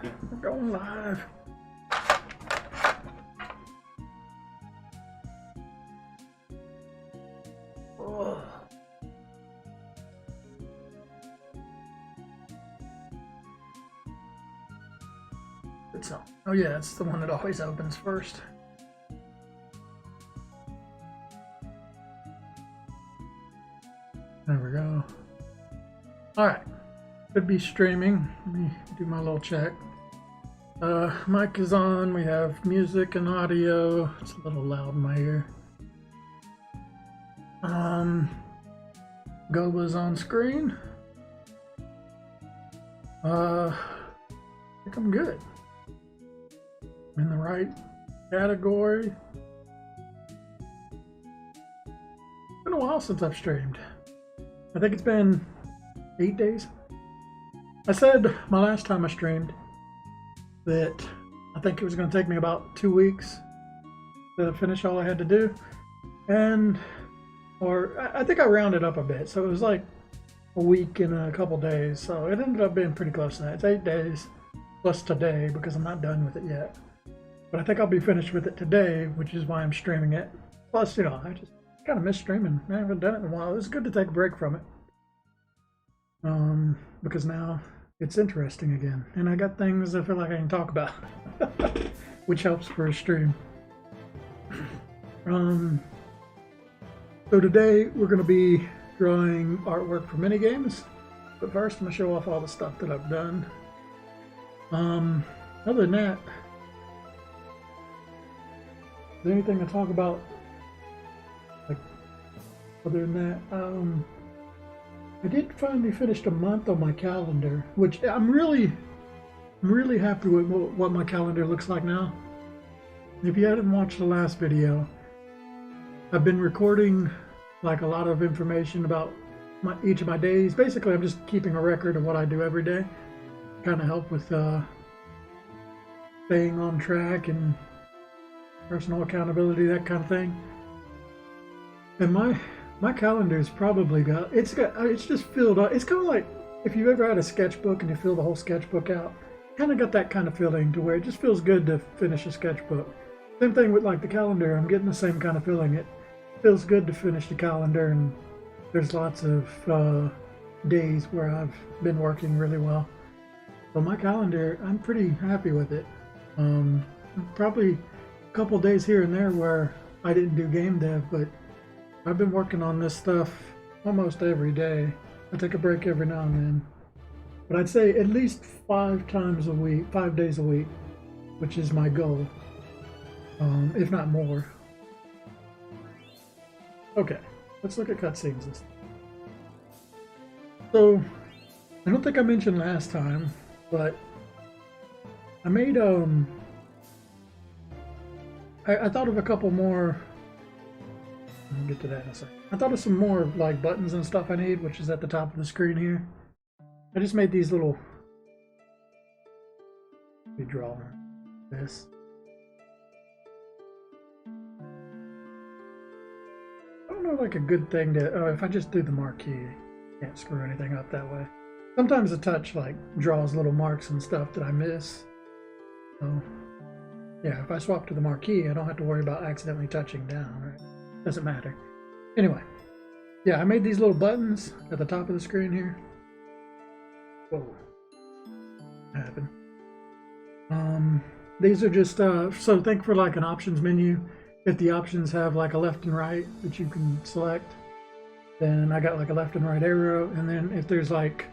We're going live. Oh. It's not. Oh yeah, it's the one that always opens first. There we go. All right, could be streaming. Let me do my little check. Mic is on. We have music and audio. It's a little loud in my ear. Goba's on screen. I think I'm good. I'm in the right category. It's been a while since I've streamed. I think it's been 8 days. I said my last time I streamed that I think it was going to take me about 2 weeks to finish all I had to do. Or I think I rounded up a bit. So it was like a week and a couple days. So it ended up being pretty close to that. It's 8 days plus today because I'm not done with it yet. But I think I'll be finished with it today, which is why I'm streaming it. Plus, you know, I just kind of miss streaming. I haven't done it in a while. It's good to take a break from it. Because now it's interesting again. And I got things I feel like I can talk about. Which helps for a stream. So today we're going to be drawing artwork for minigames. But first I'm going to show off all the stuff that I've done. Other than that, is there anything to talk about? Like, other than that, I did finally finish a month on my calendar, which I'm really happy with what my calendar looks like now. If you hadn't watched the last video, I've been recording like a lot of information about each of my days. Basically, I'm just keeping a record of what I do every day. Kind of help with staying on track and personal accountability, that kind of thing. And my calendar's probably it's just filled up. It's kind of like if you've ever had a sketchbook and you fill the whole sketchbook out. Kind of got that kind of feeling to where it just feels good to finish a sketchbook. Same thing with like the calendar. I'm getting the same kind of feeling. It feels good to finish the calendar, and there's lots of days where I've been working really well. So my calendar, I'm pretty happy with it. Probably a couple days here and there where I didn't do game dev, but I've been working on this stuff almost every day. I take a break every now and then. But I'd say at least 5 times a week, 5 days a week, which is my goal, if not more. Okay, let's look at cutscenes. So, I don't think I mentioned last time, but I made, I thought of a couple more. I'll get to that in a second. I thought of some more like buttons and stuff I need, which is at the top of the screen here. I just made these little. Let me draw this. I don't know, like a good thing to. Oh, if I just do the marquee, can't screw anything up that way. Sometimes the touch like draws little marks and stuff that I miss. So yeah, if I swap to the marquee, I don't have to worry about accidentally touching down. Right? Doesn't matter. Anyway, yeah, I made these little buttons at the top of the screen here. Whoa, what happened? These are just so think for like an options menu. If the options have like a left and right that you can select, then I got like a left and right arrow. And then if there's like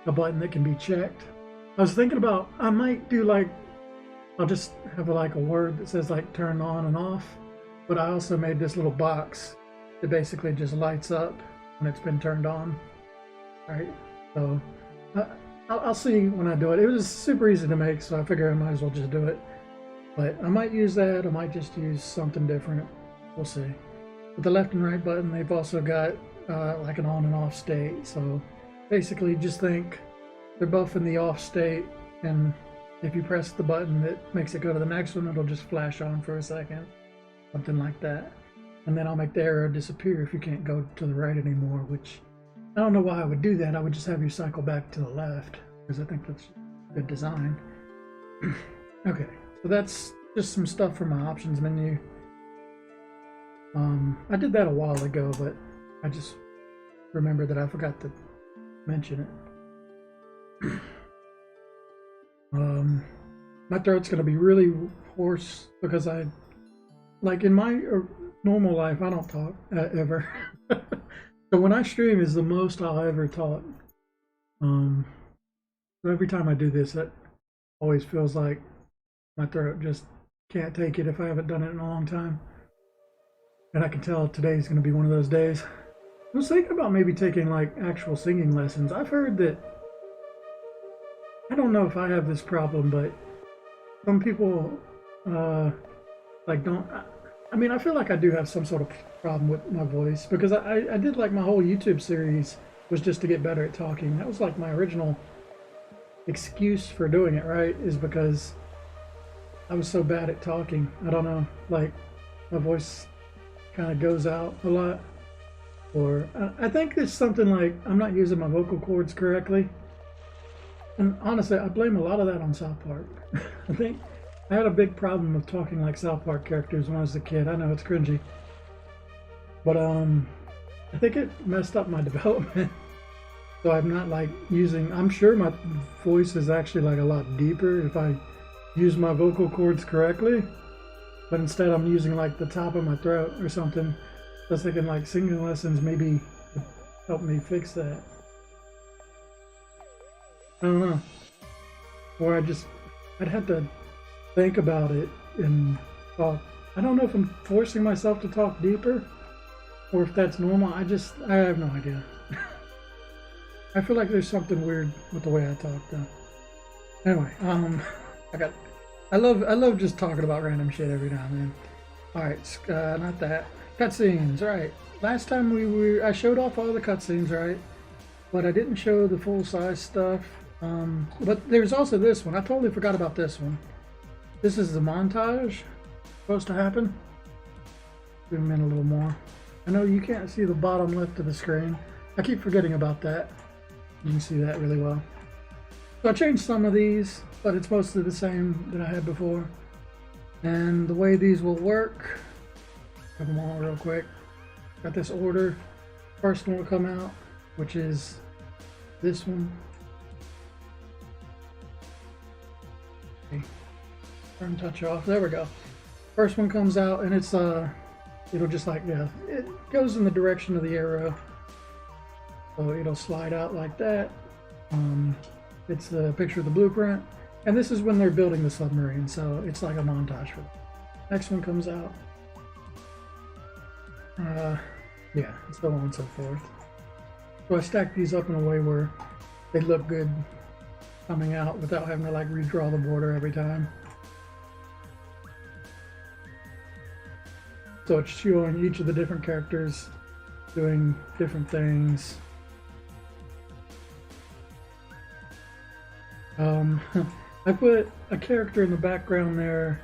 a button that can be checked, I was thinking about I might do like I'll just have like a word that says like turn on and off. But I also made this little box that basically just lights up when it's been turned on. Right? So I'll see when I do it. It was super easy to make, so I figure I might as well just do it. But I might use that. I might just use something different. We'll see. With the left and right button, they've also got like an on and off state. So basically just think they're both in the off state, and if you press the button that makes it go to the next one, it'll just flash on for a second. Something like that. And then I'll make the arrow disappear if you can't go to the right anymore, which I don't know why I would do that. I would just have you cycle back to the left because I think that's good design. Okay, so that's just some stuff from my options menu. I did that a while ago, but I just remembered that I forgot to mention it. My throat's gonna be really hoarse because like in my normal life, I don't talk ever. So when I stream is the most I'll ever talk. So every time I do this, it always feels like my throat just can't take it if I haven't done it in a long time. And I can tell today's going to be one of those days. I was thinking about maybe taking like actual singing lessons. I've heard that, I don't know if I have this problem, but some people like don't, I mean, I feel like I do have some sort of problem with my voice because I did like my whole YouTube series was just to get better at talking. That was like my original excuse for doing it, right? Is because I was so bad at talking. I don't know, like my voice kind of goes out a lot. Or I think it's something like I'm not using my vocal cords correctly. And honestly, I blame a lot of that on South Park. I think I had a big problem with talking like South Park characters when I was a kid. I know it's cringy. But I think it messed up my development. So I'm not like using, I'm sure my voice is actually like a lot deeper if I use my vocal cords correctly. But instead I'm using like the top of my throat or something. I was thinking like singing lessons maybe help me fix that. I don't know. Or I'd have to think about it and talk. I don't know if I'm forcing myself to talk deeper or if that's normal. I have no idea. I feel like there's something weird with the way I talk though. Anyway, I love just talking about random shit every now and then. Alright, not that. Cutscenes, right. Last time I showed off all the cutscenes, right? But I didn't show the full-size stuff. But there's also this one. I totally forgot about this one. This is the montage supposed to happen. Zoom in a little more. I know you can't see the bottom left of the screen. I keep forgetting about that. You can see that really well. So I changed some of these, but it's mostly the same that I had before. And the way these will work, have them all real quick. Got this order. First one will come out, which is this one. Okay. Turn touch off. There we go. First one comes out, and it's it'll just like, yeah, it goes in the direction of the arrow. So it'll slide out like that. It's a picture of the blueprint. And this is when they're building the submarine, so it's like a montage for them. Next one comes out. Yeah, and so on and so forth. So I stack these up in a way where they look good coming out without having to like redraw the border every time. So it's showing each of the different characters doing different things. I put a character in the background there.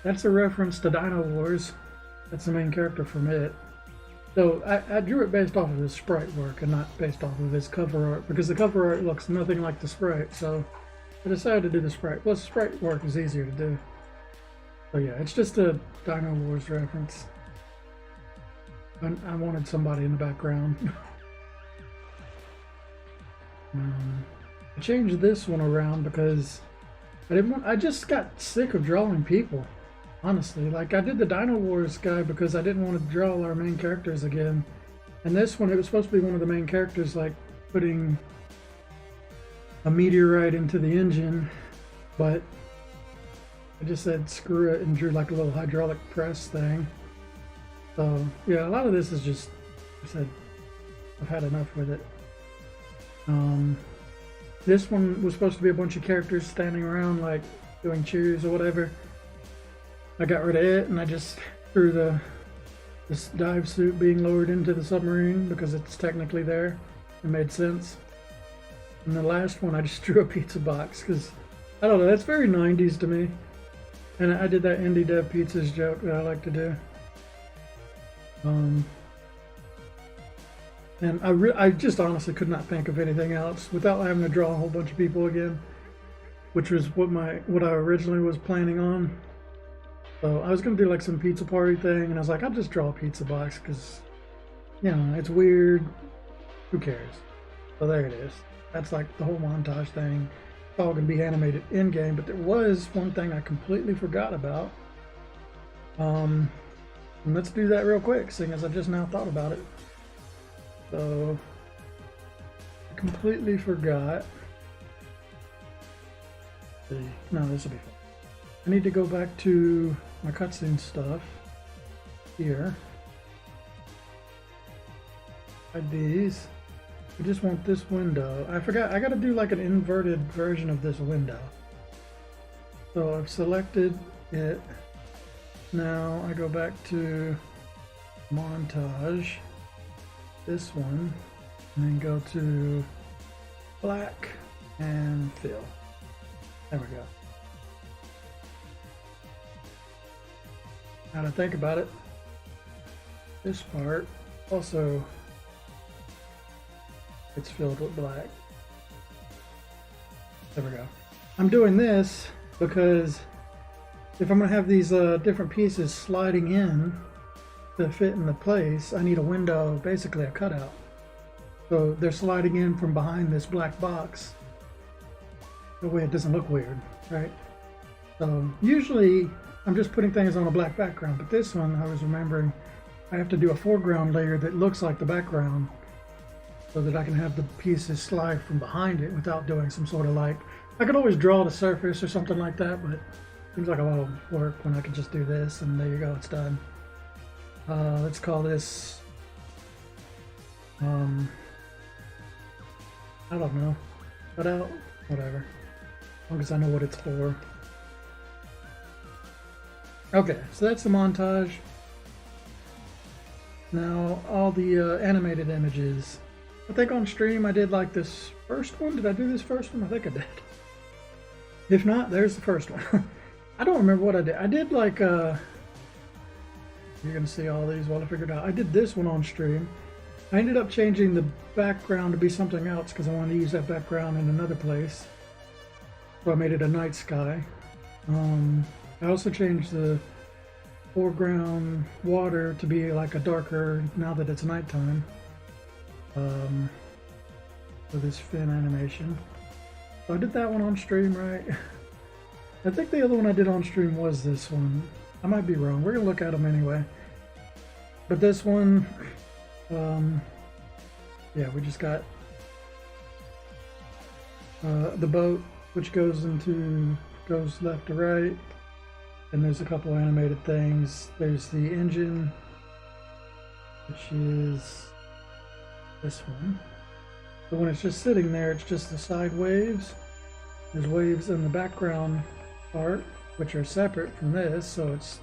That's a reference to Dino Wars. That's the main character from it. So I drew it based off of his sprite work and not based off of his cover art because the cover art looks nothing like the sprite. So I decided to do the sprite. Plus, sprite work is easier to do. So yeah, it's just a Dino Wars reference. I wanted somebody in the background. I changed this one around because I just got sick of drawing people. Honestly, like I did the Dino Wars guy because I didn't want to draw our main characters again. And this one, it was supposed to be one of the main characters, like putting a meteorite into the engine, but I just said screw it and drew like a little hydraulic press thing. So yeah, a lot of this is just, I said, I've had enough with it. This one was supposed to be a bunch of characters standing around like doing cheers or whatever. I got rid of it and I just threw this dive suit being lowered into the submarine because it's technically there. It made sense. And the last one I just drew a pizza box because I don't know, that's very 90s to me. And I did that indie dev pizzas joke that I like to do. And I just honestly could not think of anything else without having to draw a whole bunch of people again. which was what I originally was planning on. So I was gonna do like some pizza party thing, and I was like, I'll just draw a pizza box because, you know, it's weird. Who cares? So there it is. That's like the whole montage thing. It's all gonna be animated in game, but there was one thing I completely forgot about. And let's do that real quick, seeing as I just now thought about it. So I completely forgot. Let's see. No, this will be fun. I need to go back to my cutscene stuff here. Hide these. I just want this window. I forgot, I gotta do like an inverted version of this window. So I've selected it. Now I go back to montage, this one, and then go to black and fill. There we go. Now to think about it, this part also, it's filled with black. There we go. I'm doing this because if I'm going to have these different pieces sliding in to fit in the place, I need a window, basically a cutout. So they're sliding in from behind this black box. That way it doesn't look weird, right? So usually I'm just putting things on a black background, but this one I was remembering I have to do a foreground layer that looks like the background so that I can have the pieces slide from behind it without doing some sort of like, I could always draw the surface or something like that, but seems like a lot of work when I can just do this, and there you go, it's done. Let's call this, I don't know, cut out, whatever, as long as I know what it's for. Okay, so that's the montage. Now, all the animated images. I think on stream I did like this first one. Did I do this first one? I think I did. If not, there's the first one. I don't remember what I did. I did like, you're gonna see all these while I figure it out. I did this one on stream. I ended up changing the background to be something else because I wanted to use that background in another place. So I made it a night sky. I also changed the foreground water to be like a darker now that it's nighttime. For this fin animation. So I did that one on stream, right? I think the other one I did on stream was this one. I might be wrong. We're gonna look at them anyway. But this one, yeah, we just got the boat, which goes left to right, and there's a couple animated things. There's the engine, which is this one. So when it's just sitting there, it's just the side waves. There's waves in the background part, which are separate from this, so it's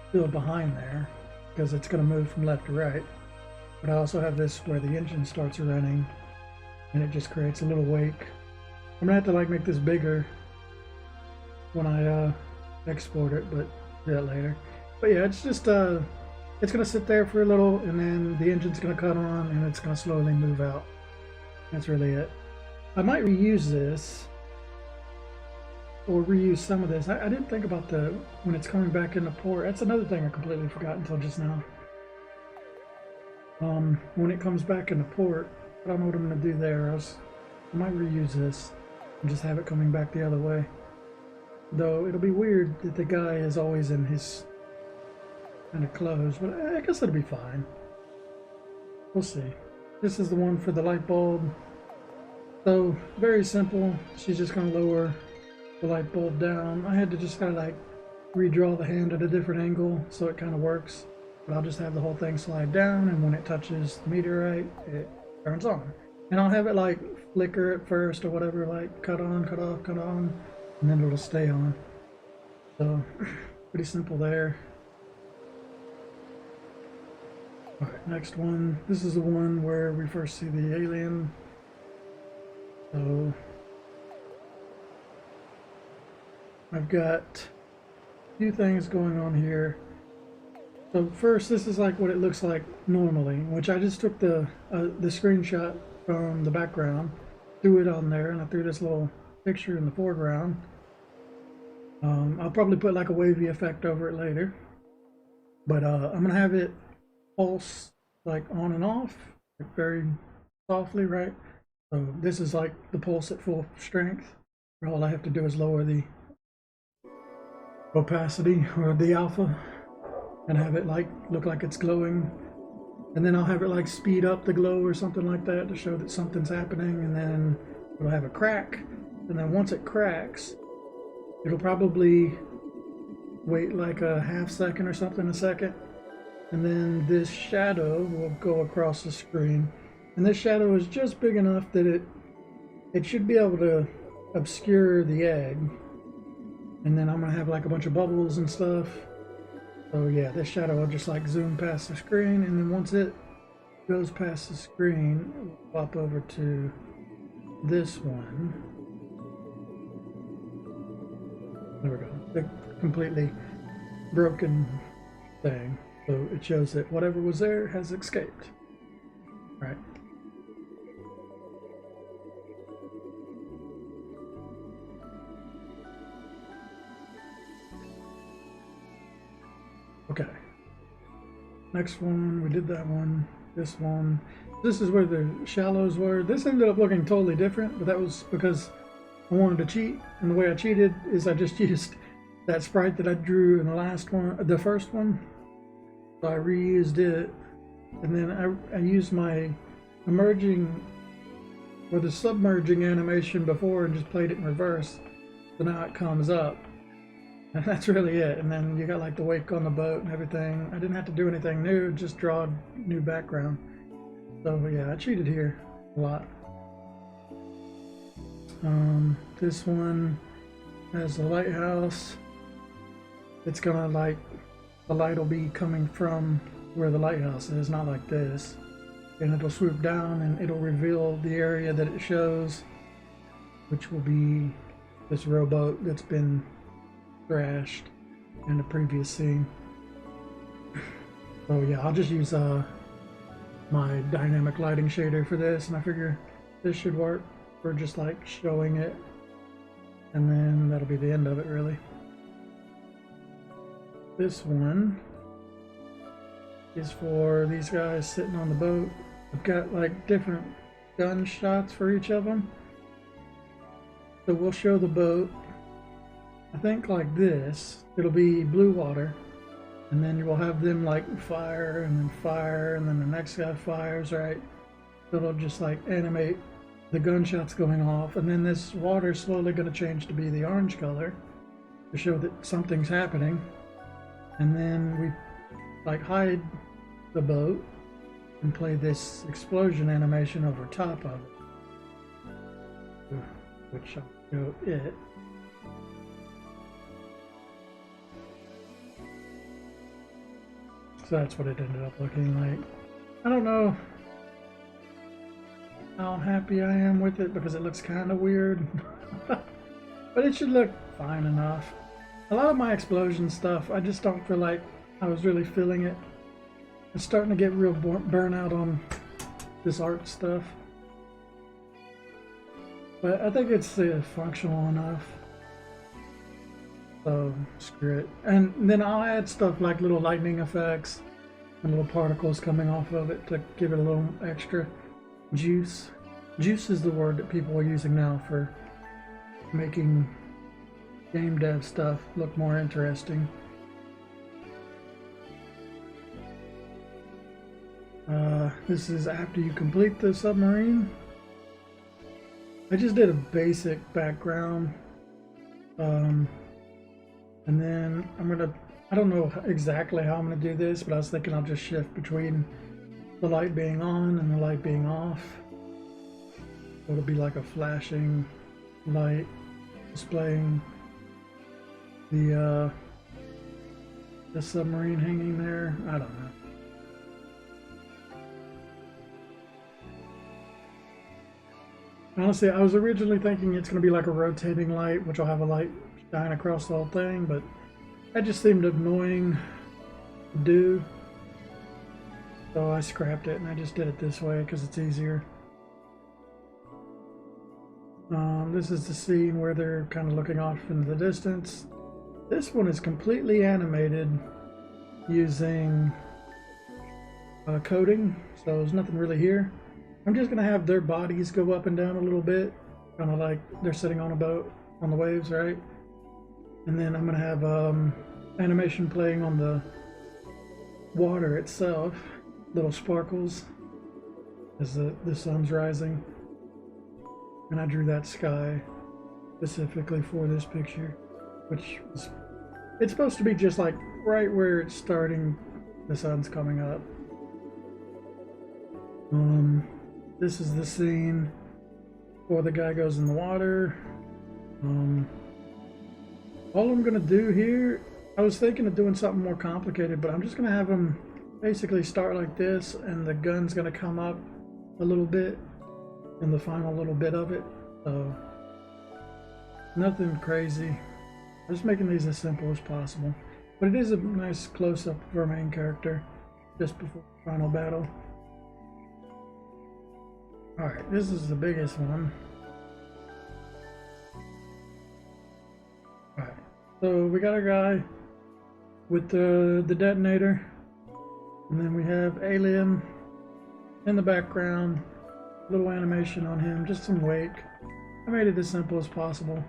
still behind there because it's going to move from left to right. But I also have this where the engine starts running and it just creates a little wake. I'm gonna have to like make this bigger when I export it, but do that later. But yeah, it's just it's gonna sit there for a little, and then the engine's gonna cut on and it's gonna slowly move out. That's really it. I might reuse this or reuse some of this. I didn't think about the when it's coming back in the port. That's another thing I completely forgot until just now. When it comes back in the port, I don't know what I'm gonna do there. I might reuse this and just have it coming back the other way. Though it'll be weird that the guy is always in his kind of clothes, but I guess it'll be fine. We'll see. This is the one for the light bulb. So very simple. She's just gonna lower the light bulb down. I had to just kind of like redraw the hand at a different angle so it kind of works. But I'll just have the whole thing slide down, and when it touches the meteorite, it turns on. And I'll have it like flicker at first or whatever, like cut on, cut off, cut on, and then it'll stay on. So pretty simple there. Alright, next one. This is the one where we first see the alien. So I've got a few things going on here. So first, this is like what it looks like normally, which I just took the screenshot from the background, threw it on there, and I threw this little picture in the foreground. I'll probably put like a wavy effect over it later, but I'm gonna have it pulse like on and off, like very softly, right? So this is like the pulse at full strength. All I have to do is lower the opacity or the alpha and have it like look like it's glowing, and then I'll have it like speed up the glow or something like that to show that something's happening, and then it'll have a crack, and then once it cracks, it'll probably wait like a half second or something, a second, and then this shadow will go across the screen, and this shadow is just big enough that it should be able to obscure the egg, and then I'm gonna have like a bunch of bubbles and stuff. So yeah, this shadow will just like zoom past the screen, and then once it goes past the screen, we'll pop over to this one. There we go. The completely broken thing. So it shows that whatever was there has escaped. Right. Okay. Next one, we did that one. This one. This is where the shallows were. This ended up looking totally different, but that was because I wanted to cheat, and the way I cheated is I just used that sprite that I drew in the last one, the first one. So I reused it, and then I used my emerging or the submerging animation before and just played it in reverse. So now it comes up, and that's really it. And then you got like the wake on the boat and everything. I didn't have to do anything new, just draw a new background. So yeah, I cheated here a lot. This one has the lighthouse. It's gonna like, the light will be coming from where the lighthouse is, not like this. And it'll swoop down and it'll reveal the area that it shows, which will be this rowboat that's been thrashed in the previous scene. So yeah, I'll just use my dynamic lighting shader for this, and I figure this should work for just like showing it, and then that'll be the end of it really. This one is for these guys sitting on the boat. I've got like different gun shots for each of them. So we'll show the boat, I think like this. It'll be blue water, and then you will have them like fire, and then the next guy fires, right? So it'll just like animate the gunshots going off, and then this water is slowly going to change to be the orange color to show that something's happening. And then we like hide the boat and play this explosion animation over top of it, which I'll show it. So that's what it ended up looking like. I don't know how happy I am with it because it looks kind of weird, but it should look fine enough. A lot of my explosion stuff, I just don't feel like I was really feeling it. It's starting to get real burnout on this art stuff, but I think it's functional enough. So screw it. And then I'll add stuff like little lightning effects and little particles coming off of it to give it a little extra juice. Juice is the word that people are using now for making game dev stuff look more interesting. This is after you complete the submarine. I just did a basic background. And then I don't know exactly how I'm gonna do this, but I was thinking I'll just shift between the light being on and the light being off. It'll be like a flashing light displaying the submarine hanging there. I don't know. Honestly, I was originally thinking it's going to be like a rotating light, which will have a light shine across the whole thing, but that just seemed annoying to do. So I scrapped it and I just did it this way because it's easier. This is the scene where they're kind of looking off into the distance. This one is completely animated using coding, so there's nothing really here. I'm just gonna have their bodies go up and down a little bit, kind of like they're sitting on a boat on the waves, right? And then I'm gonna have animation playing on the water itself, little sparkles as the sun's rising. And I drew that sky specifically for this picture, which is, it's supposed to be just like right where it's starting, the sun's coming up. This is the scene before the guy goes in the water. All I'm gonna do here, I was thinking of doing something more complicated, but I'm just gonna have him basically start like this, and the gun's gonna come up a little bit in the final little bit of it. So nothing crazy. I'm just making these as simple as possible, but it is a nice close-up of our main character just before the final battle. All right, this is the biggest one. All right, so we got a guy with the detonator, and then we have Alien in the background, little animation on him, just some wake. I made it as simple as possible.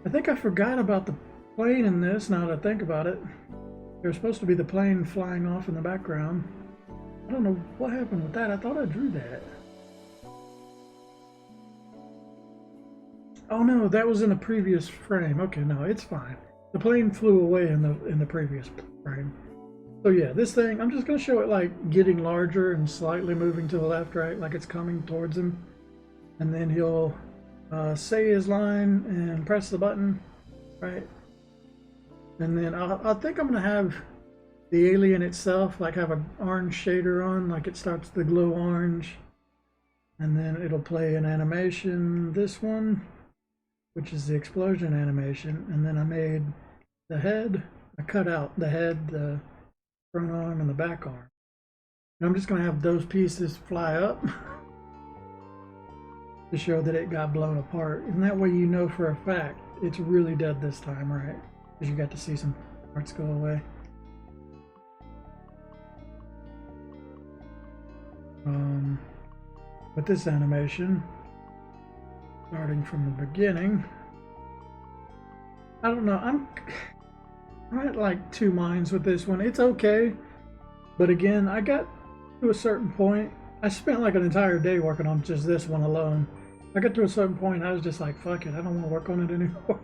I think I forgot about the plane in this, now that I think about it. There's supposed to be the plane flying off in the background. I don't know what happened with that. I thought I drew that. Oh no, that was in a previous frame. Okay, no, it's fine. The plane flew away in the previous frame. So yeah, this thing, I'm just gonna show it like getting larger and slightly moving to the left, right, like it's coming towards him. And then he'll say his line and press the button, right? And then I think I'm gonna have the alien itself like have an orange shader on, like it starts to glow orange. And then it'll play an animation, this one, which is the explosion animation. And then I made the head, I cut out the head, the front arm, and the back arm. And I'm just going to have those pieces fly up to show that it got blown apart. And that way you know for a fact it's really dead this time, right? Because you got to see some parts go away. With this animation, starting from the beginning, I don't know, I'm at like two minds with this one. It's okay, but again, I got to a certain point. I spent like an entire day working on just this one alone. I got to a certain point, I was just like, fuck it, I don't want to work on it anymore.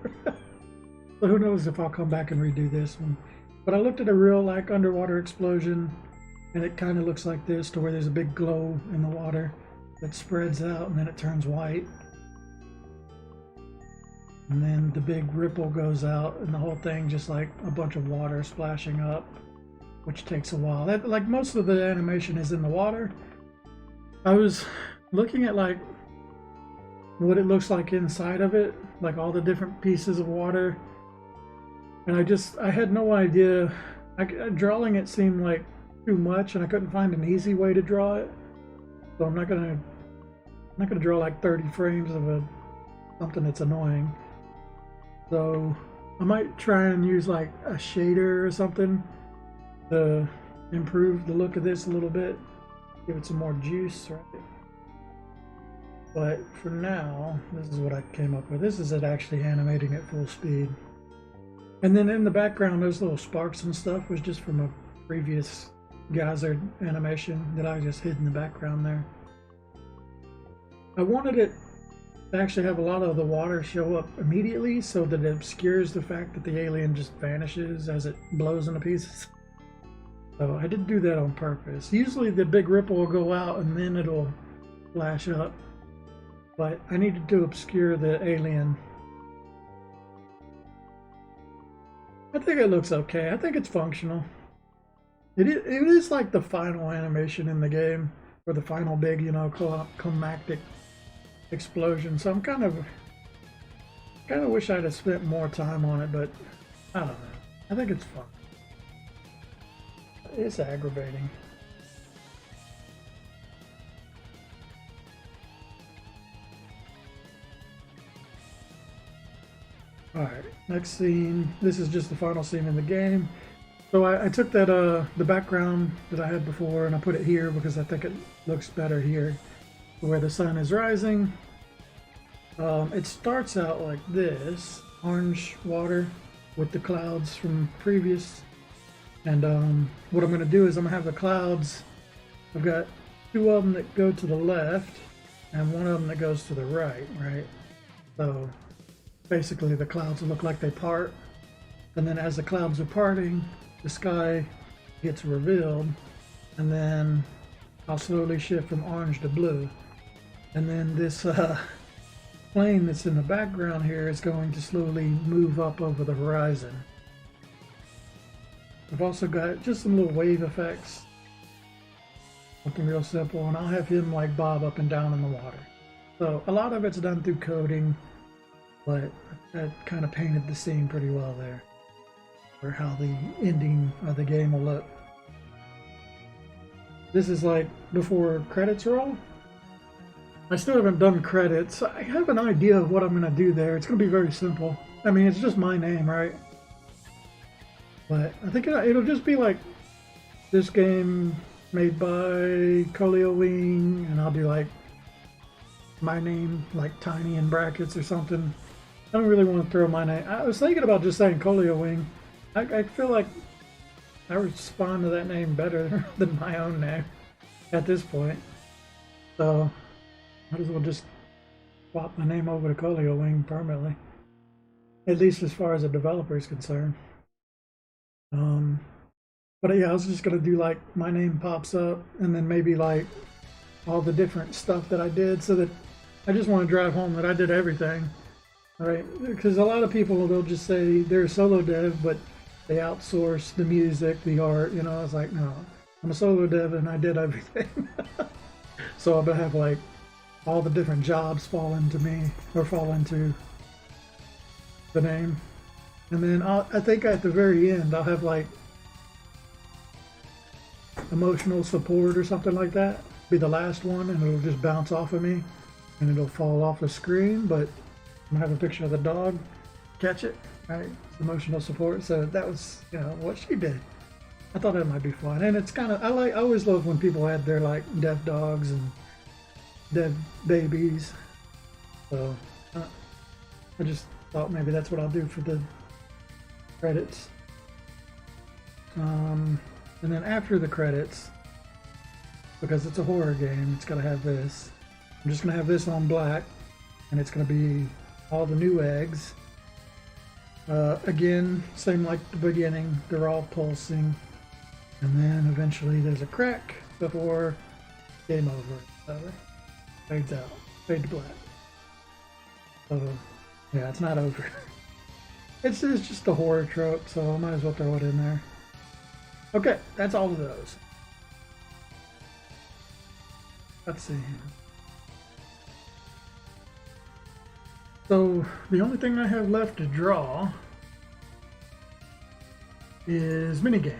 So who knows if I'll come back and redo this one. But I looked at a real like underwater explosion, and it kind of looks like this, to where there's a big glow in the water that spreads out and then it turns white. And then the big ripple goes out, and the whole thing just like a bunch of water splashing up, which takes a while. That, like, most of the animation is in the water. I was looking at like what it looks like inside of it, like all the different pieces of water, and I had no idea. Drawing it seemed like too much, and I couldn't find an easy way to draw it. So I'm not gonna draw like 30 frames of something that's annoying. So I might try and use like a shader or something to improve the look of this a little bit, give it some more juice, right? But for now, this is what I came up with. This is it actually animating at full speed. And then in the background, those little sparks and stuff was just from a previous geyser animation that I just hid in the background there. I wanted it to actually have a lot of the water show up immediately, so that it obscures the fact that the alien just vanishes as it blows into pieces. So I did do that on purpose. Usually the big ripple will go out and then it'll flash up, but I needed to obscure the alien. I think it looks okay. I think it's functional. It is like the final animation in the game, or the final big, you know, climactic explosion. So I'm kind of wish I'd have spent more time on it, but I don't know. I think it's fun. It's aggravating. Alright, next scene. This is just the final scene in the game. So I took that the background that I had before and I put it here because I think it looks better here, where the sun is rising. It starts out like this, orange water with the clouds from previous. And what I'm going to do is I'm going to have the clouds. I've got two of them that go to the left and one of them that goes to the right, right? So basically the clouds will look like they part. And then as the clouds are parting, the sky gets revealed. And then I'll slowly shift from orange to blue. And then this plane that's in the background here is going to slowly move up over the horizon. I've also got just some little wave effects, something real simple, and I'll have him like bob up and down in the water. So a lot of it's done through coding, but that kind of painted the scene pretty well there, for how the ending of the game will look. This is like before credits roll. I still haven't done credits. I have an idea of what I'm going to do there. It's going to be very simple. I mean, it's just my name, right? But I think it'll just be like this game made by Colio Wing, and I'll do like my name like tiny in brackets or something. I don't really want to throw my name. I was thinking about just saying Colio Wing. I feel like I respond to that name better than my own name at this point. So might as well just swap my name over to Colio Wing permanently. At least as far as a developer is concerned. But yeah, I was just gonna do like my name pops up and then maybe like all the different stuff that I did, so that I just want to drive home that I did everything. All right, because a lot of people, they'll just say they're a solo dev, but they outsource the music, the art, you know. I was like, no, I'm a solo dev and I did everything. So I'm gonna have like all the different jobs fall into me, or fall into the name. And then I think at the very end I'll have like emotional support or something like that be the last one, and it'll just bounce off of me and it'll fall off the screen, but I'm gonna have a picture of the dog catch it, right? It's emotional support. So that was, you know, what she did. I thought that might be fun. And it's kind of, I always love when people add their like deaf dogs and deaf babies. So I just thought maybe that's what I'll do for the credits. And then after the credits, because it's a horror game, it's gonna have this. I'm just gonna have this on black, and it's gonna be all the new eggs. Again, same like the beginning, they're all pulsing, and then eventually there's a crack before game over. Fades out, fade to black. So yeah, it's not over. It's just a horror trope, so I might as well throw it in there. Okay, that's all of those. Let's see. So the only thing I have left to draw is minigames.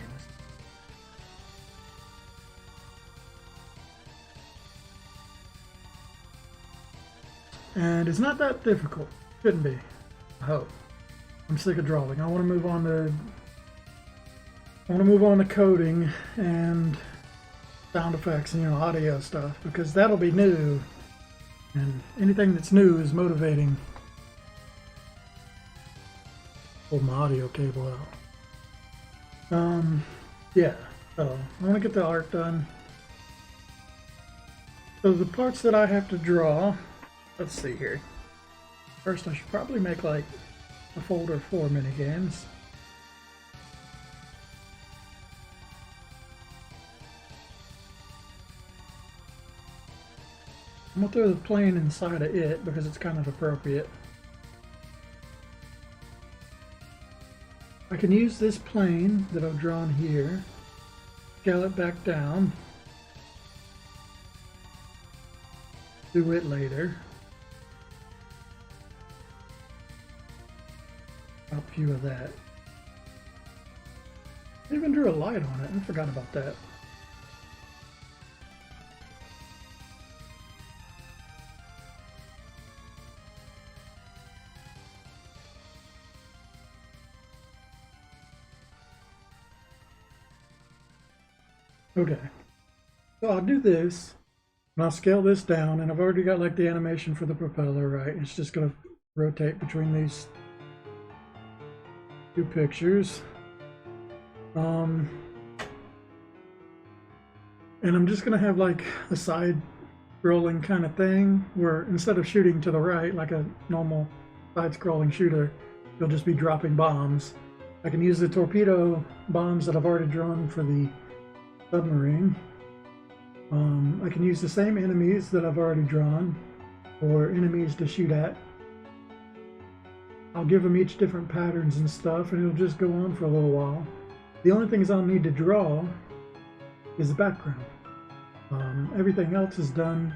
And it's not that difficult. Shouldn't be. I hope. I'm sick of drawing. I want to move on to coding and sound effects and, you know, audio stuff, because that'll be new, and anything that's new is motivating. Pull my audio cable out. Yeah, so I want to get the art done. So the parts that I have to draw, let's see here. First, I should probably make like a folder for minigames. I'm gonna throw the plane inside of it because it's kind of appropriate. I can use this plane that I've drawn here, scale it back down, do it later. Up view of that. I even drew a light on it. I forgot about that. Okay, so I'll do this, and I'll scale this down, and I've already got like the animation for the propeller, right? It's just gonna rotate between these two pictures. And I'm just gonna have like a side scrolling kind of thing where instead of shooting to the right like a normal side scrolling shooter, you'll just be dropping bombs. I can use the torpedo bombs that I've already drawn for the submarine. I can use the same enemies that I've already drawn for enemies to shoot at. I'll give them each different patterns and stuff, and it'll just go on for a little while. The only things I'll need to draw is the background. Everything else is done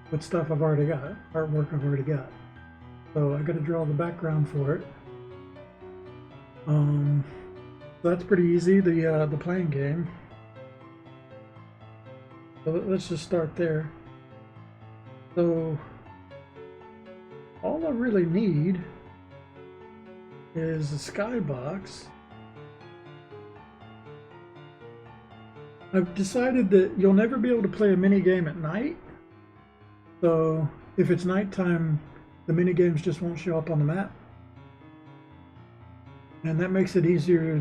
with stuff I've already got, artwork I've already got. So I got to draw the background for it. So that's pretty easy. The playing game. So let's just start there. So all I really need is a skybox. I've decided that you'll never be able to play a mini game at night. So if it's nighttime, the mini games just won't show up on the map. And that makes it easier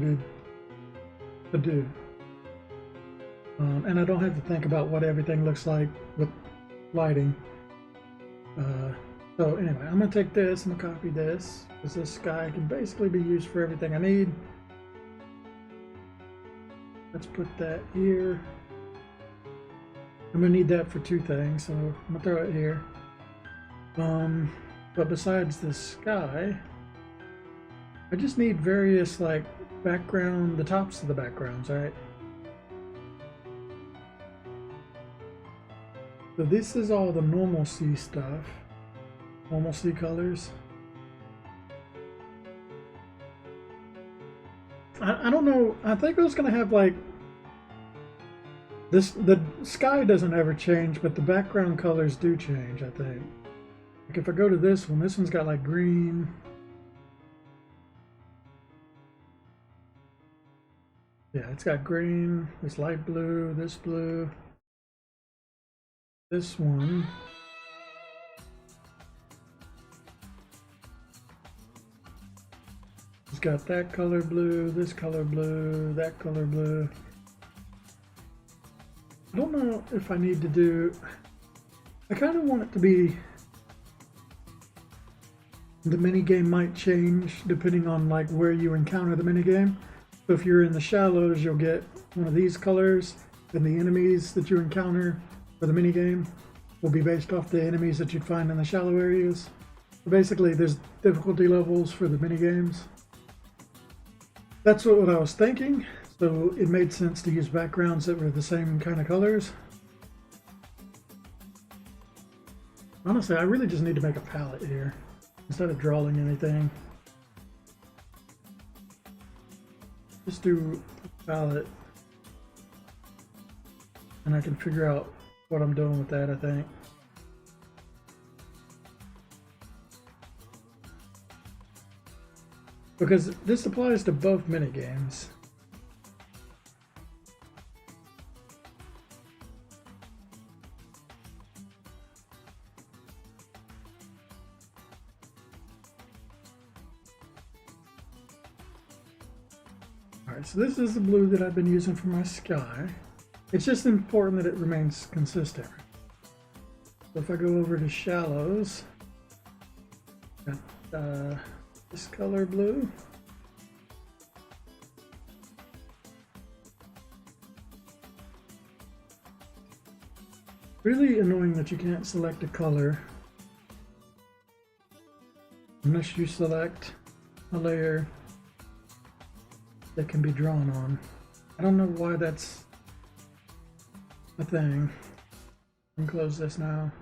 to do. And I don't have to think about what everything looks like with lighting. So anyway, I'm gonna take this, I'm gonna copy this, because this sky can basically be used for everything I need. Let's put that here. I'm gonna need that for two things, so I'm gonna throw it here. But besides the sky, I just need various like background, the tops of the backgrounds, right? So this is all the normal sea stuff, normal sea colors. I don't know. I think I was gonna have like this. The sky doesn't ever change, but the background colors do change. I think. Like if I go to this one's got like green. Yeah, it's got green. This light blue. This blue. This one. It's got that color blue, this color blue, that color blue. I don't know if I need to do... I kind of want it to be... The minigame might change depending on like where you encounter the minigame. So if you're in the shallows, you'll get one of these colors, and the enemies that you encounter for the minigame will be based off the enemies that you'd find in the shallow areas. So basically, there's difficulty levels for the minigames. That's what I was thinking, so it made sense to use backgrounds that were the same kind of colors. Honestly, I really just need to make a palette here instead of drawing anything. Just do a palette, and I can figure out what I'm doing with that, I think. Because this applies to both minigames. Alright, so this is the blue that I've been using for my sky. It's just important that it remains consistent. So if I go over to shallows, got this color blue. Really annoying that you can't select a color unless you select a layer that can be drawn on. I don't know why that's a thing. I can close this now.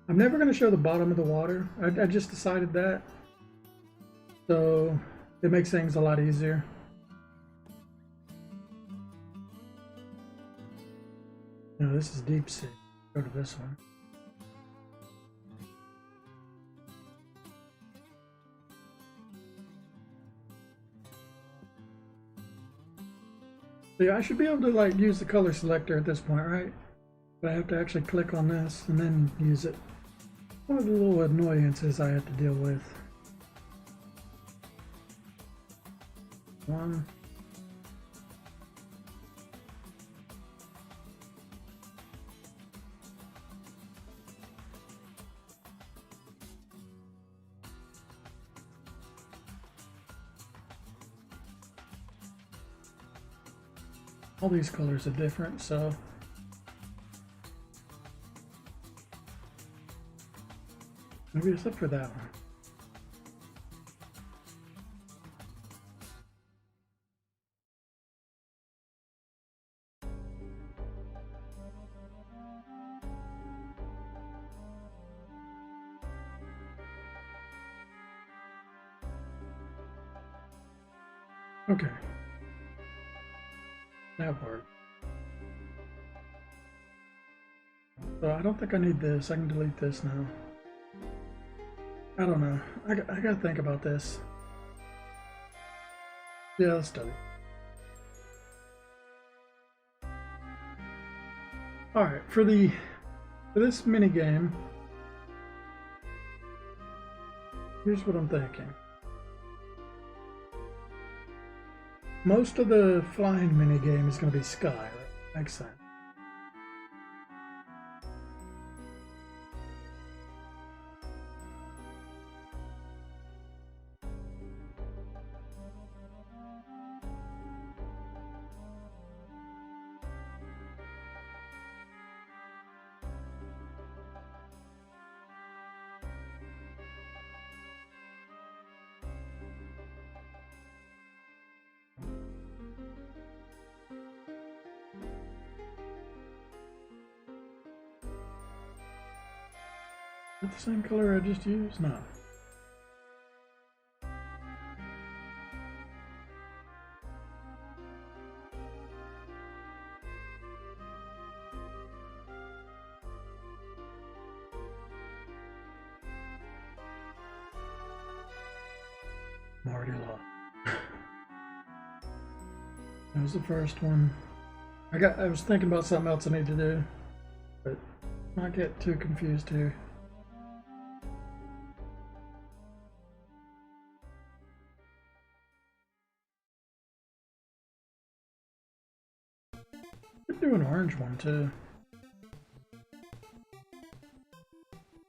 I'm never going to show the bottom of the water. I just decided that. So it makes things a lot easier. No, this is deep sea. Go to this one. Yeah, I should be able to like use the color selector at this point, right? But I have to actually click on this and then use it. One of the little annoyances I have to deal with. One. All these colors are different, so maybe except for that one. Okay. That worked. So I don't think I need this. I can delete this now. I don't know. I gotta think about this. Yeah, let's do it. Alright, for this mini game, here's what I'm thinking. Most of the flying mini game is going to be sky, right? Makes sense. Is it the same color I just used? No. I'm already lost. That was the first one. I was thinking about something else I need to do, but not get too confused here. Could do an orange one too.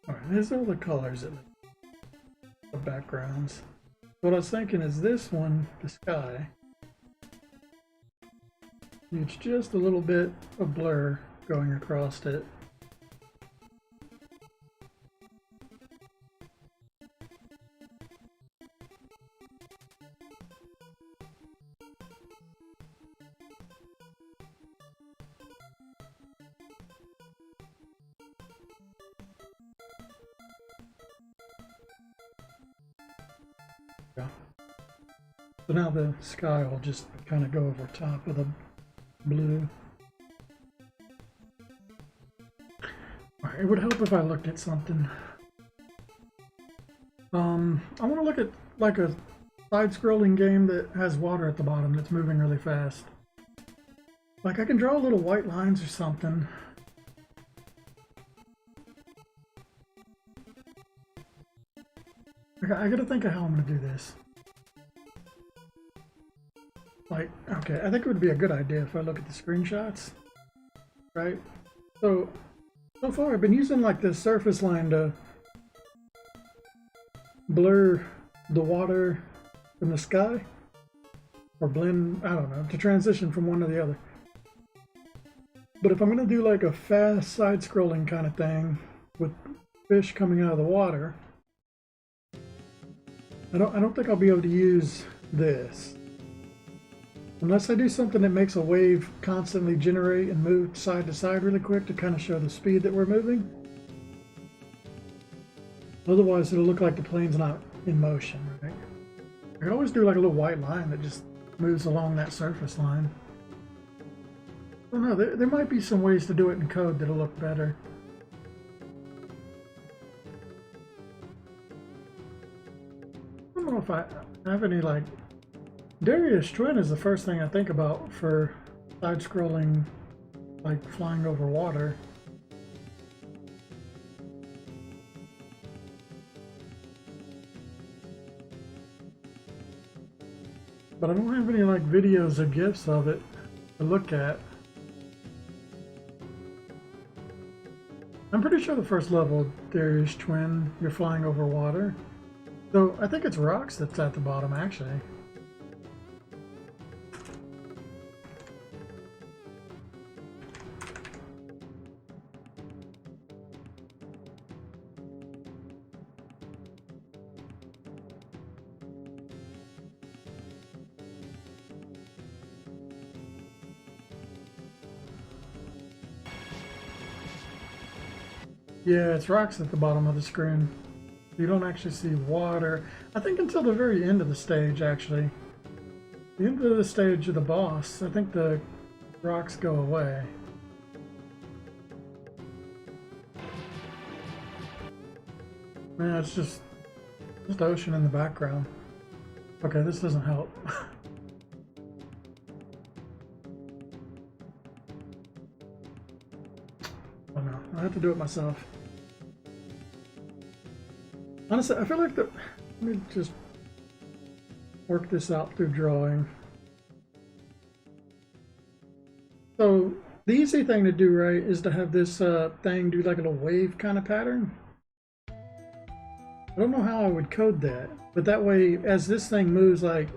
Alright, these are all the colors that the backgrounds. What I was thinking is this one, the sky, needs just a little bit of blur going across it. Yeah. So now the sky will just kind of go over top of the blue. Alright, it would help if I looked at something. I want to look at like a side-scrolling game that has water at the bottom that's moving really fast. Like I can draw little white lines or something. I gotta think of how I'm gonna do this. Like, okay, I think it would be a good idea if I look at the screenshots, right? So far I've been using like the surface line to blur the water from the sky, or blend, I don't know, to transition from one to the other. But if I'm gonna do like a fast side-scrolling kind of thing with fish coming out of the water, I don't think I'll be able to use this. Unless I do something that makes a wave constantly generate and move side to side really quick to kind of show the speed that we're moving. Otherwise it'll look like the plane's not in motion, right? I could always do like a little white line that just moves along that surface line. I don't know, there might be some ways to do it in code that'll look better. I don't know if I have any like... Darius Twin is the first thing I think about for side-scrolling, like flying over water. But I don't have any like videos or GIFs of it to look at. I'm pretty sure the first level there's Twin, you're flying over water. So I think it's rocks that's at the bottom actually. Yeah, it's rocks at the bottom of the screen. You don't actually see water. I think until the very end of the stage, actually. The end of the stage of the boss, I think the rocks go away. Man, it's just ocean in the background. Okay, this doesn't help. Oh no, I have to do it myself. Honestly, I feel like let me just work this out through drawing. So the easy thing to do, right, is to have this thing do like a little wave kind of pattern. I don't know how I would code that, but that way, as this thing moves like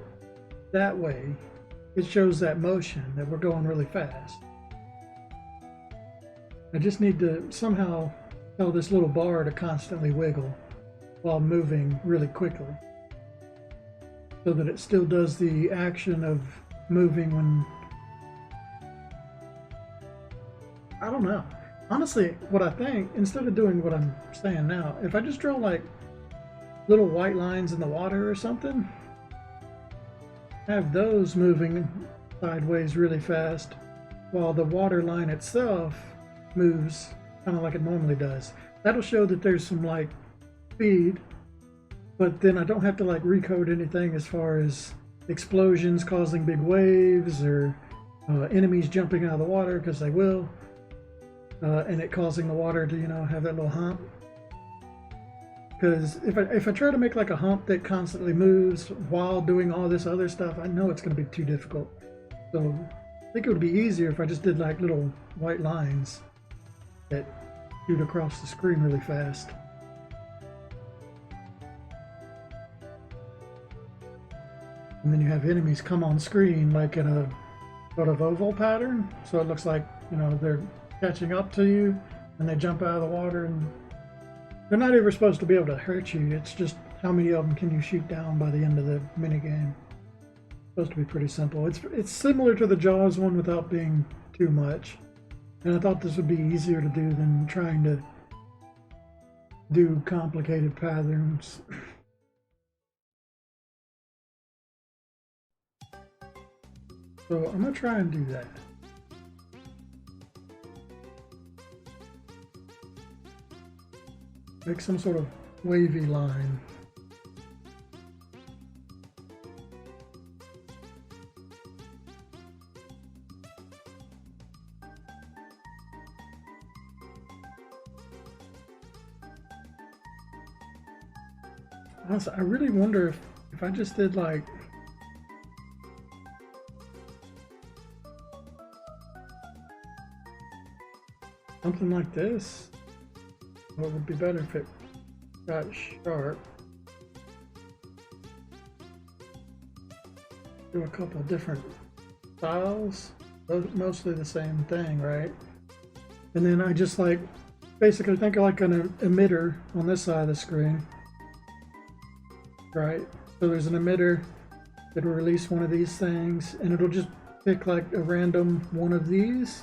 that way, it shows that motion that we're going really fast. I just need to somehow tell this little bar to constantly wiggle while moving really quickly, so that it still does the action of moving when... I don't know. Honestly, what I think, instead of doing what I'm saying now, if I just draw like little white lines in the water or something, have those moving sideways really fast while the water line itself moves kind of like it normally does. That'll show that there's some like speed, but then I don't have to like recode anything as far as explosions causing big waves or enemies jumping out of the water, because they will, and it causing the water to, you know, have that little hump. Because if I try to make like a hump that constantly moves while doing all this other stuff, I know it's going to be too difficult. So I think it would be easier if I just did like little white lines that shoot across the screen really fast. And then you have enemies come on screen like in a sort of oval pattern. So it looks like, you know, they're catching up to you and they jump out of the water, and they're not even supposed to be able to hurt you. It's just how many of them can you shoot down by the end of the minigame. It's supposed to be pretty simple. It's similar to the Jaws one without being too much. And I thought this would be easier to do than trying to do complicated patterns. So I'm gonna try and do that. Make some sort of wavy line. Honestly, I really wonder if I just did like something like this, or it would be better if it got sharp. Do a couple different styles, mostly the same thing, right? And then I just like basically think of like an emitter on this side of the screen, right? So there's an emitter that will release one of these things, and it'll just pick like a random one of these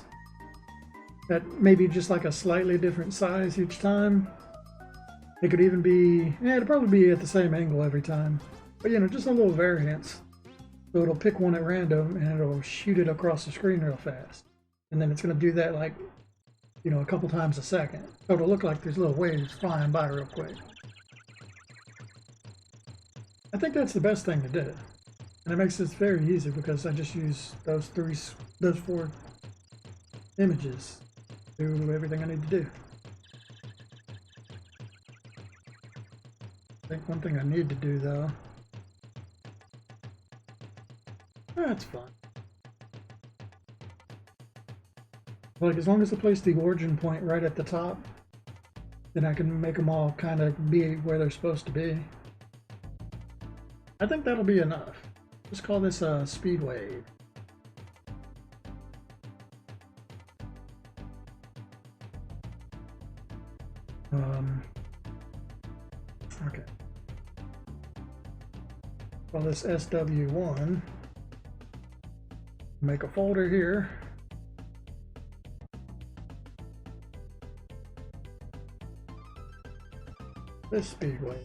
that maybe just like a slightly different size each time. It could even be, yeah, it'll probably be at the same angle every time, but you know, just a little variance. So it'll pick one at random and it'll shoot it across the screen real fast, and then it's going to do that like, you know, a couple times a second. So it'll look like there's little waves flying by real quick. I think that's the best thing to do. And it makes this very easy because I just use those four images to do everything I need to do. I think one thing I need to do though, that's fine. Like as long as I place the origin point right at the top, then I can make them all kind of be where they're supposed to be. I think that'll be enough. Let's call this a speed wave. Okay. Call this SW1. Make a folder here. This speed wave.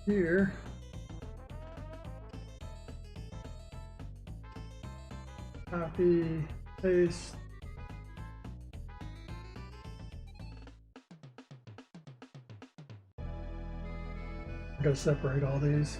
Here. Copy, paste. I'm going to separate all these.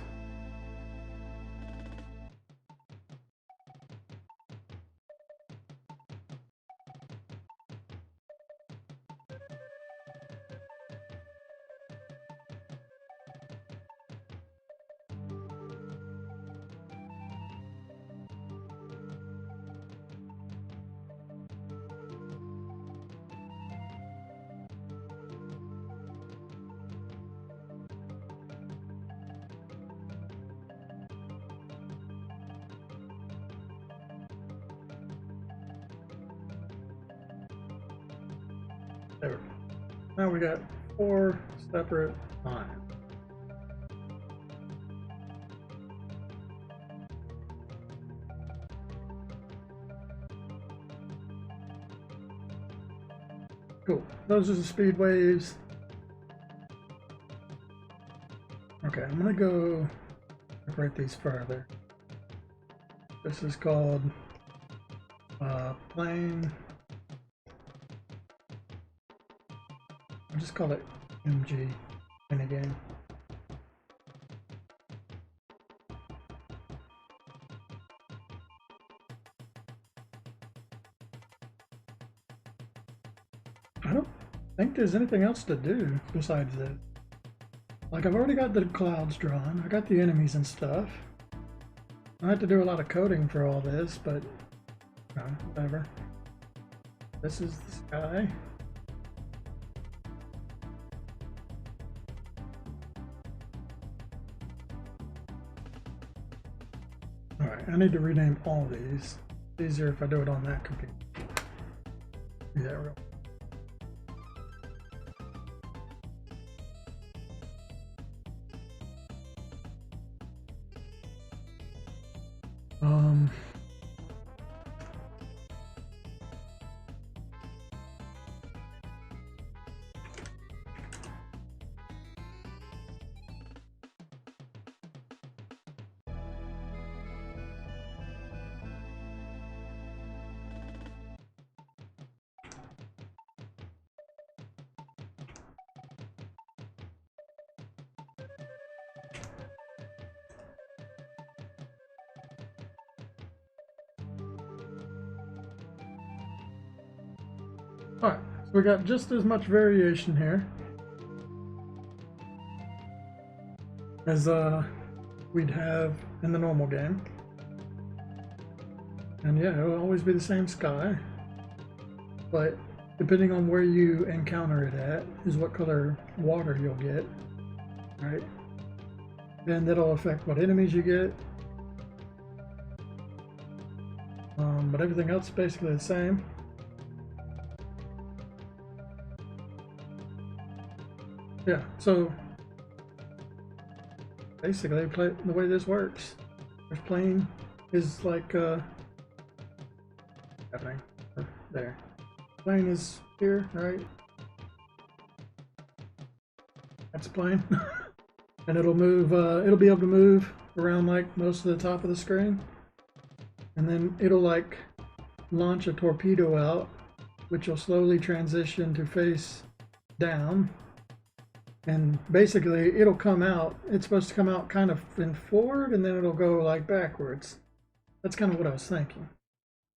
There. Now we got 4 separate lines. Cool. Those are the speed waves. Okay, I'm gonna go separate these further. This is called plane. I'll just call it MG minigame. I don't think there's anything else to do besides this. Like I've already got the clouds drawn, I got the enemies and stuff. I had to do a lot of coding for all this, but whatever. This is the sky. Alright, I need to rename all these. It's easier if I do it on that computer. Do that real quick. Alright, so we got just as much variation here as we'd have in the normal game. And yeah, it'll always be the same sky, but depending on where you encounter it at is what color water you'll get, right? And that'll affect what enemies you get. But everything else is basically the same. Yeah, so basically the way this works, there's plane is like happening there. Plane is here, right? That's a plane. And it'll move, it'll be able to move around like most of the top of the screen. And then it'll like launch a torpedo out, which will slowly transition to face down. And basically it'll come out, it's supposed to come out kind of in forward and then it'll go like backwards. That's kind of what I was thinking.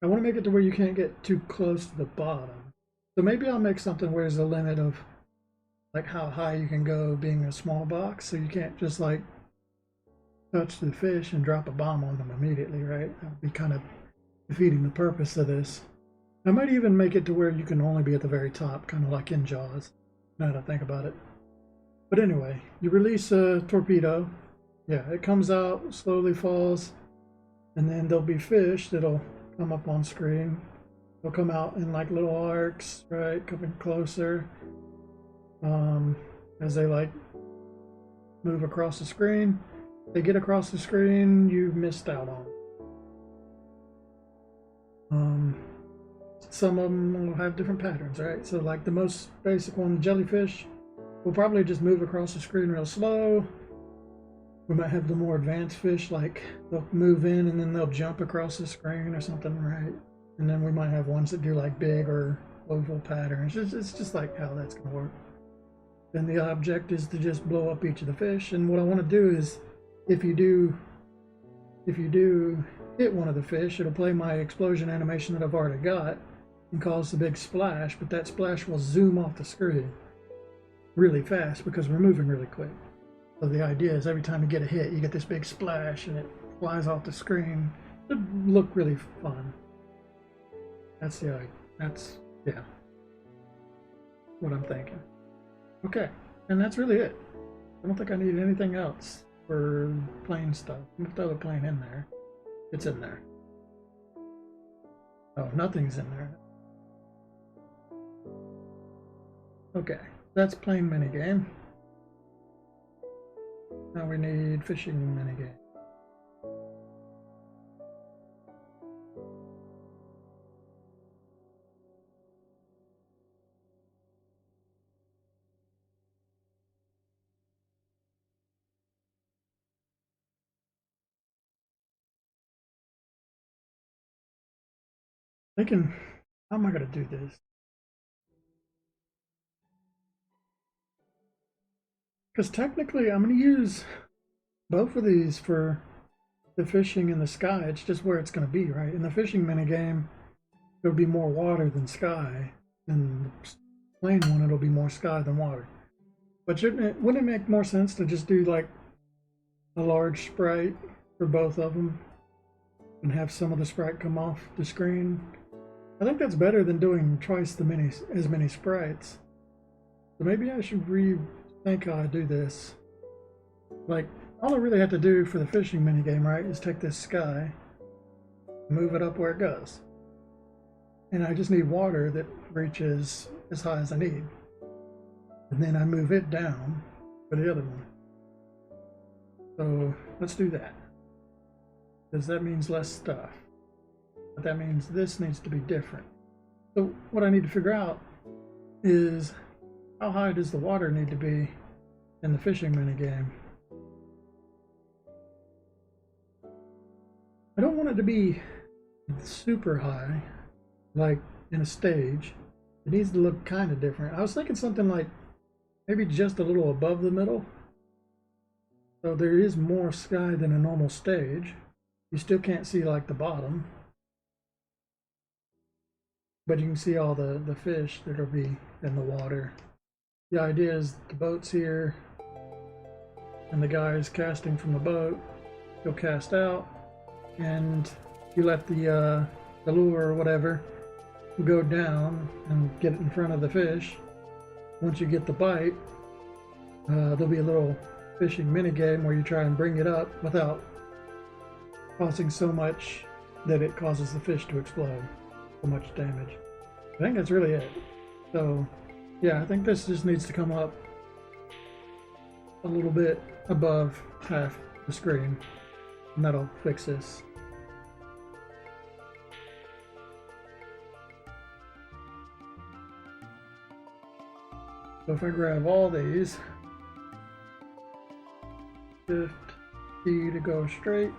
I want to make it to where you can't get too close to the bottom. So maybe I'll make something where there's a limit of like how high you can go being a small box, so you can't just like touch the fish and drop a bomb on them immediately, right? That would be kind of defeating the purpose of this. I might even make it to where you can only be at the very top, kind of like in Jaws, now that I think about it. But anyway, you release a torpedo. Yeah, it comes out, slowly falls, and then there'll be fish that'll come up on screen. They'll come out in like little arcs, right, coming closer. As they like move across the screen. They get across the screen, you missed out on. Some of them will have different patterns, right? So like the most basic one, jellyfish, will probably just move across the screen real slow. We might have the more advanced fish, like they'll move in and then they'll jump across the screen or something, right? And then we might have ones that do like big or oval patterns. It's just like how that's gonna work. Then the object is to just blow up each of the fish. And what I want to do is, if you do hit one of the fish, it'll play my explosion animation that I've already got and cause the big splash, but that splash will zoom off the screen really fast because we're moving really quick. So the idea is every time you get a hit, you get this big splash and it flies off the screen. It'll look really fun. That's yeah, what I'm thinking. Okay, and that's really it. I don't think I need anything else for plane stuff. I'm gonna throw the plane in there. It's in there. Oh, nothing's in there. Okay, that's plane minigame. Now we need fishing minigame. Thinking, how am I gonna do this? Because technically I'm gonna use both of these for the fishing in the sky. It's just where it's gonna be, right? In the fishing minigame, there'll be more water than sky. In the plane one, it'll be more sky than water. But wouldn't it make more sense to just do like a large sprite for both of them and have some of the sprite come off the screen? I think that's better than doing twice as many sprites. So maybe I should rethink how I do this. Like, all I really have to do for the fishing minigame, right, is take this sky, move it up where it goes. And I just need water that reaches as high as I need. And then I move it down for the other one. So let's do that. Because that means less stuff. But that means this needs to be different. So what I need to figure out is how high does the water need to be in the fishing minigame? I don't want it to be super high, like in a stage. It needs to look kind of different. I was thinking something like maybe just a little above the middle. So there is more sky than a normal stage. You still can't see like the bottom. But you can see all the fish that'll be in the water. The idea is the boat's here, and the guy is casting from the boat. He'll cast out, and you let the lure or whatever go down and get it in front of the fish. Once you get the bite, there'll be a little fishing mini game where you try and bring it up without causing so much that it causes the fish to explode. So much damage. I think that's really it. So yeah, I think this just needs to come up a little bit above half the screen, and that'll fix this. So if I grab all these, Shift E to go straight.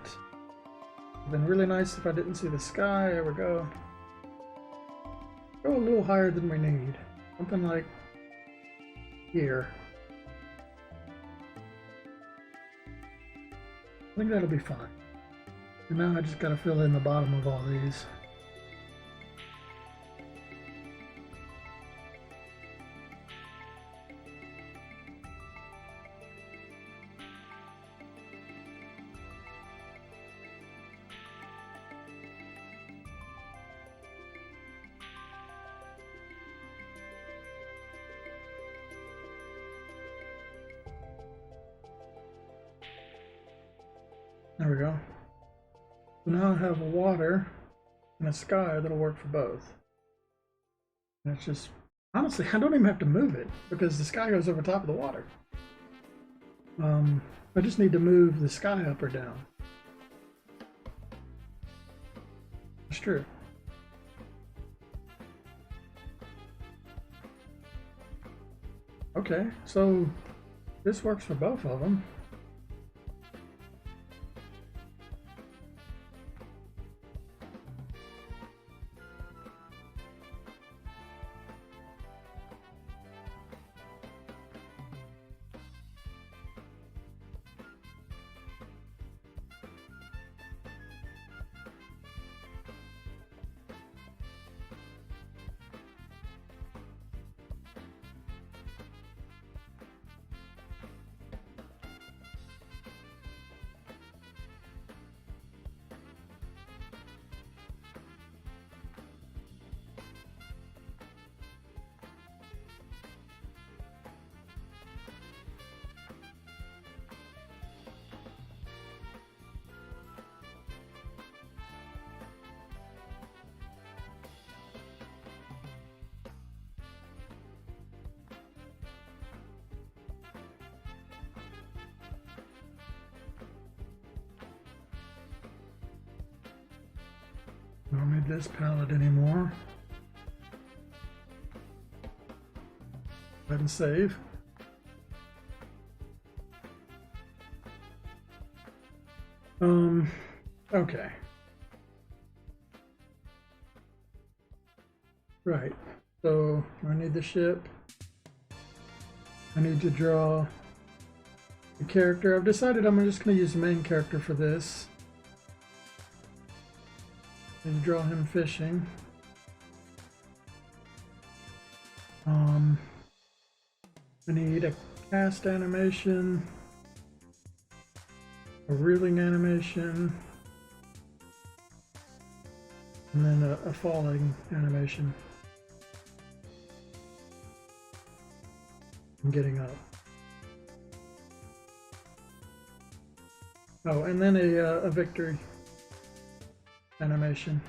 It'd been really nice if I didn't see the sky. There we go. Go a little higher than we need. Something like here. I think that'll be fine. And now I just gotta fill in the bottom of all these. There we go. So now I have a water and a sky that'll work for both. And it's just, honestly, I don't even have to move it because the sky goes over top of the water. I just need to move the sky up or down. It's true. Okay, so this works for both of them. I don't need this palette anymore. Go ahead and save. Okay. Right. So I need the ship. I need to draw the character. I've decided I'm just going to use the main character for this. And draw him fishing. I need a cast animation, a reeling animation, and then a falling animation. I'm getting up. Oh, and then a victory animation.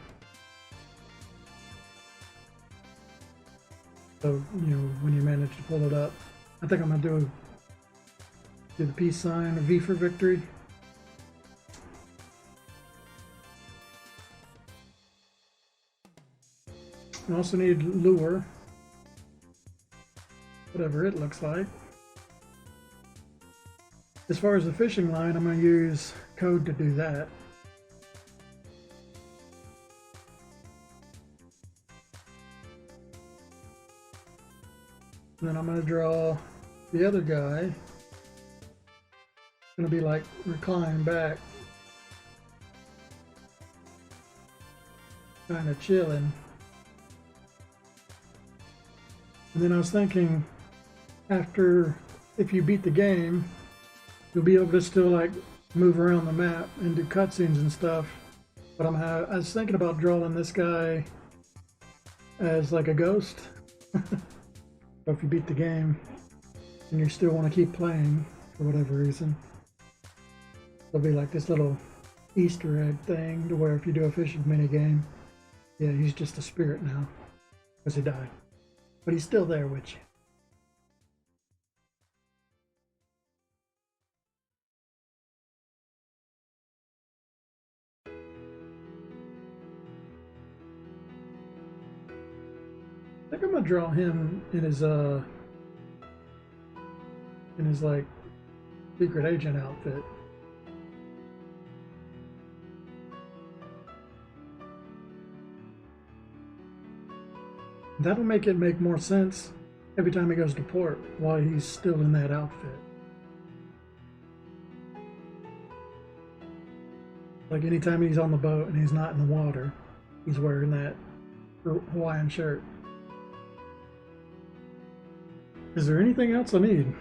So, you know, when you manage to pull it up. I think I'm gonna do the peace sign, a V for victory. I also need lure, whatever it looks like. As far as the fishing line, I'm gonna use code to do that. And then I'm going to draw the other guy. Going to be like reclined back, kind of chilling. And then I was thinking, after, if you beat the game, you'll be able to still like move around the map and do cutscenes and stuff. But I was thinking about drawing this guy as like a ghost. So if you beat the game and you still want to keep playing for whatever reason, there'll be like this little Easter egg thing to where if you do a fishing mini game, yeah, he's just a spirit now because he died, but he's still there with you. I think I'm gonna draw him in his like secret agent outfit. That'll make it make more sense every time he goes to port why he's still in that outfit. Like anytime he's on the boat and he's not in the water, he's wearing that Hawaiian shirt. Is there anything else I need?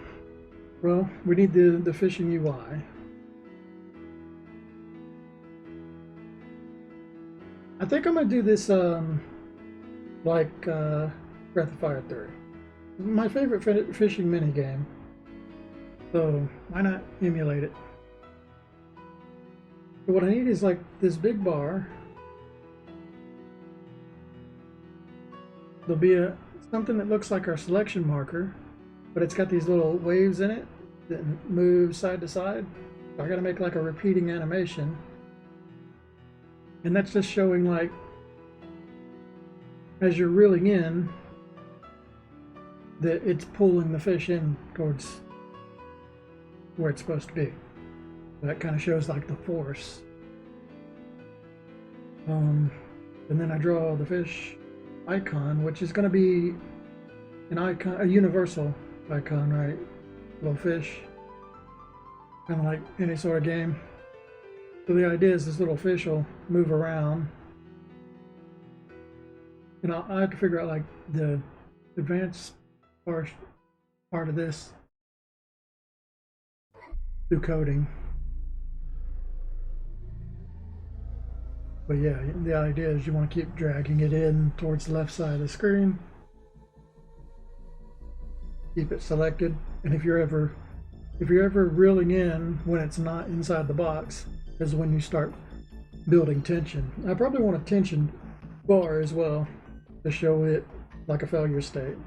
Well, we need the fishing UI. I think I'm gonna do this like Breath of Fire 3. My favorite fishing mini game. So why not emulate it? But what I need is like this big bar. There'll be something that looks like our selection marker, but it's got these little waves in it that move side to side. So I gotta make like a repeating animation. And that's just showing like, as you're reeling in, that it's pulling the fish in towards where it's supposed to be. That kind of shows like the force. And then I draw the fish icon, which is going to be an icon, a universal icon, right? Little fish, kind of like any sort of game. So the idea is this little fish will move around. And I have to figure out like the advanced part of this through coding. But yeah, the idea is you want to keep dragging it in towards the left side of the screen. Keep it selected, and if you're ever reeling in when it's not inside the box, is when you start building tension. I probably want a tension bar as well to show it like a failure state,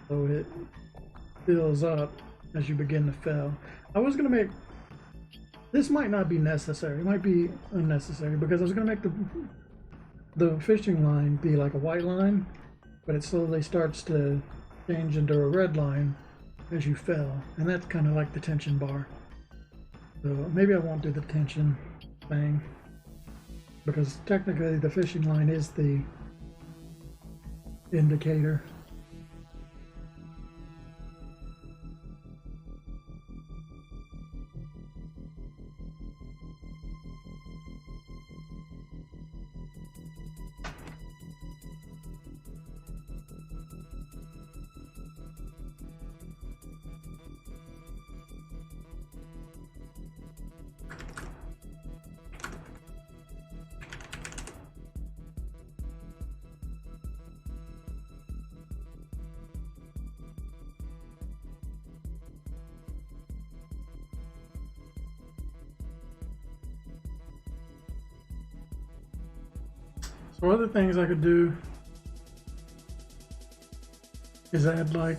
so it fills up as you begin to fail. I was gonna make this, might not be necessary, it might be unnecessary, because I was gonna make the fishing line be like a white line, but it slowly starts to change into a red line as you fell, and that's kind of like the tension bar. So maybe I won't do the tension thing, because technically the fishing line is the indicator. So other things I could do is add like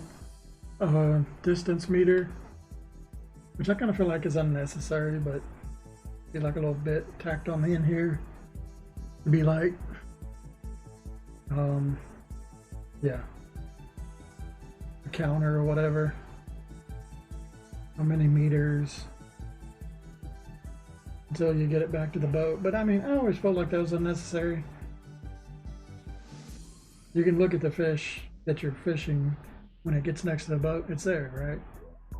a distance meter, which I kind of feel like is unnecessary, but be like a little bit tacked on the end here to be like, yeah, a counter or whatever. How many meters until you get it back to the boat. But I mean, I always felt like that was unnecessary. You can look at the fish that you're fishing when it gets next to the boat, it's there, right?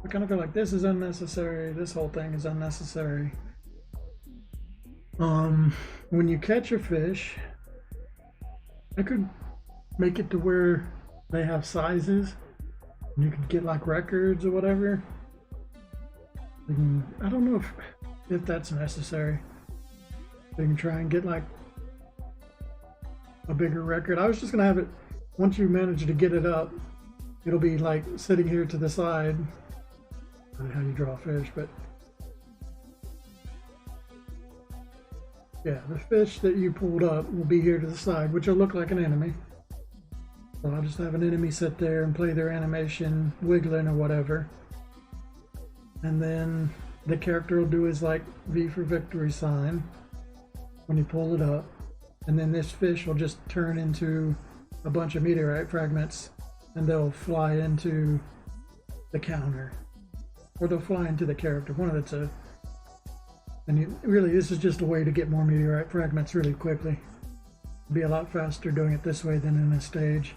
I kind of feel like this is unnecessary, this whole thing is unnecessary. When you catch a fish, I could make it to where they have sizes, and you could get like records or whatever. I don't know if that's necessary. You can try and get like a bigger record. I was just gonna have it, once you manage to get it up, it'll be like sitting here to the side. I don't know how you draw a fish, but yeah, the fish that you pulled up will be here to the side, which will look like an enemy. So I'll just have an enemy sit there and play their animation, wiggling or whatever. And then the character will do his like V for victory sign when you pull it up. And then this fish will just turn into a bunch of meteorite fragments, and they'll fly into the counter, or they'll fly into the character, one of the two. And really, this is just a way to get more meteorite fragments really quickly. It'll be a lot faster doing it this way than in a stage.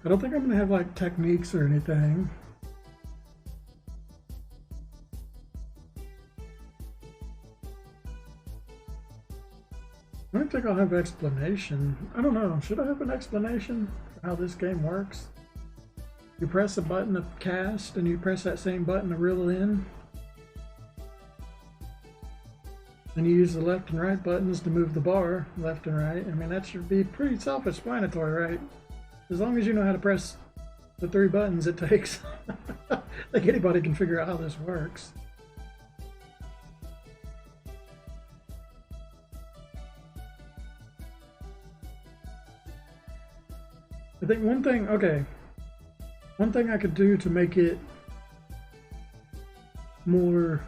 I don't think I'm gonna have like techniques or anything. I don't think I'll have explanation. I don't know. Should I have an explanation for how this game works? You press a button to cast, and you press that same button to reel in. And you use the left and right buttons to move the bar left and right. I mean, that should be pretty self-explanatory, right? As long as you know how to press the 3 buttons it takes. I think anybody can figure out how this works. I think one thing I could do to make it more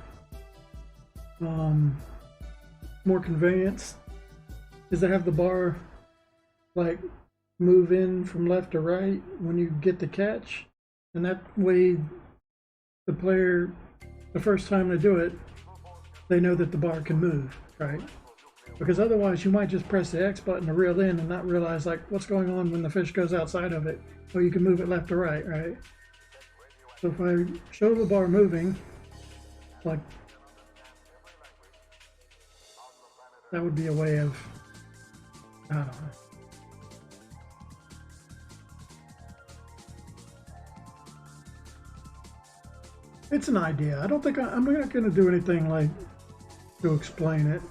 more convenience is to have the bar like move in from left to right when you get the catch, and that way the player, the first time they do it, they know that the bar can move, right? Because otherwise you might just press the X button to reel in and not realize like what's going on when the fish goes outside of it. Or you can move it left to right, right? So if I show the bar moving, like that would be a way of, I don't know. It's an idea. I don't think I'm not going to do anything like to explain it.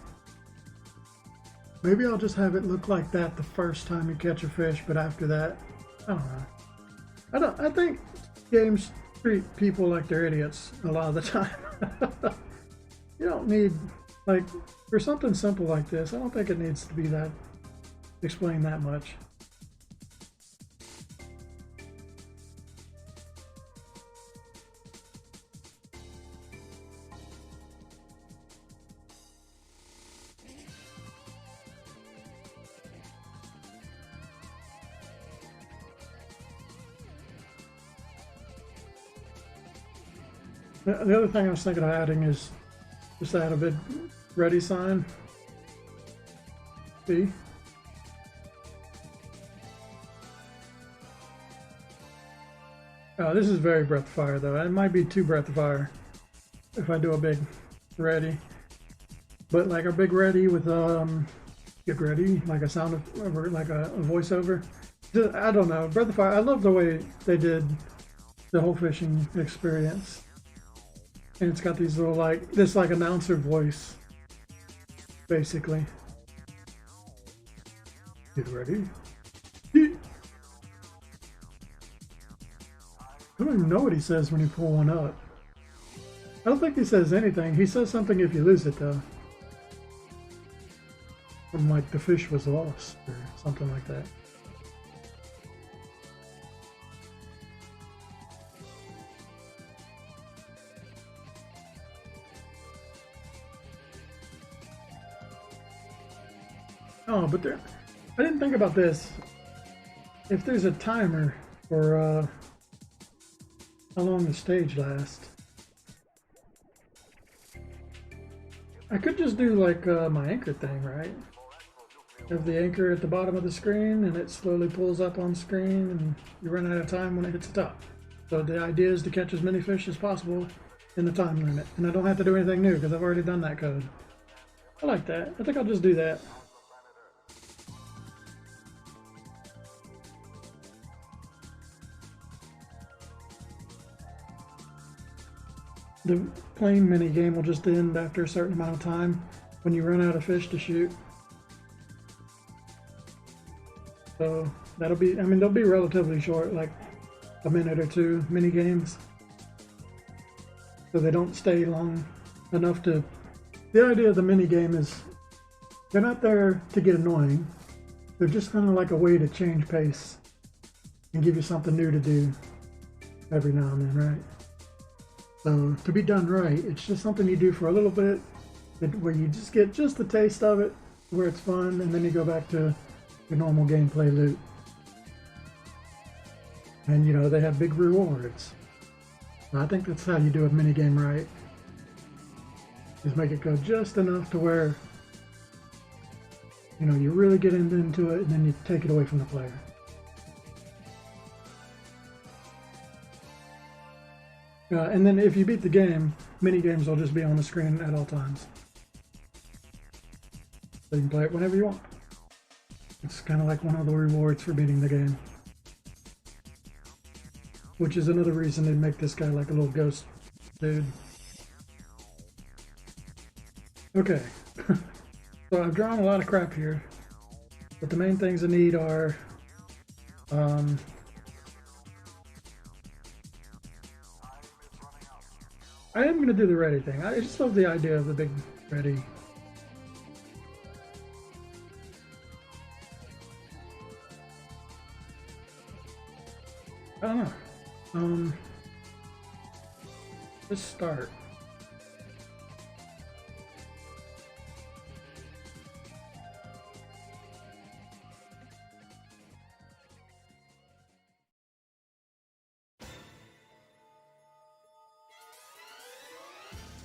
Maybe I'll just have it look like that the first time you catch a fish, but after that, I don't know. I think games treat people like they're idiots a lot of the time. You don't need, like, for something simple like this, I don't think it needs to be that explained that much. The other thing I was thinking of adding is just add a big ready sign. See? This is very Breath of Fire though. It might be too Breath of Fire if I do a big ready. But like a big ready with get ready, like a sound of, like a voiceover. I don't know. Breath of Fire, I love the way they did the whole fishing experience. And it's got these little like, this like announcer voice, basically. Get ready. I don't even know what he says when you pull one up. I don't think he says anything. He says something if you lose it though. From like the fish was lost or something like that. Oh, but there, I didn't think about this. If there's a timer for how long the stage lasts, I could just do like my anchor thing, right? Have the anchor at the bottom of the screen and it slowly pulls up on screen and you run out of time when it hits the top. So the idea is to catch as many fish as possible in the time limit. And I don't have to do anything new because I've already done that code. I like that. I think I'll just do that. The plane mini game will just end after a certain amount of time when you run out of fish to shoot. So that'll be, I mean, they'll be relatively short, like a minute or two mini games. So they don't stay long enough to, the idea of the mini game is they're not there to get annoying. They're just kind of like a way to change pace and give you something new to do every now and then, right? So to be done right, it's just something you do for a little bit where you just get just the taste of it, where it's fun, and then you go back to your normal gameplay loop. And you know, they have big rewards. I think that's how you do a minigame right. Is make it go just enough to where, you know, you really get into it and then you take it away from the player. And then if you beat the game, mini games will just be on the screen at all times. So you can play it whenever you want. It's kind of like one of the rewards for beating the game. Which is another reason they make this guy like a little ghost dude. Okay. So I've drawn a lot of crap here. But the main things I need are I am going to do the ready thing. I just love the idea of the big ready. I don't know. Let's start.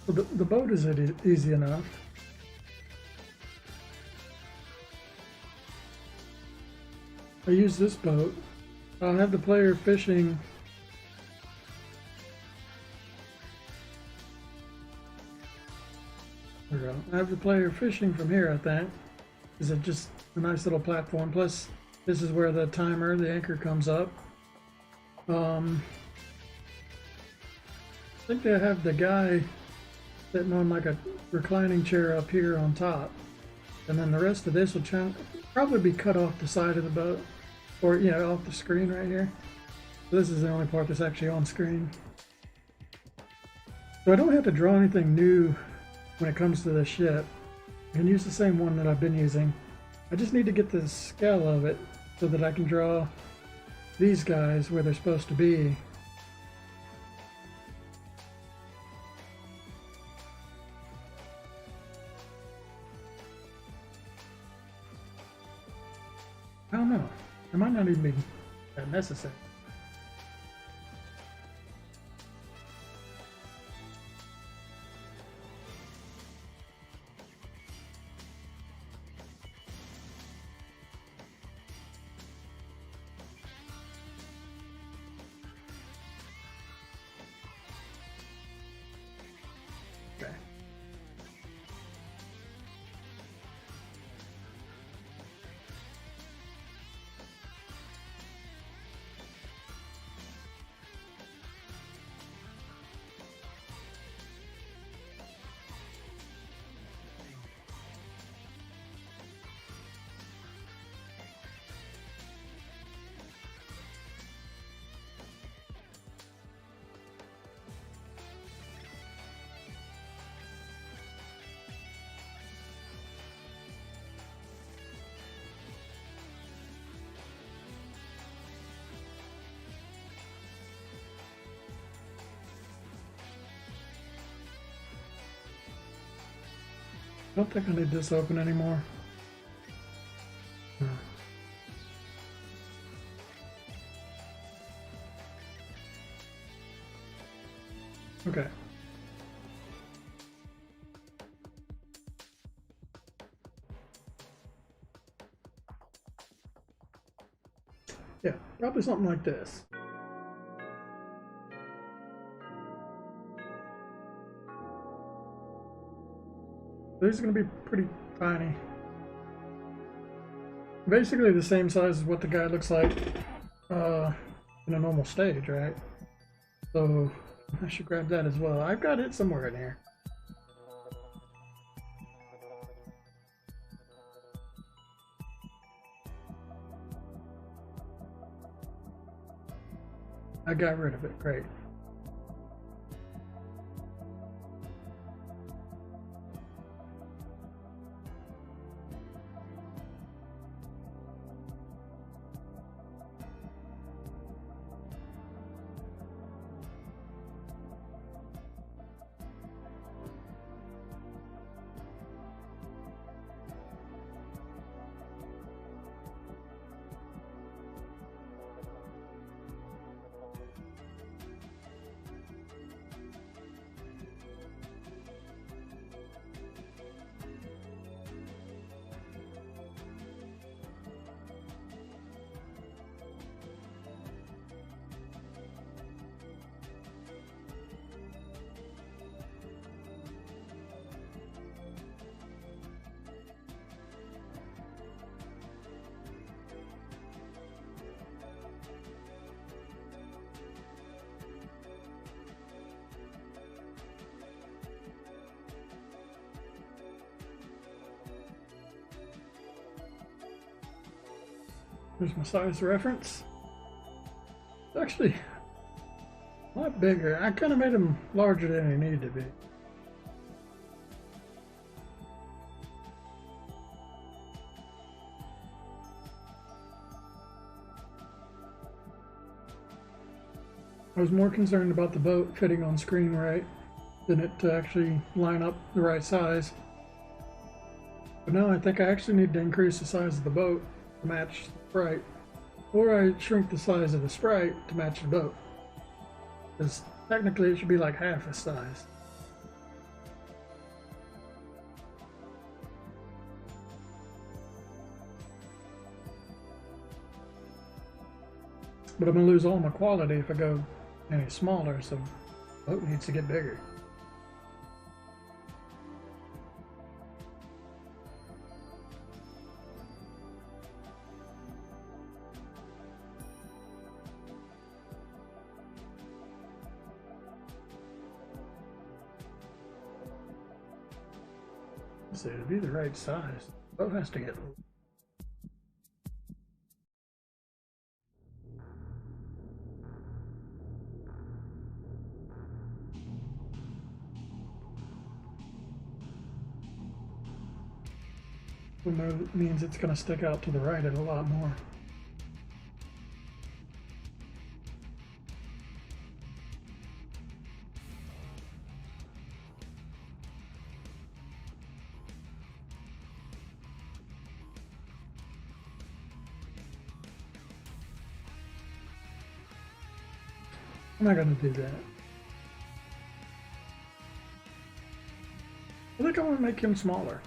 Well, the boat is easy enough. I use this boat. I'll have the player fishing. There we go. I have the player fishing from here, I think. Is it just a nice little platform? Plus, this is where the timer, the anchor comes up. I think they have the guy sitting on like a reclining chair up here on top. And then the rest of this will probably be cut off the side of the boat. Or, you know, off the screen right here. So this is the only part that's actually on screen. So I don't have to draw anything new when it comes to the ship. I can use the same one that I've been using. I just need to get the scale of it so that I can draw these guys where they're supposed to be. I don't know. It might not even be that necessary. Okay. I don't think I need this open anymore. Okay. Yeah, probably something like this. These are going to be pretty tiny. Basically the same size as what the guy looks like in a normal stage, right? So I should grab that as well. I've got it somewhere in here. I got rid of it. Great. There's my size reference. It's actually a lot bigger. I kind of made him larger than he needed to be. I was more concerned about the boat fitting on screen right than it to actually line up the right size. But now I think I actually need to increase the size of the boat to match the sprite, or I shrink the size of the sprite to match the boat. Because technically it should be like half the size. But I'm going to lose all my quality if I go any smaller, so the boat needs to get bigger. So to be the right size, the boat has to get means it's going to stick out to the right a lot more. I'm not going to do that. I think I want to make him smaller.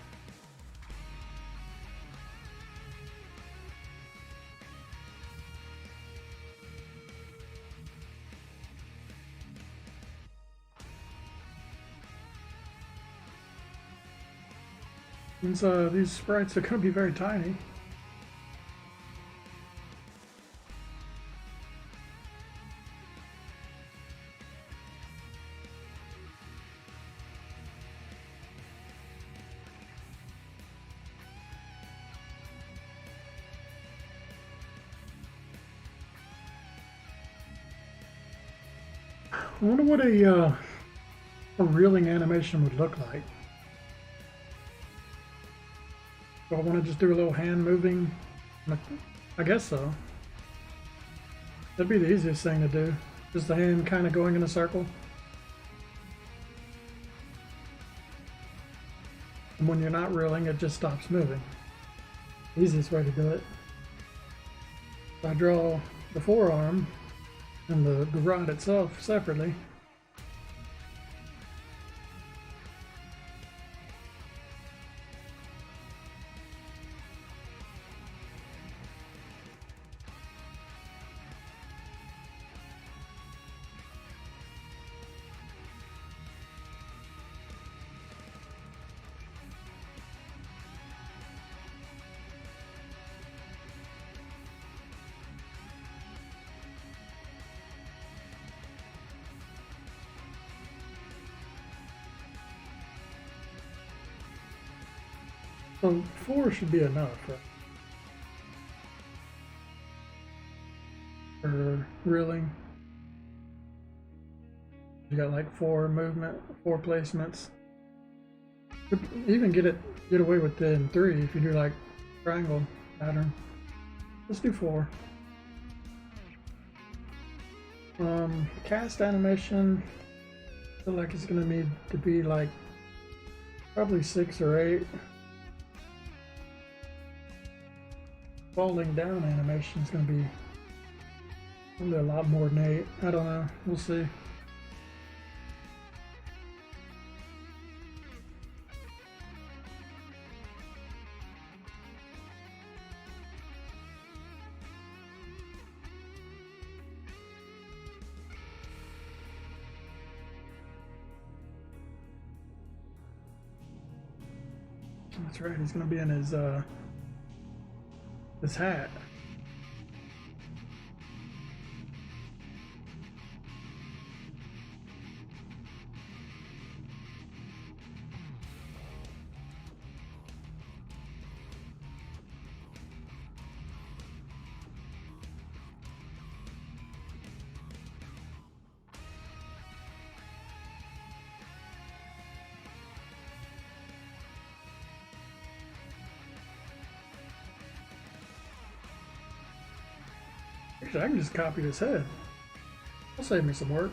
Since these sprites are going to be very tiny. I wonder what a reeling animation would look like. Do I want to just do a little hand moving? I guess so. That'd be the easiest thing to do. Just the hand kind of going in a circle. And when you're not reeling, it just stops moving. Easiest way to do it. I draw the forearm and the rod itself separately. So 4 should be enough, right? For reeling. You got like 4 movement, 4 placements. Could even get away with it in 3 if you do like triangle pattern. Let's do 4. Cast animation. I feel like it's gonna need to be like probably 6 or 8. Falling down animation is going to be probably a lot more than 8. I don't know. We'll see. That's right. He's going to be in his hat. Actually, I can just copy this head. That'll save me some work.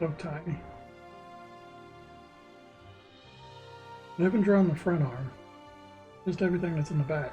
So tiny. I haven't drawn the front arm, just everything that's in the back.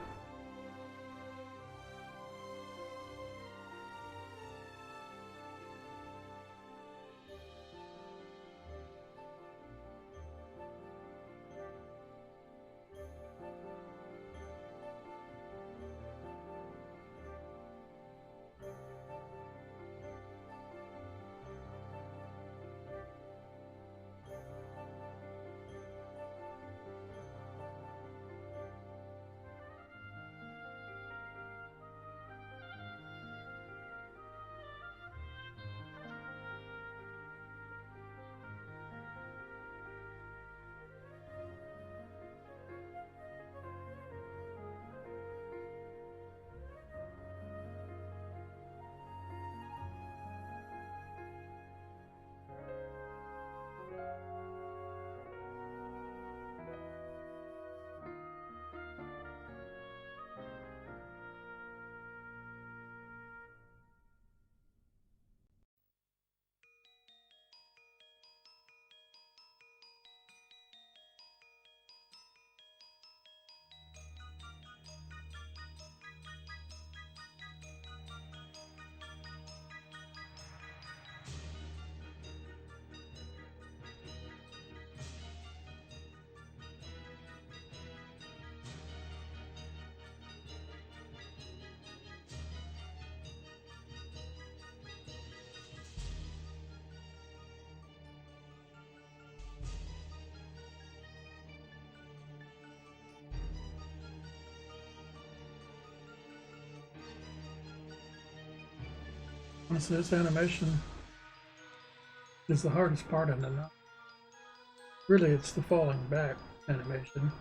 Honestly, this animation is the hardest part in the novel. Really, it's the falling back animation.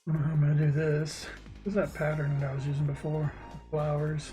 I'm gonna do this. What's that pattern that I was using before? Flowers.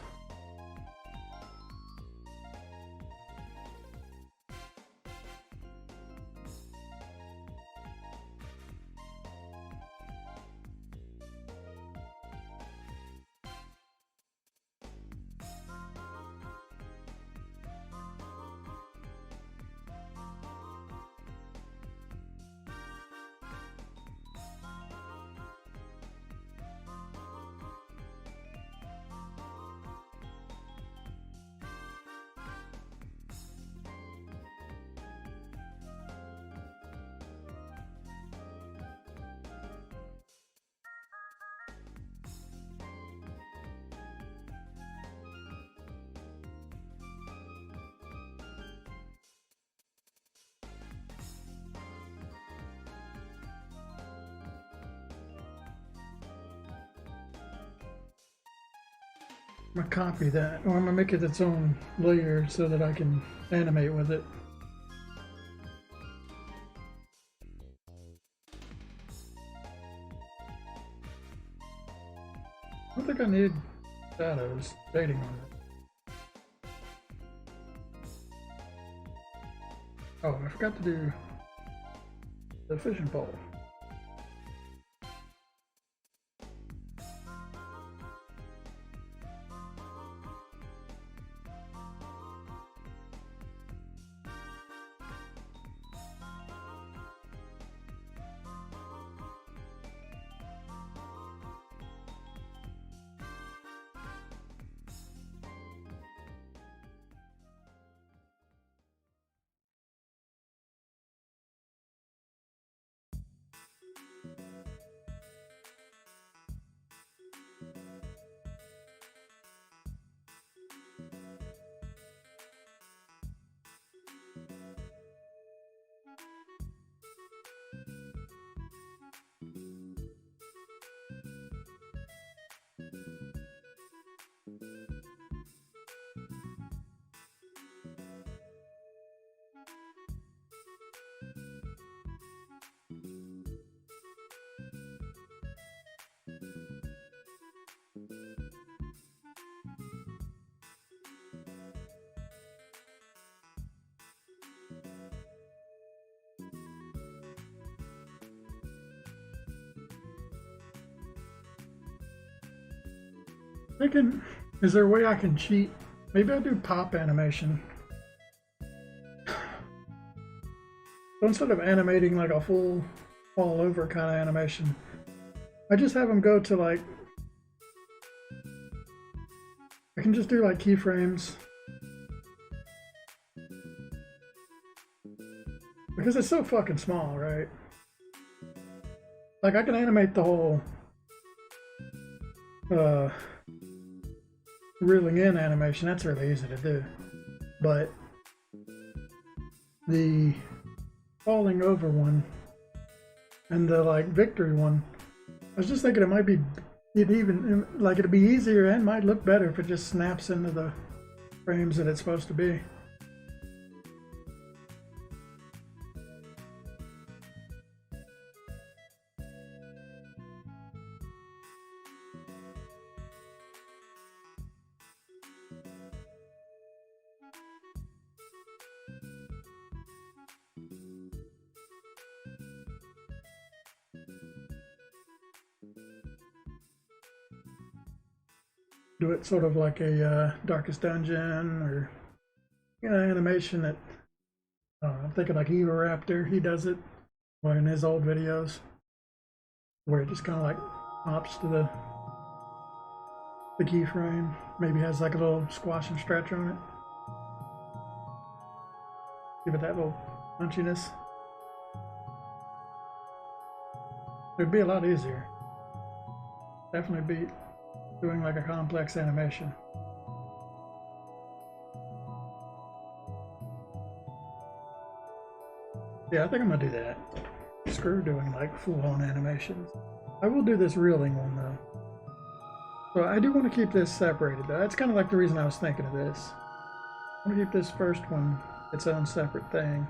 I'm gonna copy that, or I'm gonna make it its own layer so that I can animate with it. I don't think I need shadows shading on it. Oh, I forgot to do the fishing pole. Thinking, is there a way I can cheat? Maybe I do pop animation. So instead of animating like a full all over kind of animation, I just have them go to like, I can just do like keyframes. Because it's so fucking small, right? Like I can animate the whole reeling in animation. That's really easy to do. But the falling over one and the like victory one, I was just thinking it might be it'd be easier and might look better if it just snaps into the frames that it's supposed to be. Do it sort of like a Darkest Dungeon or animation that I'm thinking like Evoraptor. He does it in his old videos where it just kind of like hops to the keyframe. Maybe has like a little squash and stretch on it. Give it that little punchiness. It'd be a lot easier. Definitely beat doing like a complex animation. Yeah, I think I'm gonna do that. Screw doing like full-on animations. I will do this reeling one though. So I do want to keep this separated though. That's kind of like the reason I was thinking of this. I'm gonna keep this first one its own separate thing.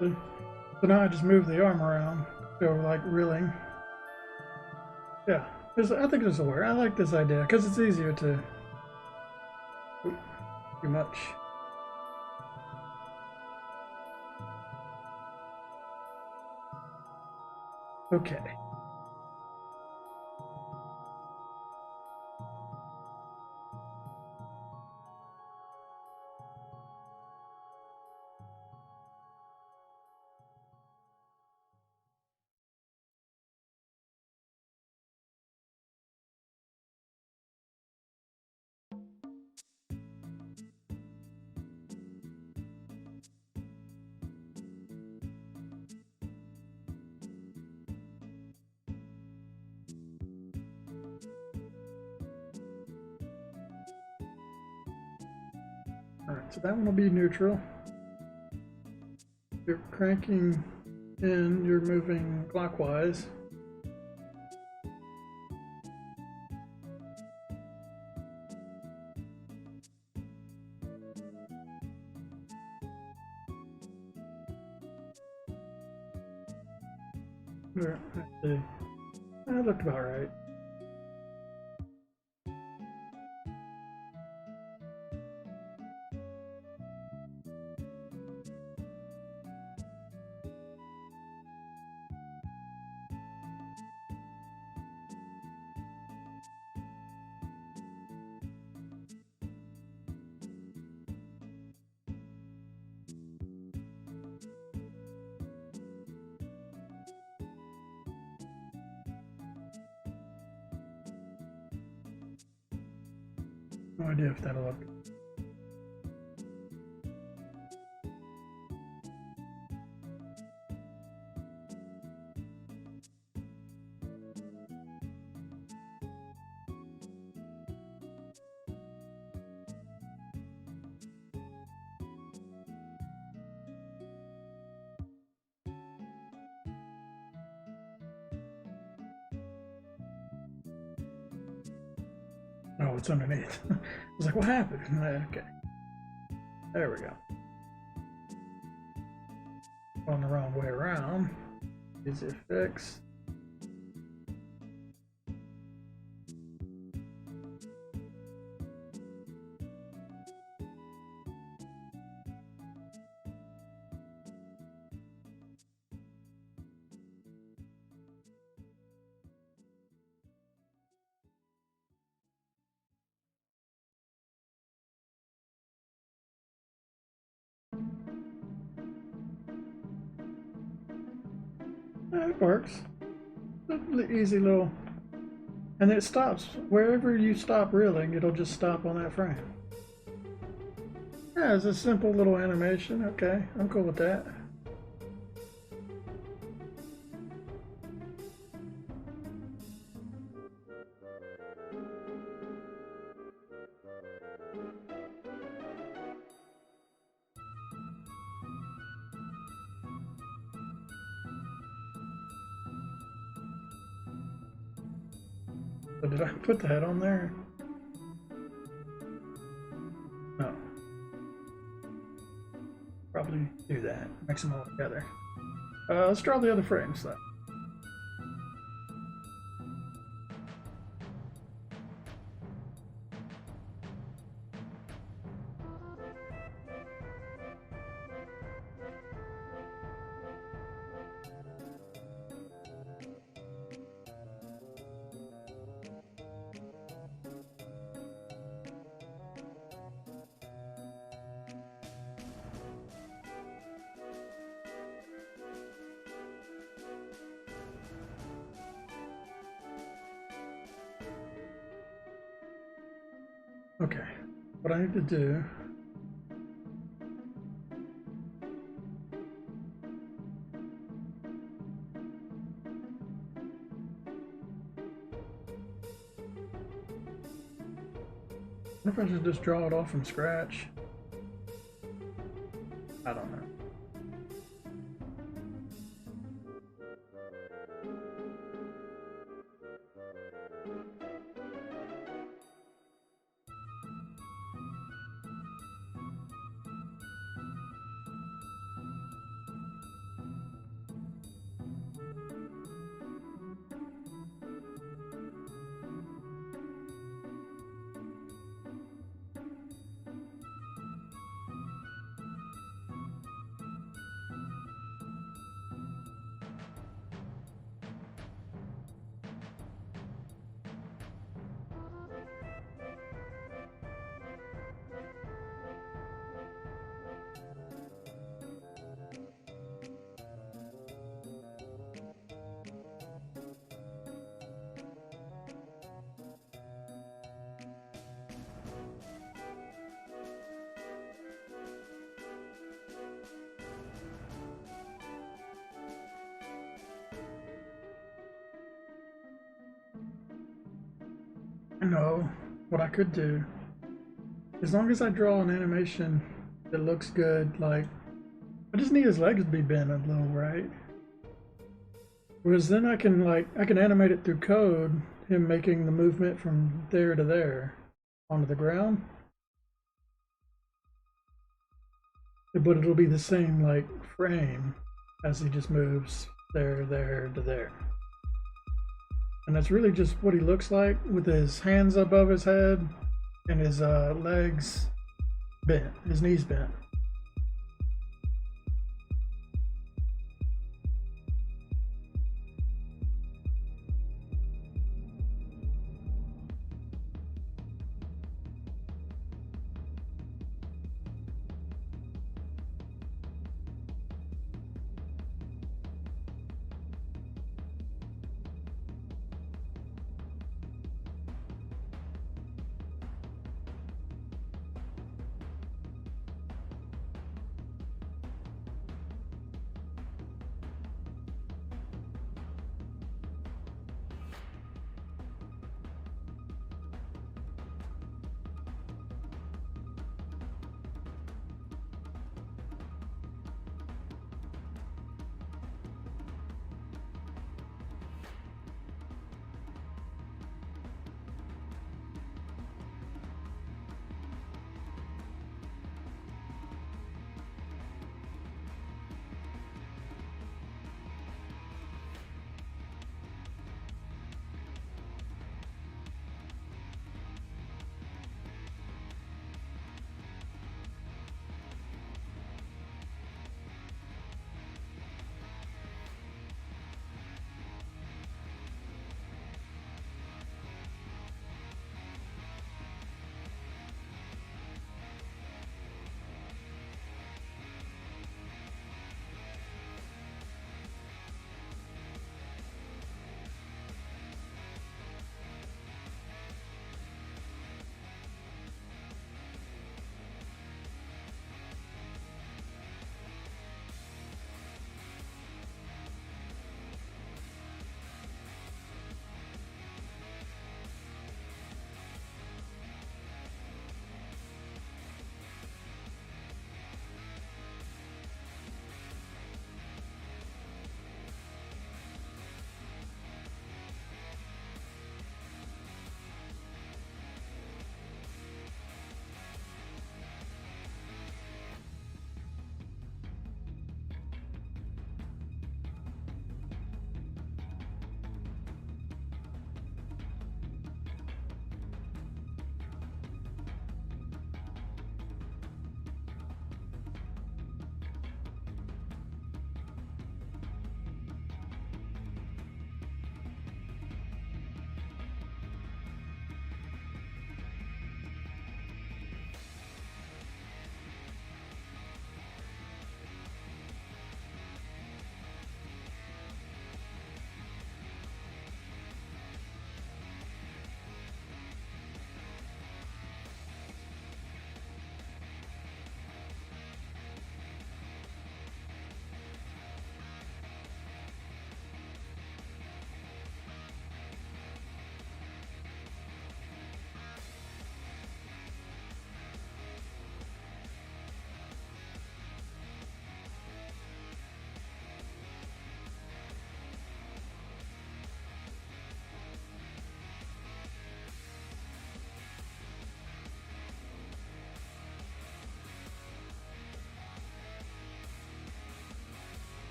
So now I just move the arm around, go like reeling. Yeah, I think this will work. I like this idea because it's easier to. Oop, too much. Okay. Alright, so that one will be neutral. You're cranking in, you're moving clockwise. Let's see. That looked about right. No idea if that'll look. Oh, it's underneath. I was like, what happened? Okay. There we go. Going the wrong way around. Easy fix. It works. Easy little, and it stops wherever you stop reeling. It'll just stop on that frame. Yeah, it's a simple little animation. Okay, I'm cool with that. But did I put that on there? No. Probably do that. Mix them all together. Let's draw the other frames then. Okay, what I need to do what if I should just draw it off from scratch? I don't know. No, what I could do as long as I draw an animation that looks good, like I just need his legs to be bent a little, right? Whereas then I can animate it through code, him making the movement from there to there onto the ground. But it'll be the same like frame as he just moves there, there to there. And that's really just what he looks like with his hands above his head and his legs bent, his knees bent.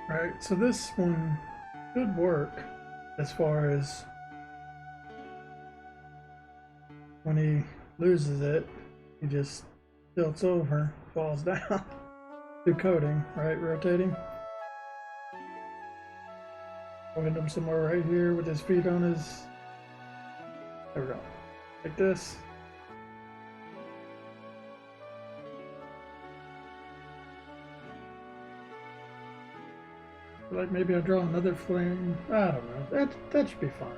Right, so this one should work as far as when he loses it, he just tilts over, falls down. Do coding, right? Rotating. Point him somewhere right here with his feet on his. There we go. Like this. Like maybe I'll draw another flame. I don't know. That should be fine.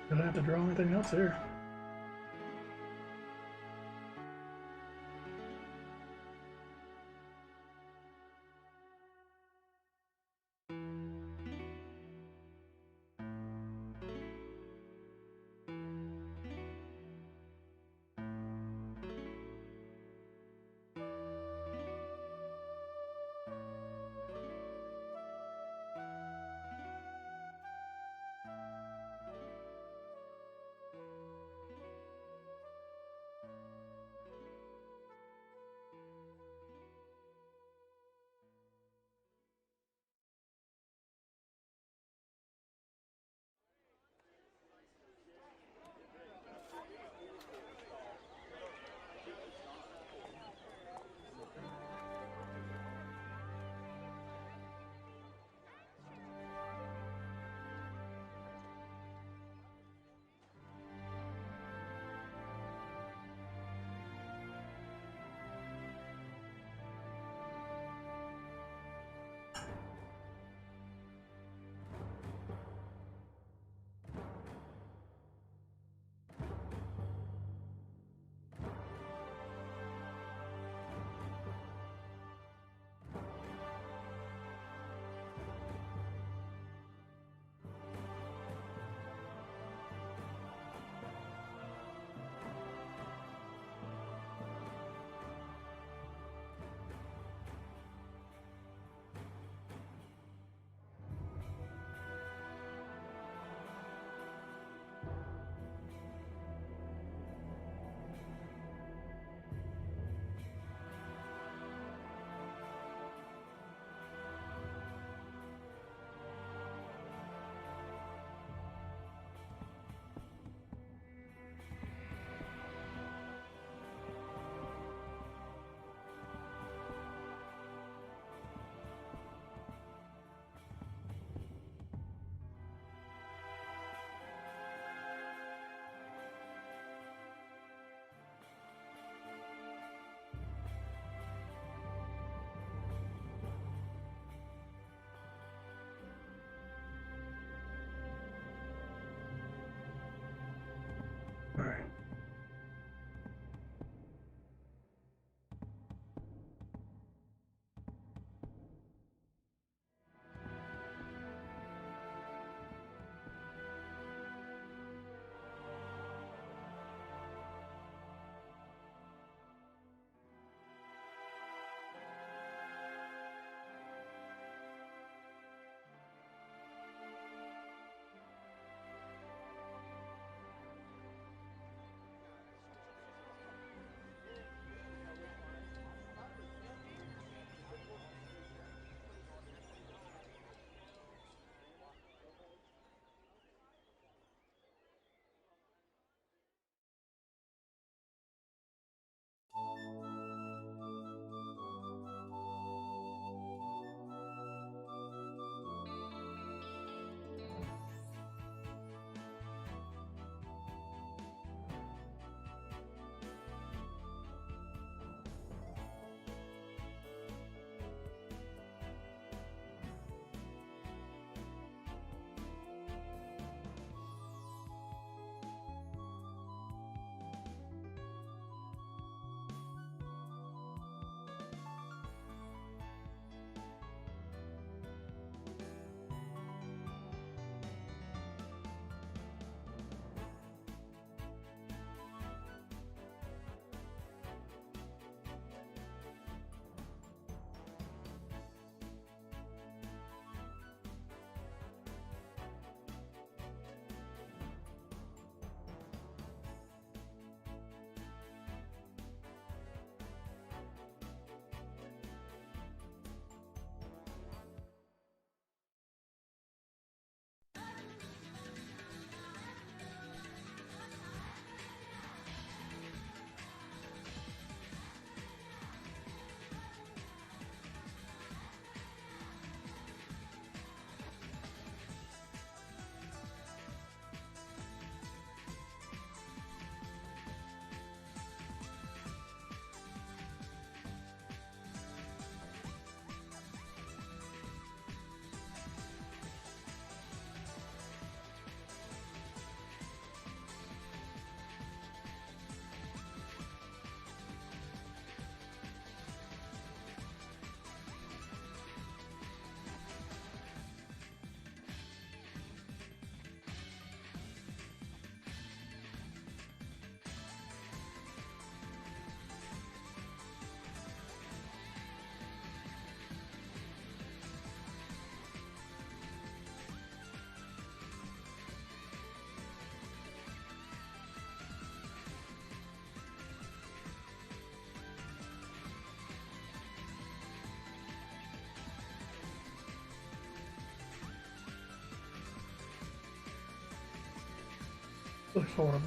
Don't have to draw anything else here. Looks horrible.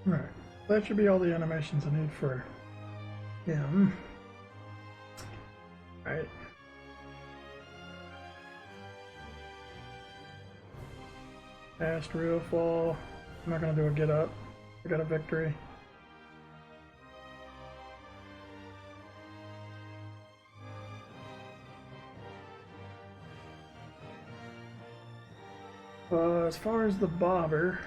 All right, that should be all the animations I need for him. All right. Cast, real fall. I'm not gonna do a get up. I got a victory. As far as the bobber,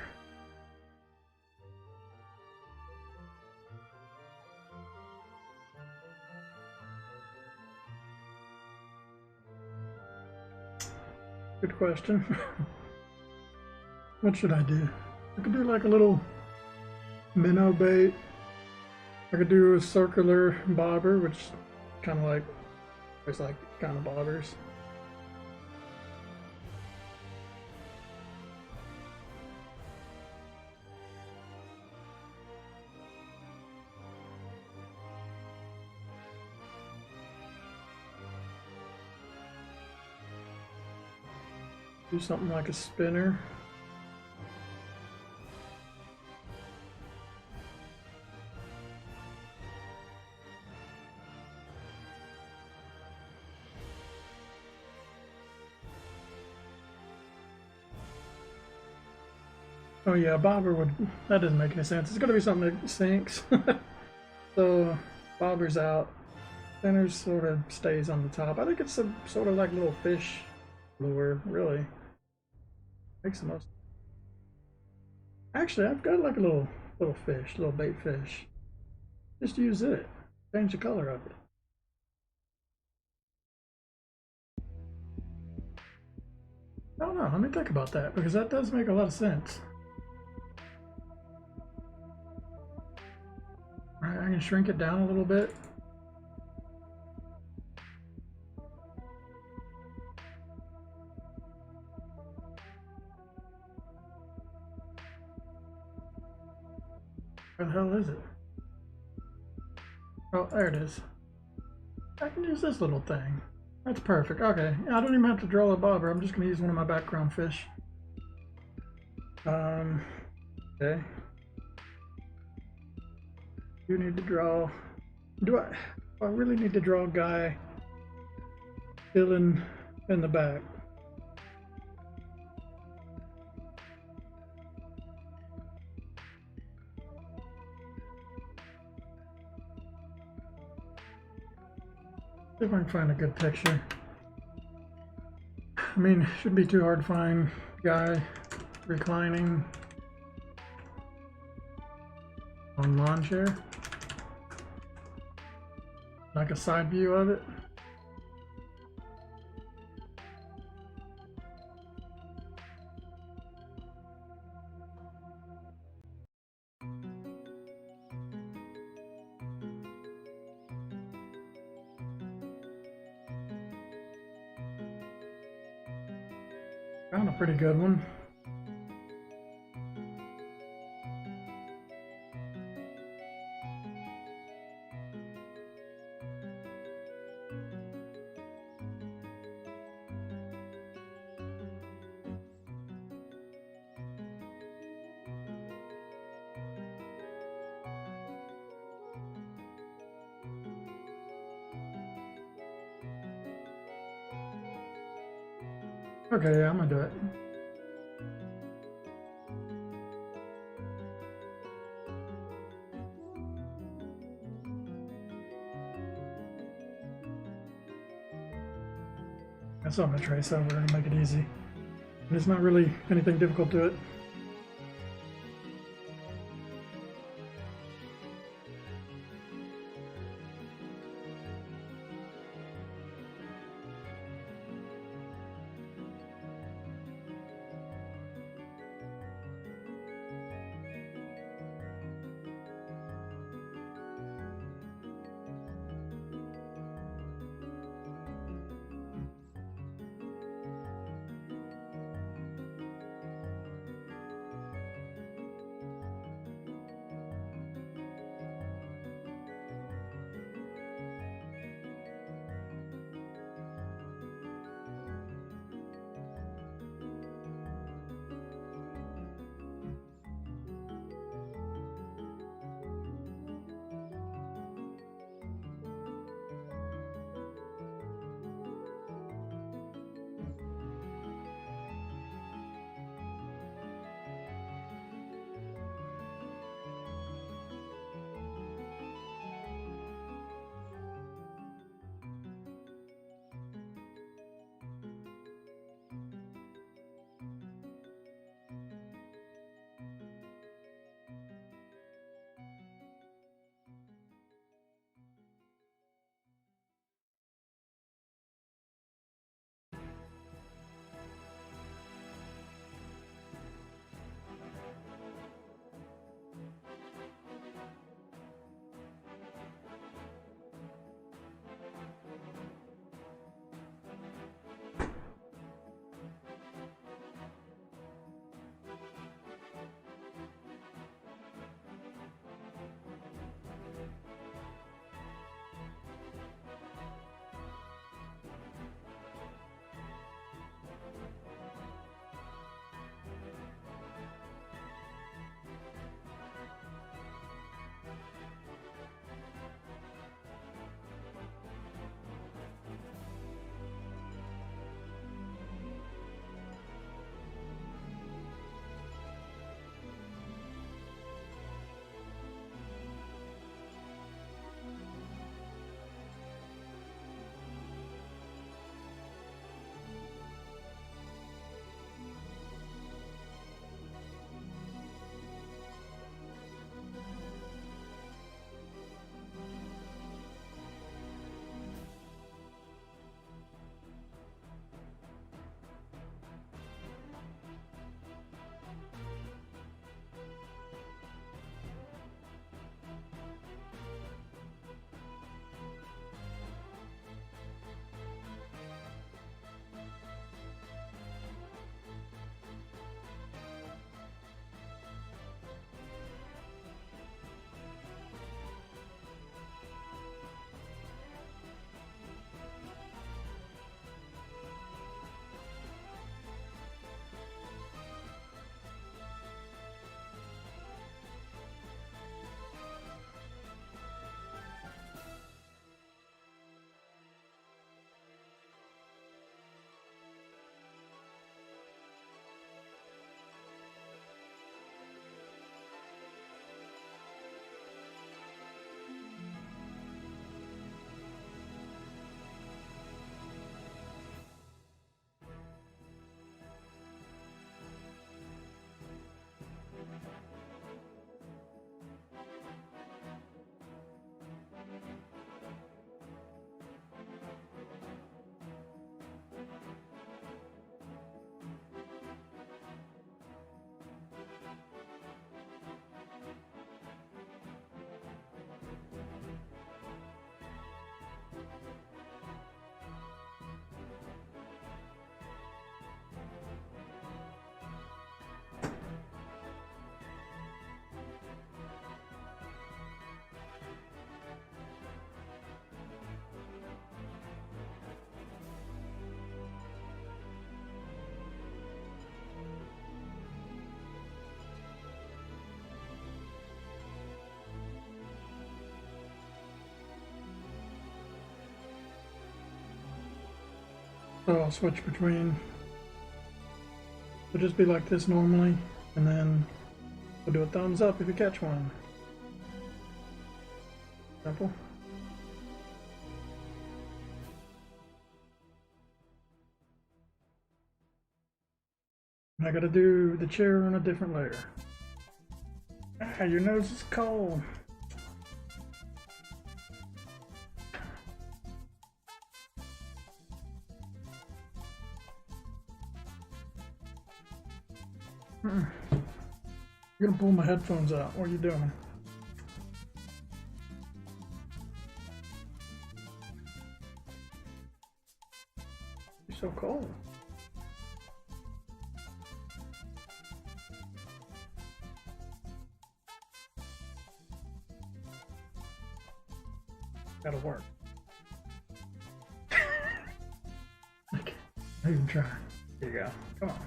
good question. What should I do? I could do like a little minnow bait. I could do a circular bobber, which kind of like, it's like kind of bobbers. Do something like a spinner. Oh yeah, bobber would, that doesn't make any sense. It's gonna be something that sinks. So bobber's out. Spinner sort of stays on the top. I think it's a sort of like little fish lure, really. Makes the most. Actually, I've got like a little fish, little bait fish. Just use it. Change the color of it. I don't know. Let me think about that because that does make a lot of sense. All right, I can shrink it down a little bit. Where the hell is it? Oh, there it is. I can use this little thing. That's perfect. Okay, I don't even have to draw a bobber. I'm just going to use one of my background fish. Okay. You need to draw. Do I really need to draw a guy still in the back? See if I can find a good picture. I mean, it shouldn't be too hard to find guy reclining on lawn chair. Like a side view of it. Found a pretty good one. Okay, yeah, I'm gonna do it. That's what I'm gonna trace over and make it easy. And it's not really anything difficult to it. So I'll switch between. It'll just be like this normally, and then we'll do a thumbs up if you catch one. Simple. I gotta do the chair on a different layer. Ah, your nose is cold. You're gonna pull my headphones out. What are you doing? You're so cold. That'll work. Okay, not even try. Here you go. Come on.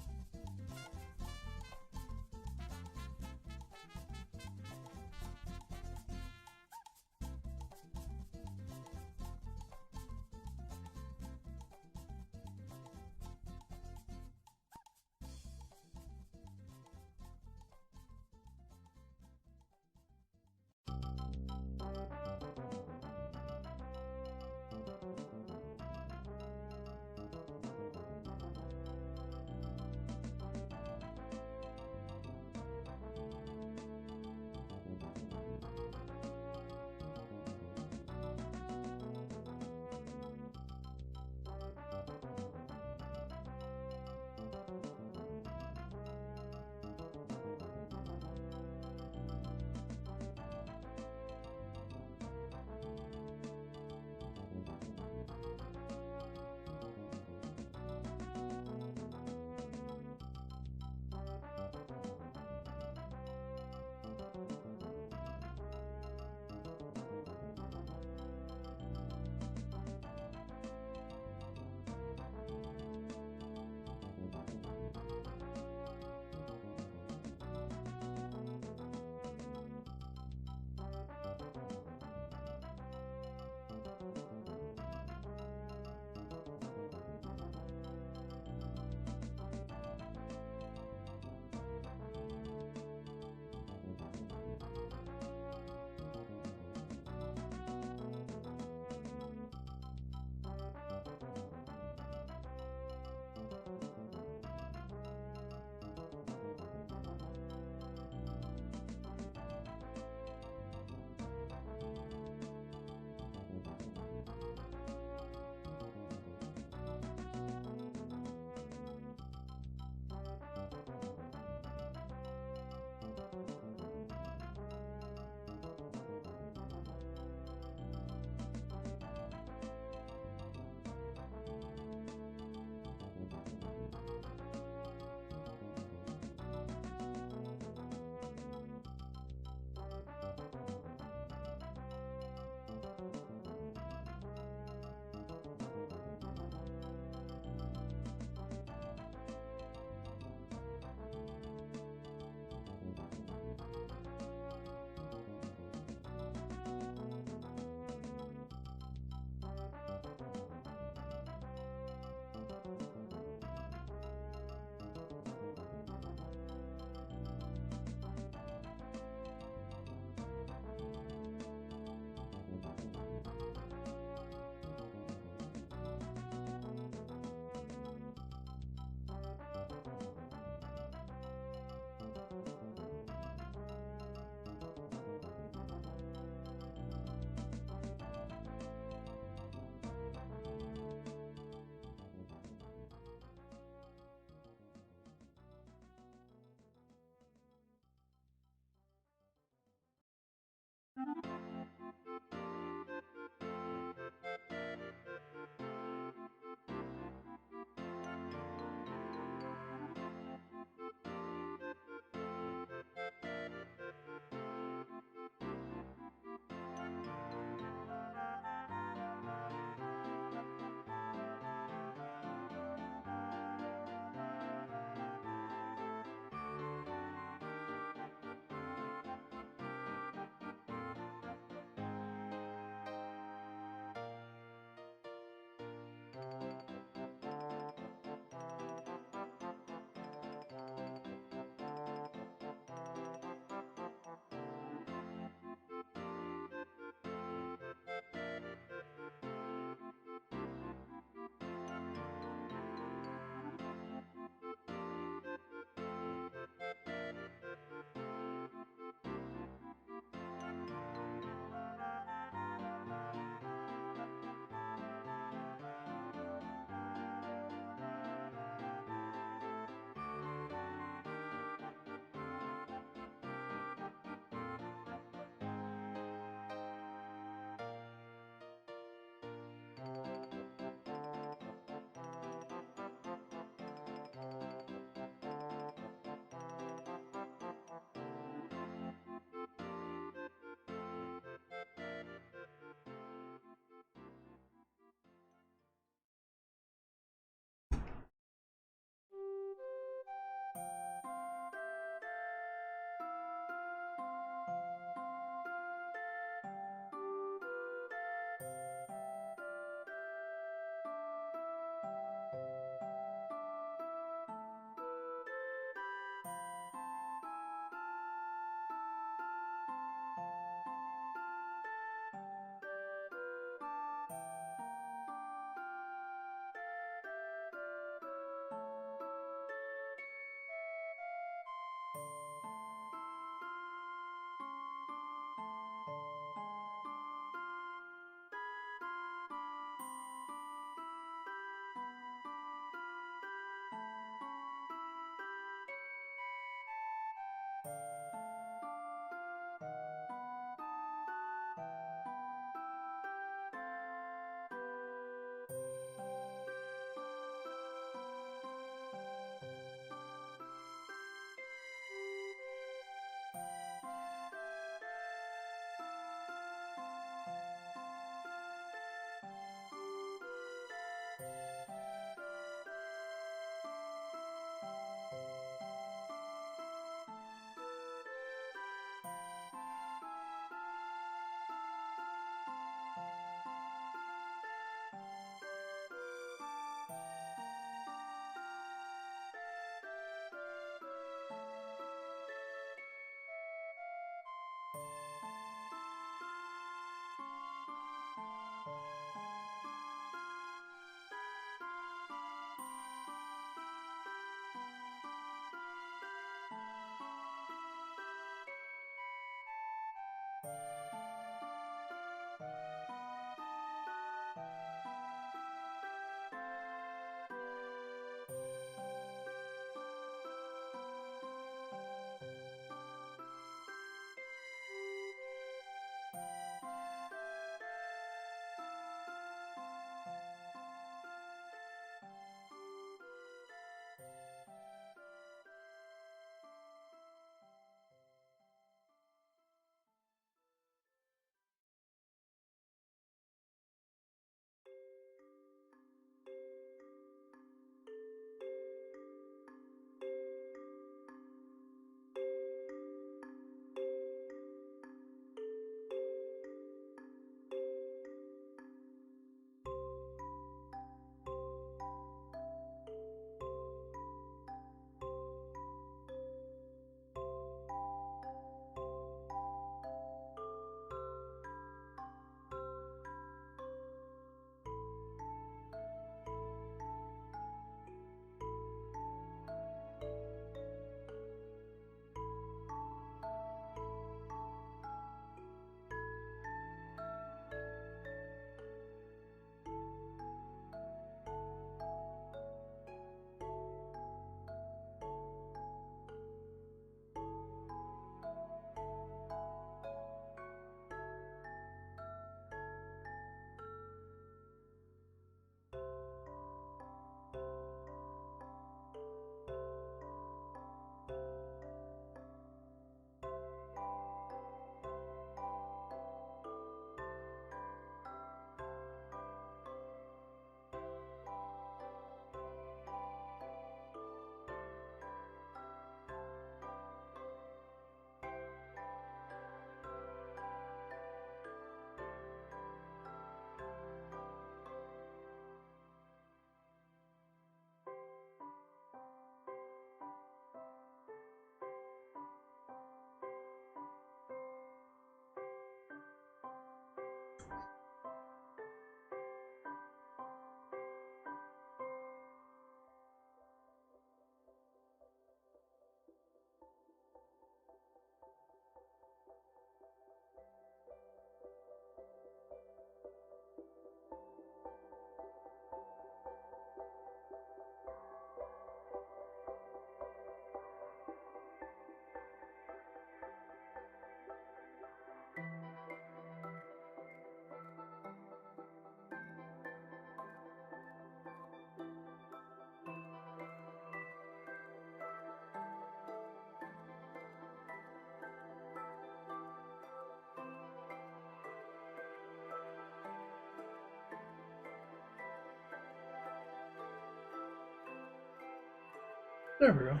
There we go.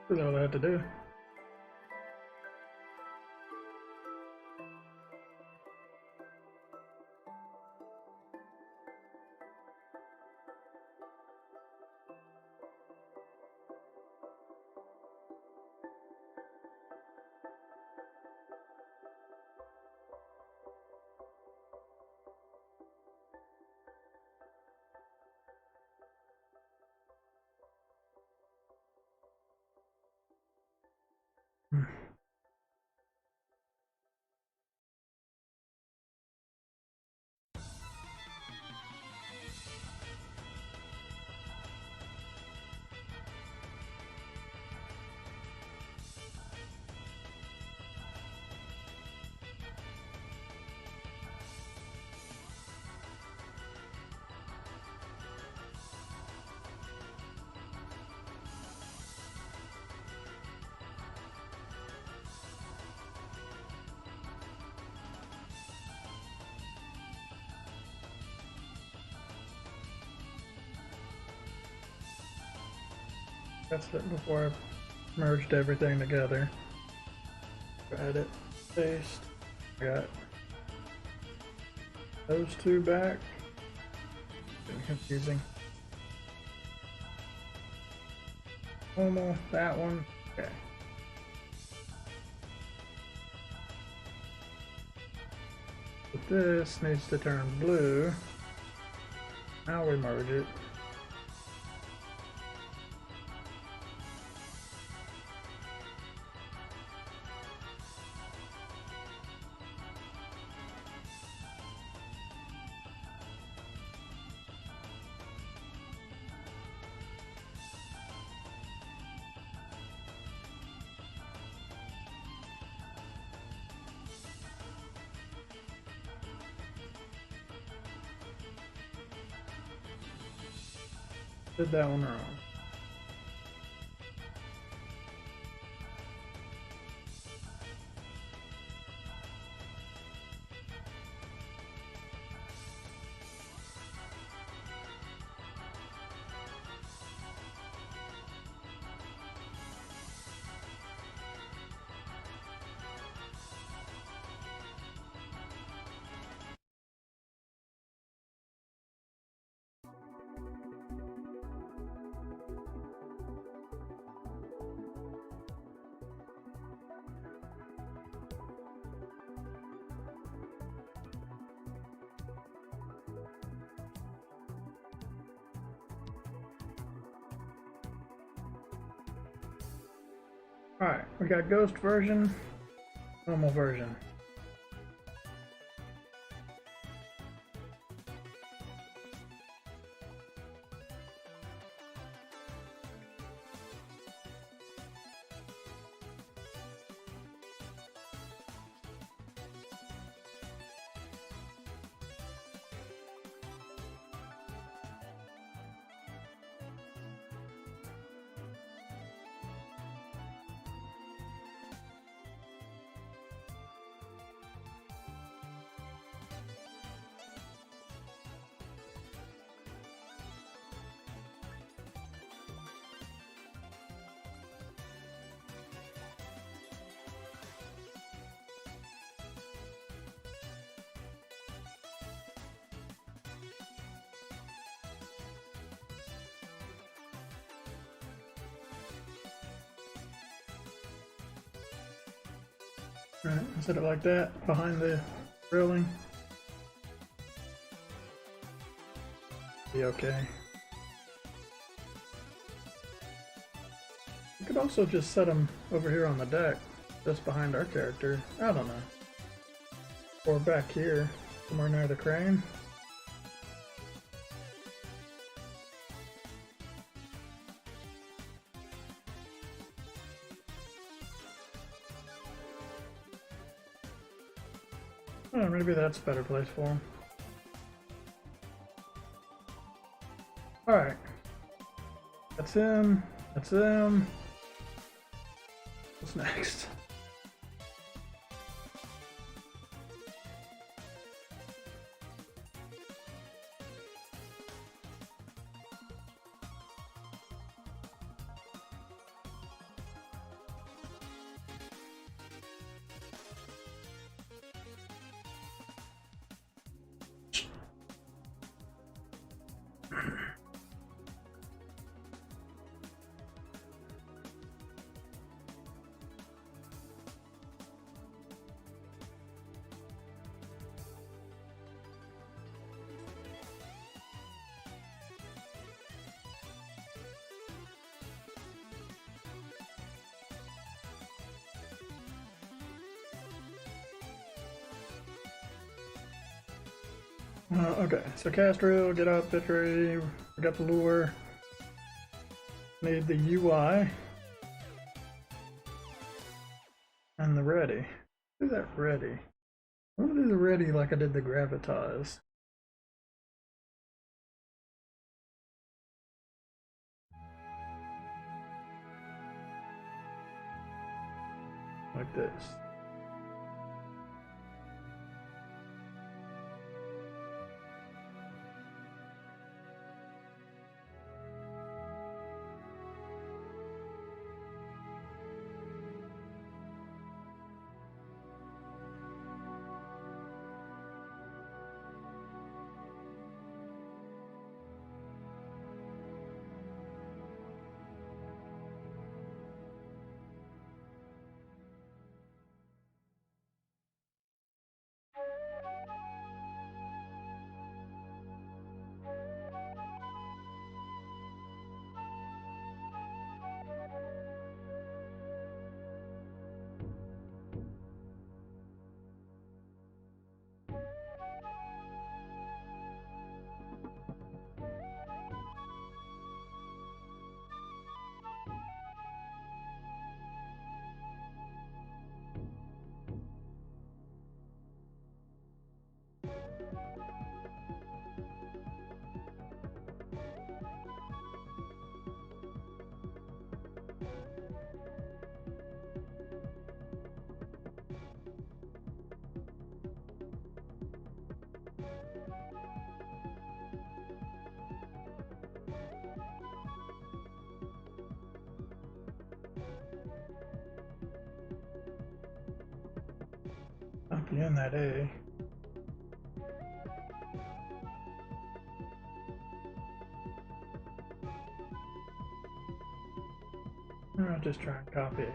That's all I had to do. That's it before I merged everything together. Edit, paste. I got those two back. Getting confusing. Normal, that one. Okay. But this needs to turn blue. Now we merge it. Did that one wrong. Alright, we got ghost version, normal version. Right, set it like that behind the railing. Be okay. You could also just set them over here on the deck, just behind our character. I don't know. Or back here, somewhere near the crane. Oh, maybe that's a better place for him. Alright. That's him. That's him. What's next? Okay, so cast reel, get up, pitch ready. We got the lure. Need the UI and the ready. Do that ready. I want to do the ready like I did the gravitas. Like this. Copy in that A. I'll just try and copy it.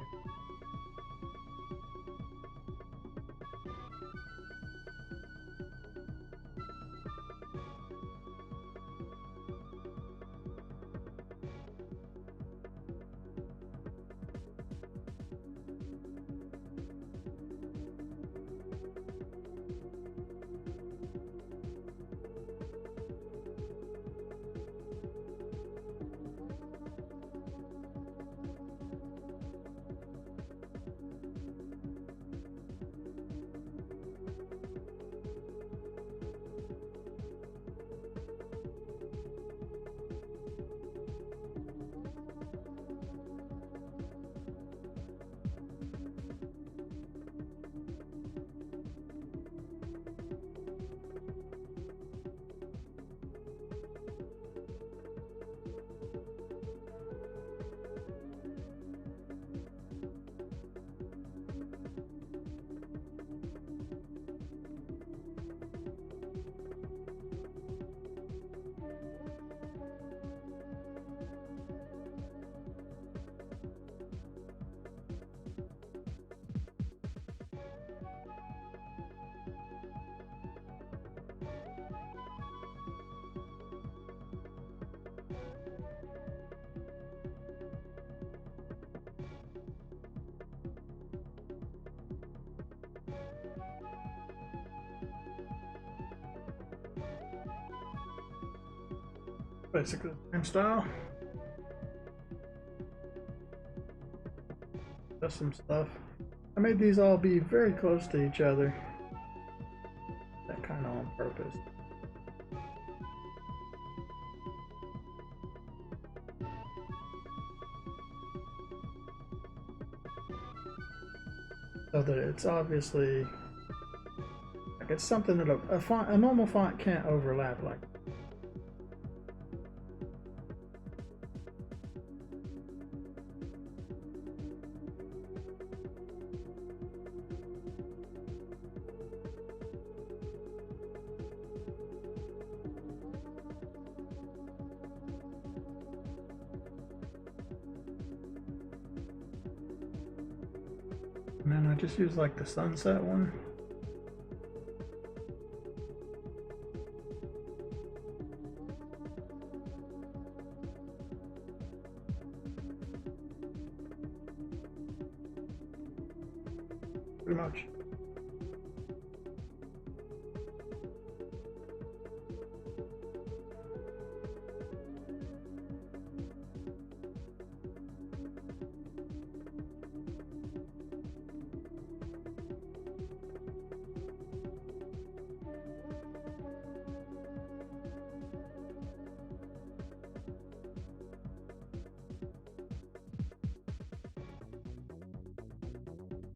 Basically the same style. That's some stuff. I made these all be very close to each other. That kind of on purpose. So that it's obviously like it's something that a normal font can't overlap like. And then I just use like the sunset one. Pretty much.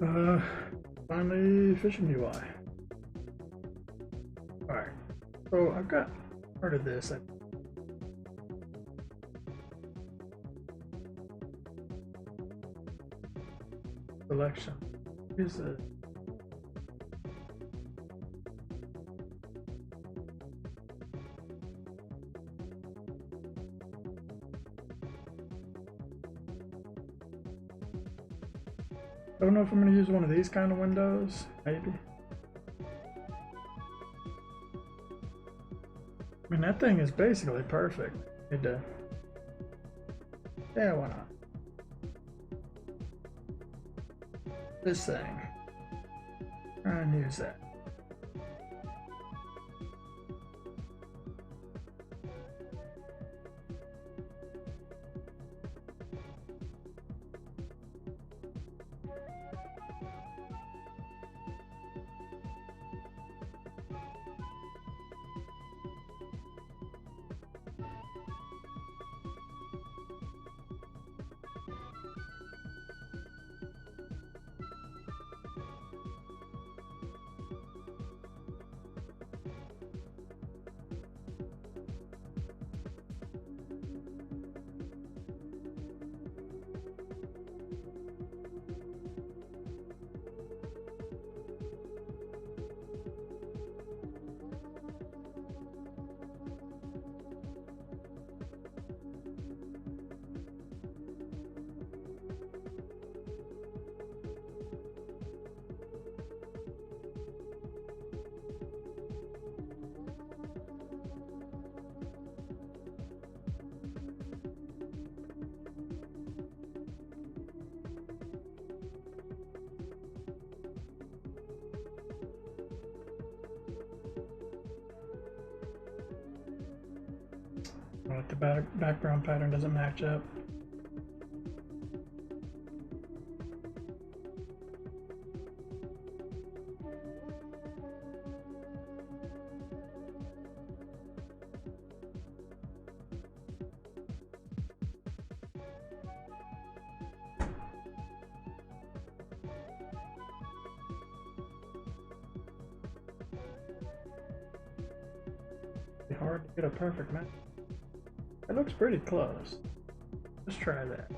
Uh, Finally, fishing UI. Alright, so I've got part of this. Selection. Here's a I don't know if I'm going to use one of these kind of windows, maybe. I mean, that thing is basically perfect. Yeah, why not? This thing. Try and use that. But the background pattern doesn't match up. It's hard to get a perfect match. It looks pretty close. Let's try that.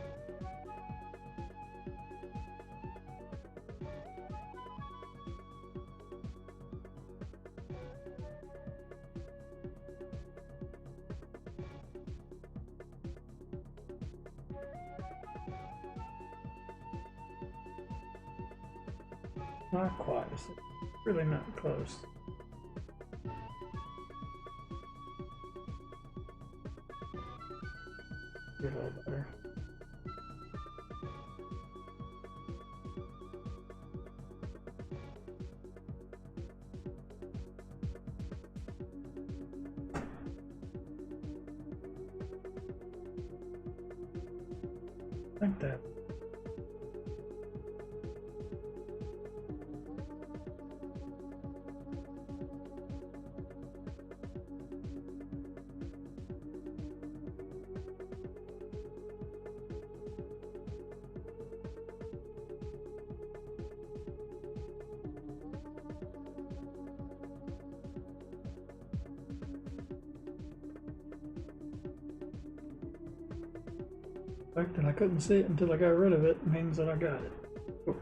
Not quite. It's really not close. A little better. Like that. The fact that I couldn't see it until I got rid of it means that I got it. Oh.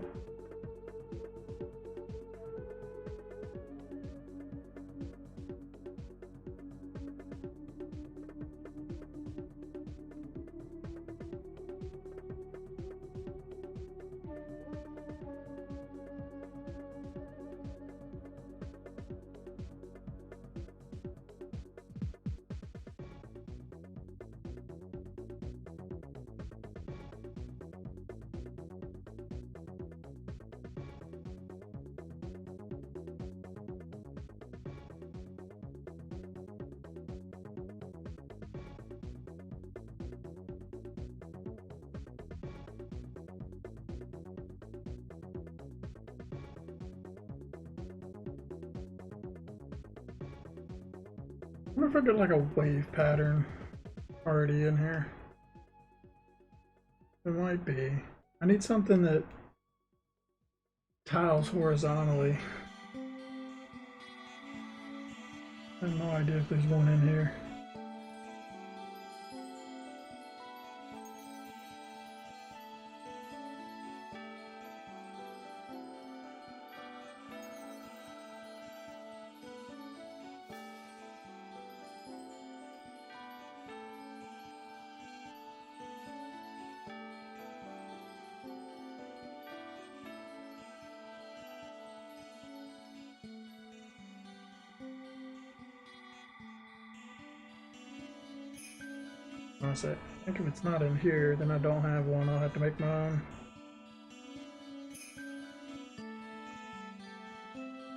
I wonder if I got like a wave pattern already in here. It might be. I need something that tiles horizontally. I have no idea if there's one in here. I think if it's not in here, then I don't have one. I'll have to make my own.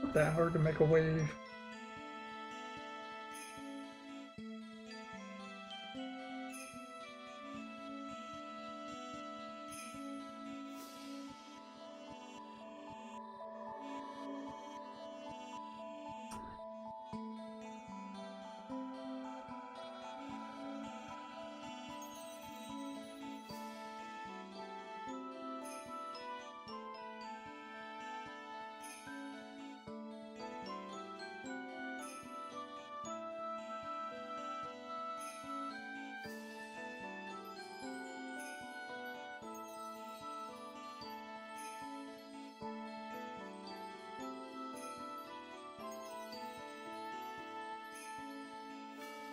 Not that hard to make a wave.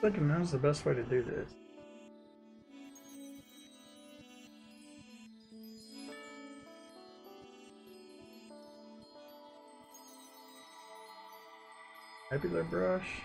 I'm thinking now's the best way to do this. Nebular brush.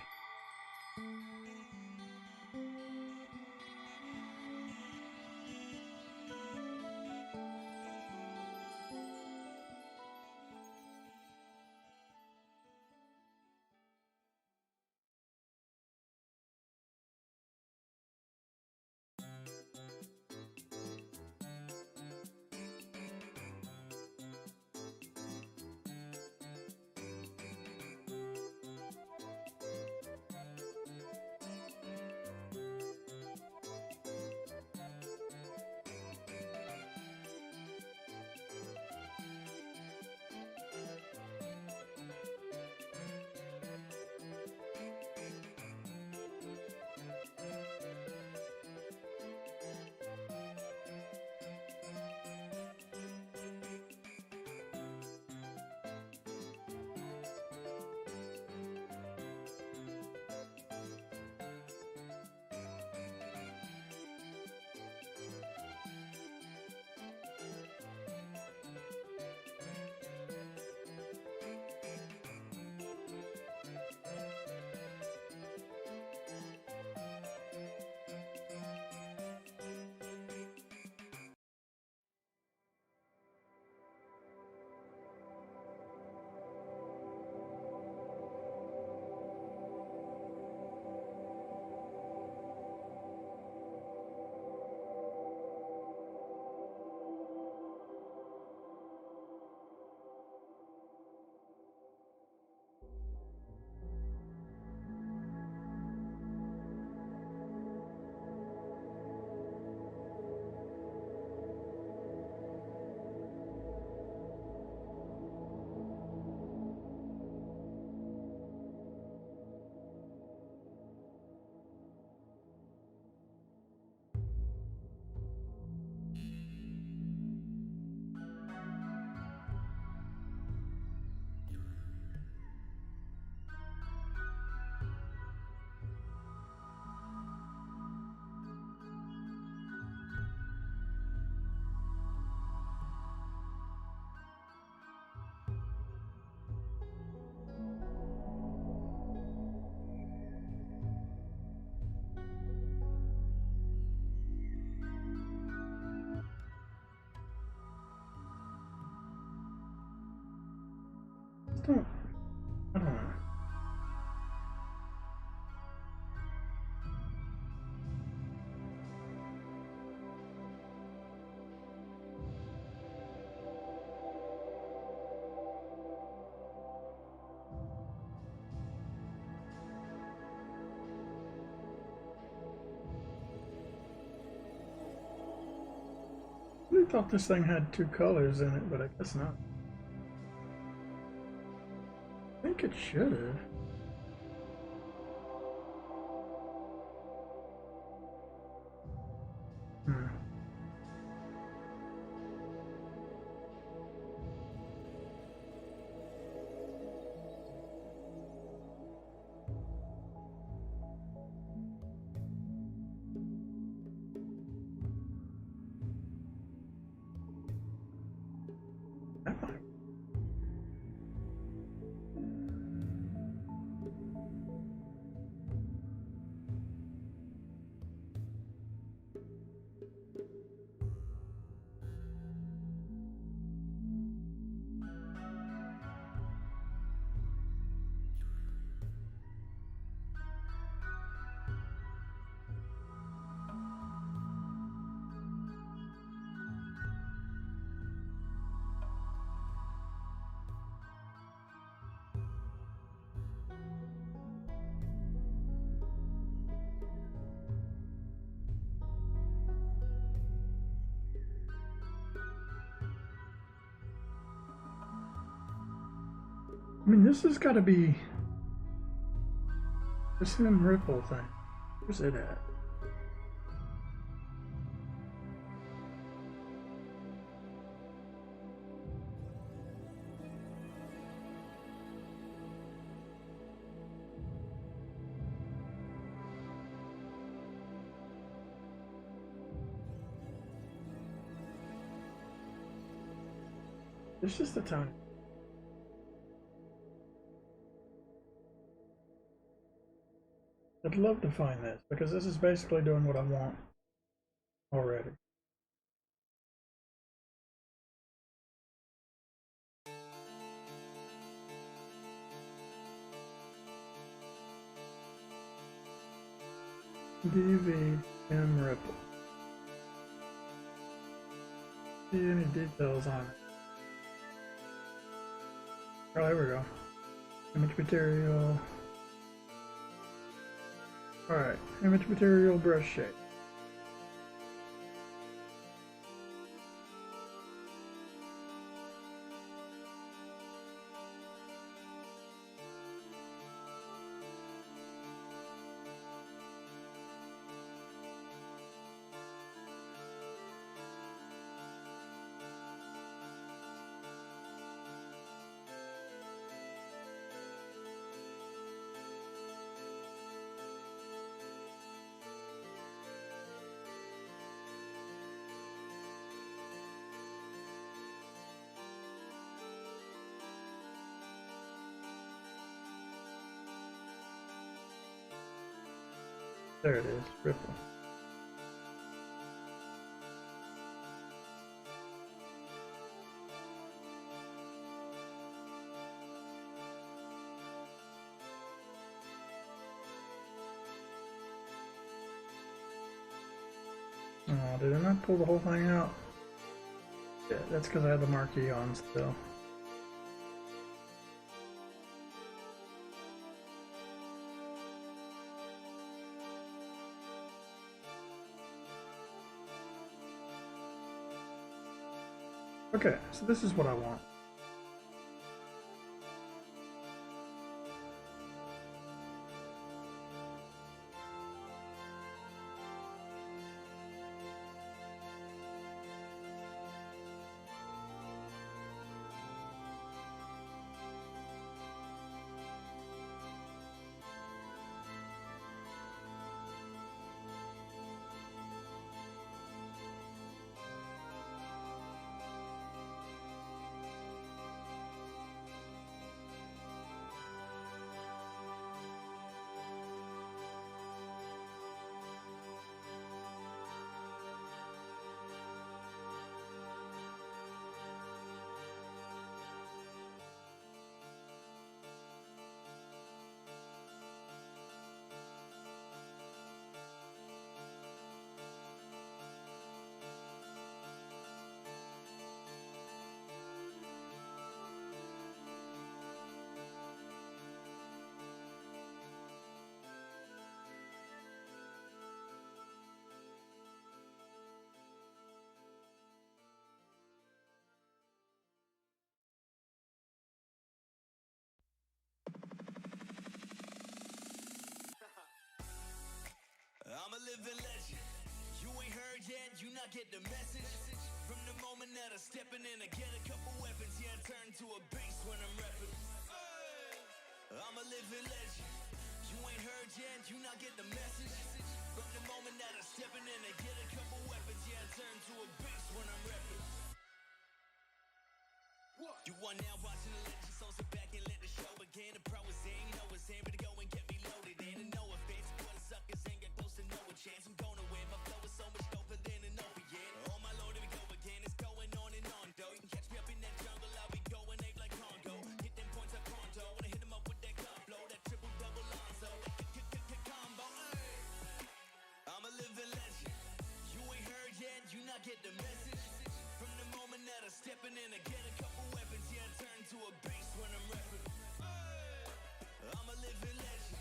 I don't know. I thought this thing had two colors in it, but I guess not. think it should have. Hmm. That might. I mean, this has got to be the same ripple thing. Where's it at? It's just a tiny. I'd love to find this because this is basically doing what I want already. DVM ripple. See any details on it? Oh, there we go. Image material. Alright, image material, brush shape. There it is, ripple. Oh, did I not pull the whole thing out? Yeah, that's because I had the marquee on still. Okay, so this is what I want. living legend. You ain't heard yet, you not get the message. From the moment that I'm stepping in, I get a couple weapons. Yeah, I turn to a beast when I'm repping. I'm a living legend. You ain't heard yet, you not get the message. From the moment that I'm stepping in, I get a couple weapons. Yeah, I turn to a beast when I'm repping. You are now watching the legend, so sit back and let the show begin. The pro is in, you know it's in, but go and get me loaded in. And no offense, for the suckers ain't got close to no chance. I'm gonna win, my flow is so much doper than an opiate. Oh my lord, here we go again, it's going on and on, though. You can catch me up in that jungle, I'll be going ape like Congo. Hit them points up pronto, wanna hit them up with that club blow, that triple double Lonzo, that combo. I'm a living legend. You ain't heard yet, you not get the message. From the moment that I'm stepping in, I get a couple weapons. Yeah, I turn to a beast when I'm repping. I'm a living legend.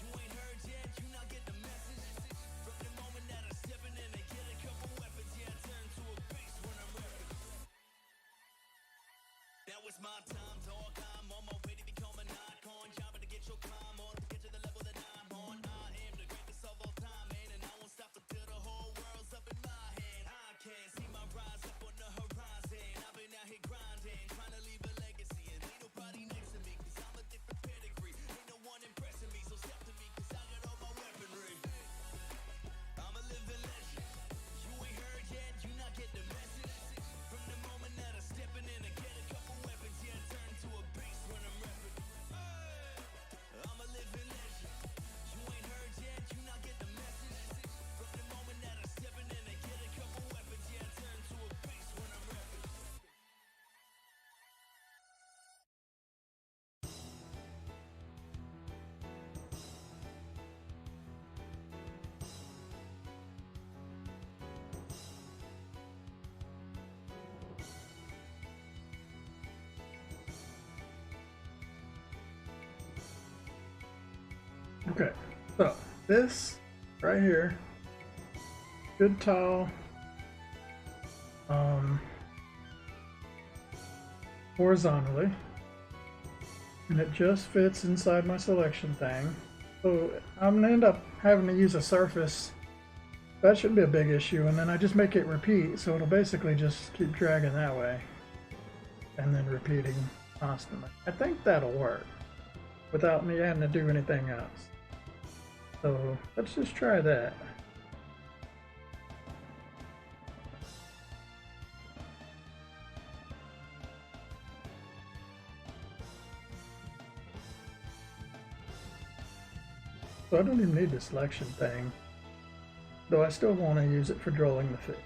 You ain't heard yet, you not get the message. From the moment that I'm stepping in, I get a couple weapons. Yeah, I turn to a beast when I'm repping. Now it's my time, dog. I'm on my way to become an icon. Job to get your climb on, to get to the level that I'm on. I am the greatest of all time, man, and I won't stop until the whole world's up in my hand. I can't see my rise up on the horizon. I've been out here grinding, trying to leave a legacy, and ain't nobody next to me, cause I'm a different pedigree. Ain't no one impressing me, so step to me, cause I got all my weaponry. I'm a living legend. You ain't heard yet, you not get the message. From the moment that I'm stepping in, I get a couple weapons. Yeah, I turn to a beast when I'm repping. I'm a living legend. You ain't heard yet, you not get the message. From the moment that I'm stepping in, I get a couple weapons. Yeah, I turn to a beast when I'm repping. Okay, so this right here, good tall, horizontally, and it just fits inside my selection thing. So I'm gonna end up having to use a surface. That shouldn't be a big issue, and then I just make it repeat, so it'll basically just keep dragging that way, and then repeating constantly. I think that'll work without me having to do anything else. So let's just try that. So I don't even need the selection thing, though I still want to use it for drawing the fish.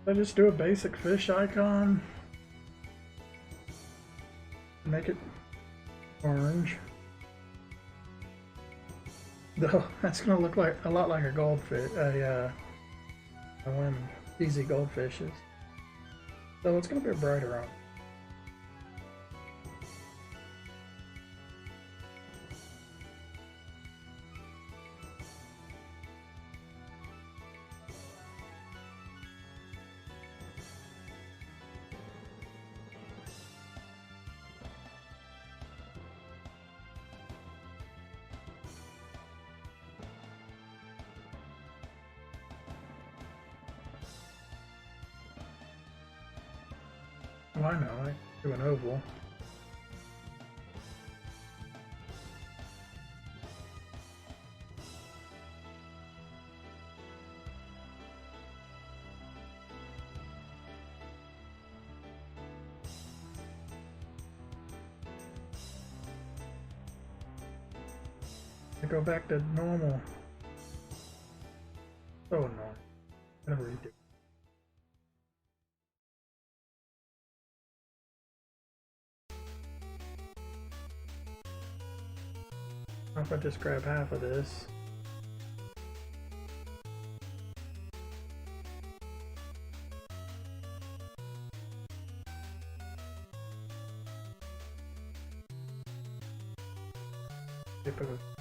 I just do a basic fish icon, make it orange. Though that's gonna look like a lot like a goldfish, one of them easy goldfishes. So it's gonna be a brighter on. Oh, I know, I do an oval. I go back to normal. So annoying. Gotta redo. If I just grab half of this. Hippo.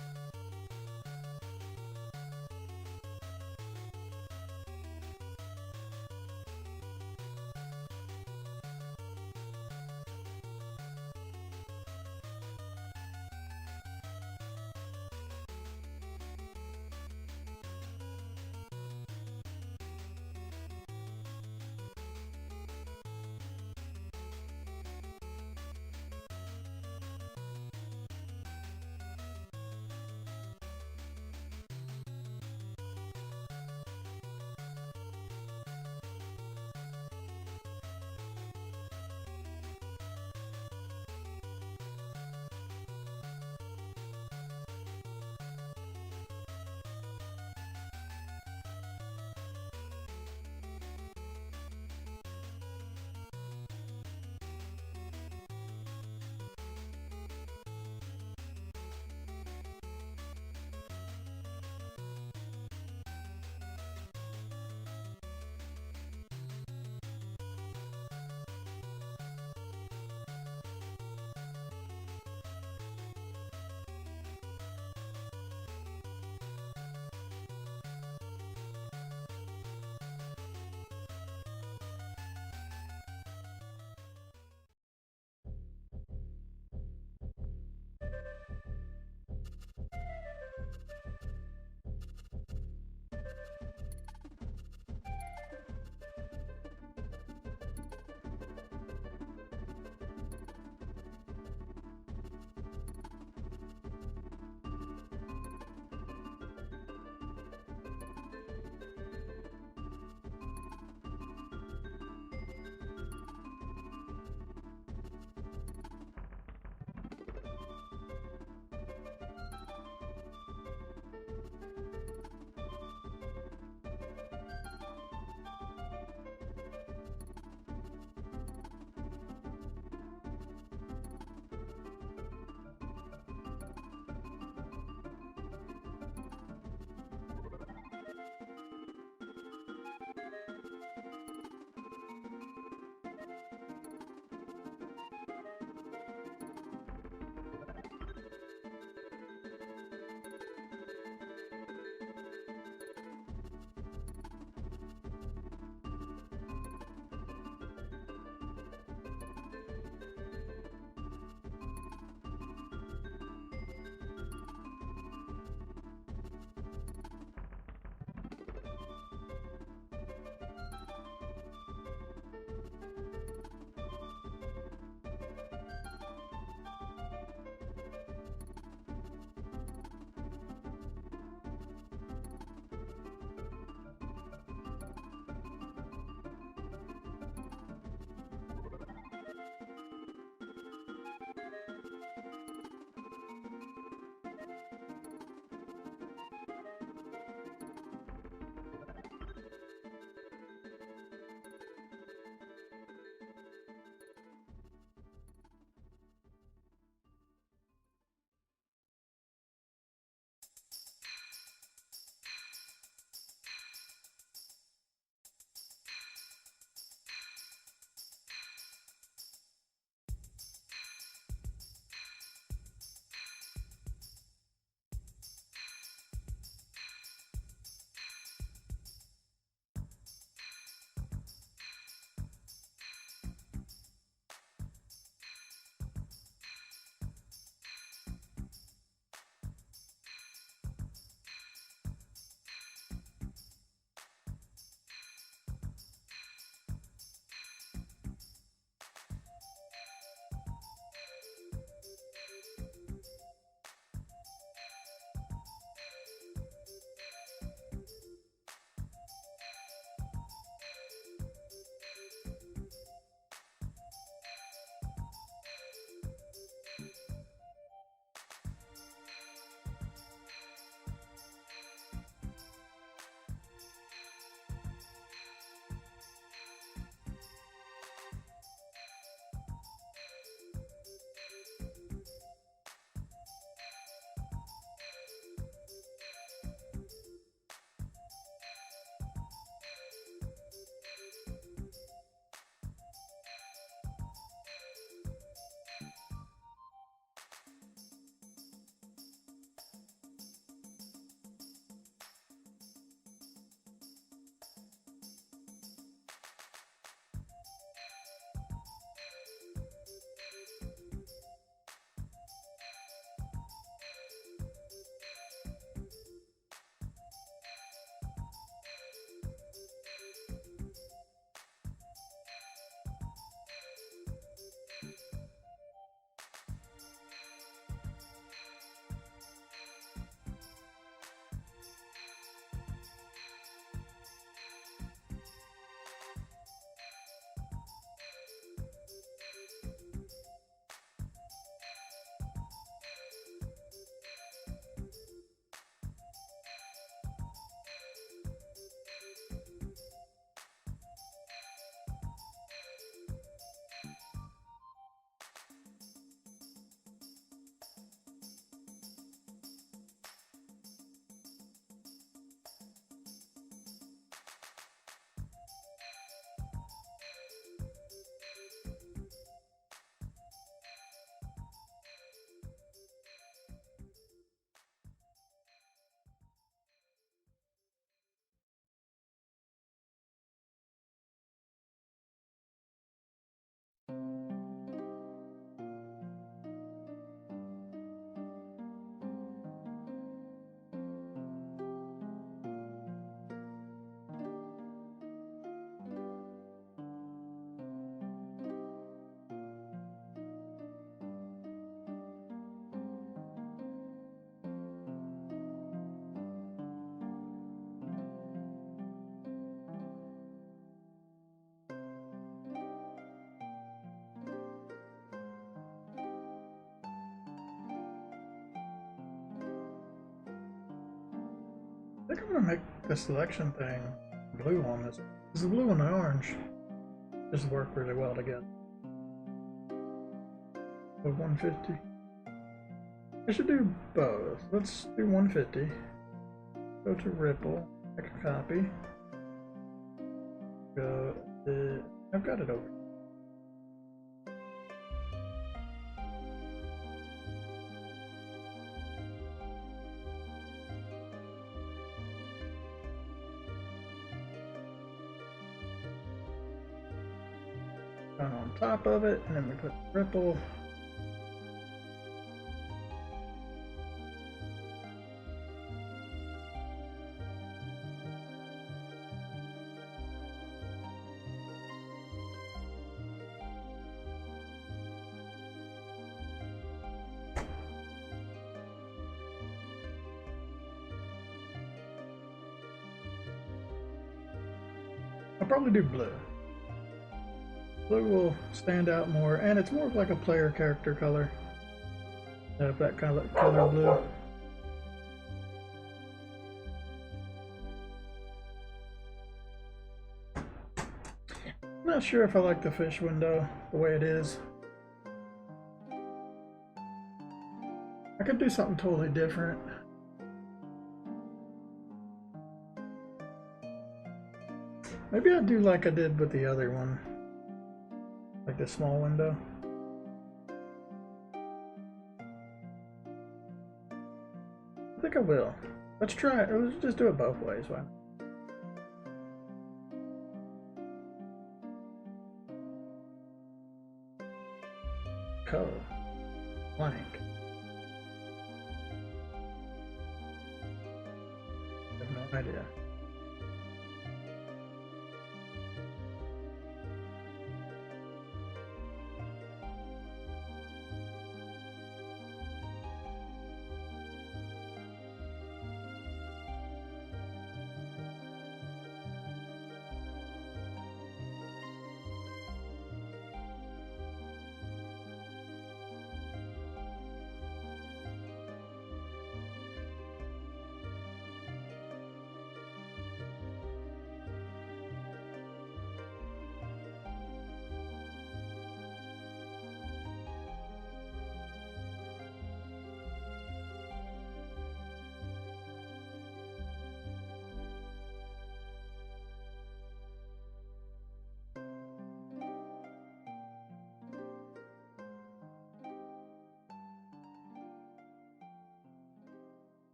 I think I'm gonna make the selection thing blue on this. Because the blue and the orange just work really well together. So 150. I should do both. Let's do 150. Go to Ripple. Make a copy. Go. I've got it over. Down on top of it, and then we put Ripple. I'll probably do blue. Blue will stand out more, and it's more of like a player character color. That kind of color blue. I'm not sure if I like the fish window the way it is. I could do something totally different. Maybe I'll do like I did with the other one. Like the small window. I think I will. Let's try it. Let's just do it both ways. Why? Color. Blank. I have no idea.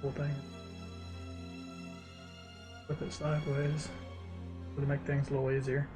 Whole thing. Flip it sideways to make things a little easier.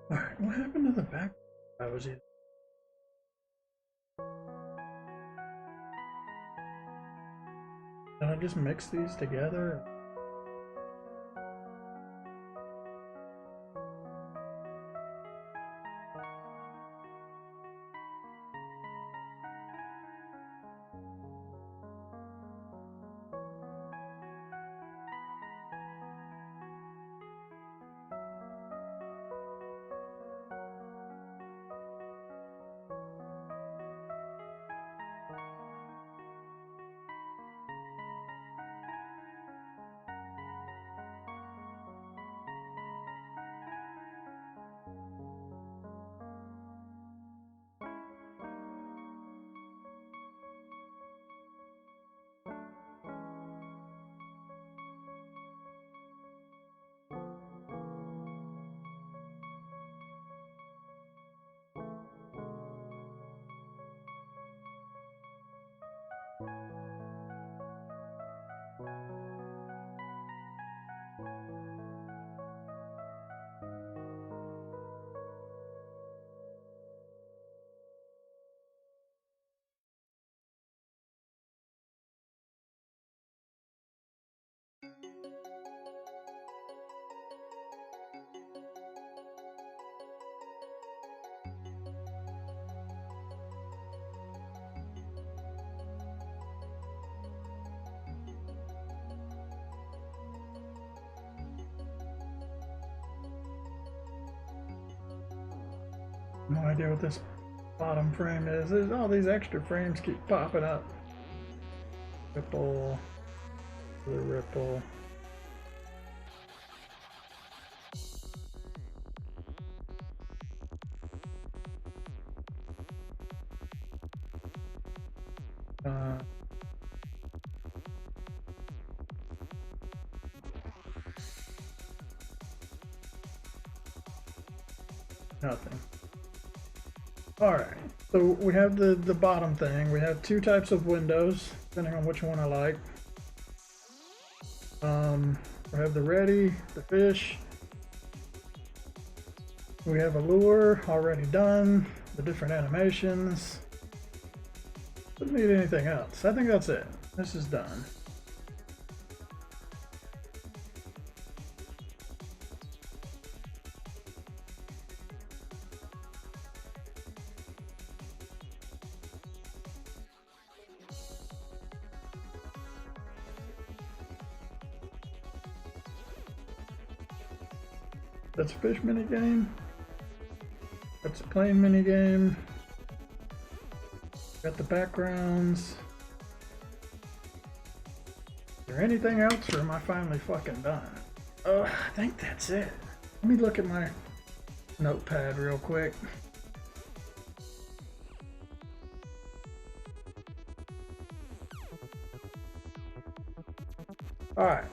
Alright, what happened to the back? I was either. Did I just mix these together? No idea what this bottom frame is. There's all these extra frames keep popping up. Ripple, the ripple. Nothing. Alright, so we have the bottom thing. We have two types of windows, depending on which one I like. We have the ready, the fish. We have a lure already done, the different animations. Doesn't need anything else. I think that's it. This is done. That's a fish mini game. That's a plane mini game. Got the backgrounds. Is there anything else, or am I finally fucking done? I think that's it. Let me look at my notepad real quick. All right.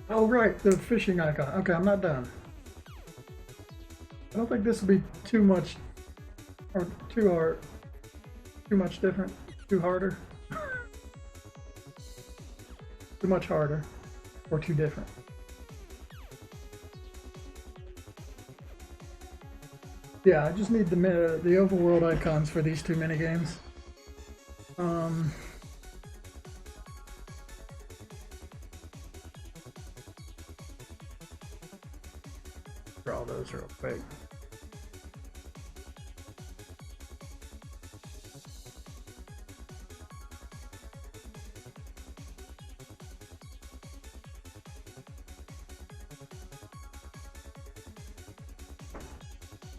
Oh, right, the fishing icon. Okay, I'm not done. I don't think this will be too much, or too hard, too much different, too harder, too much harder, or too different. Yeah, I just need the overworld icons for these two minigames. Draw those real quick.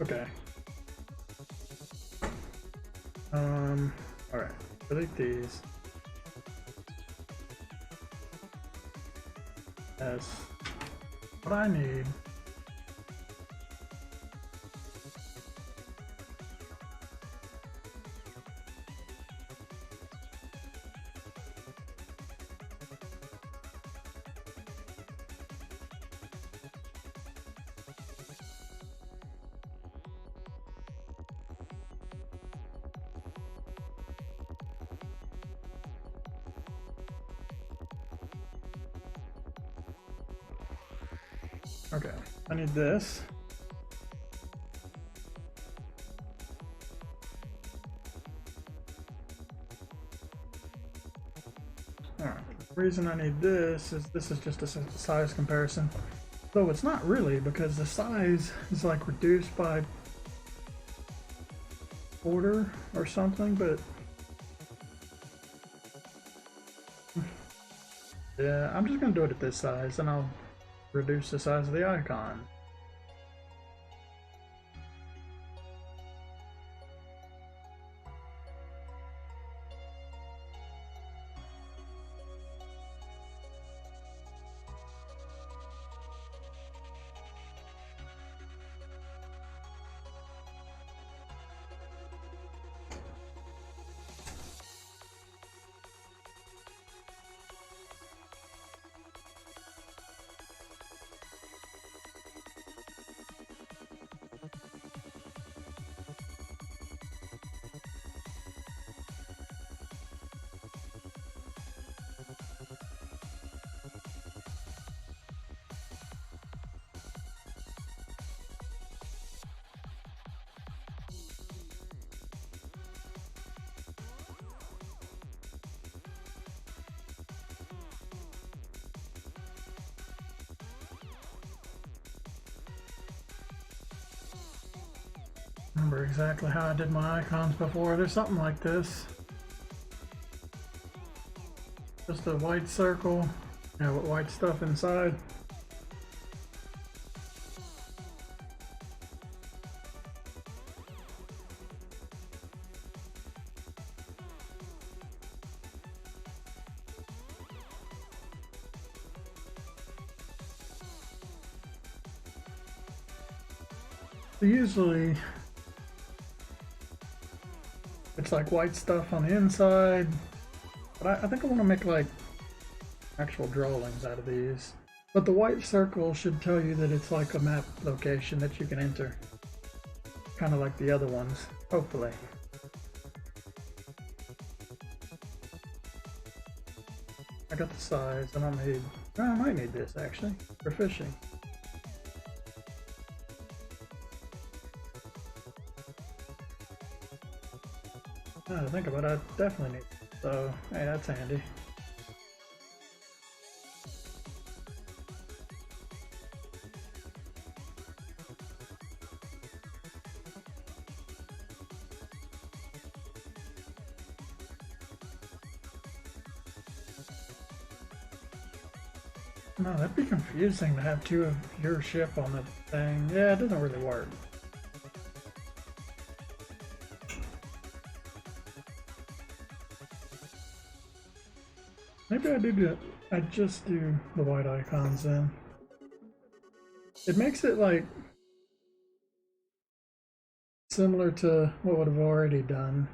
Okay. All right. Delete these. That's what I need. Okay, I need this. Alright, the reason I need this is just a size comparison. Though it's not really, because the size is like reduced by order or something, but yeah, I'm just gonna do it at this size and I'll reduce the size of the icon. Remember exactly how I did my icons before. There's something like this. Just a white circle, with white stuff inside. So usually it's like white stuff on the inside, but I think I want to make like actual drawings out of these. But the white circle should tell you that it's like a map location that you can enter. Kind of like the other ones, hopefully. I got the size, I don't need, I might need this actually, for fishing. Now to think about it, I definitely need it. So, hey, that's handy. No, that'd be confusing to have two of your ship on the thing. Yeah, it doesn't really work. Maybe I just do the white icons then. It makes it like similar to what would have already done.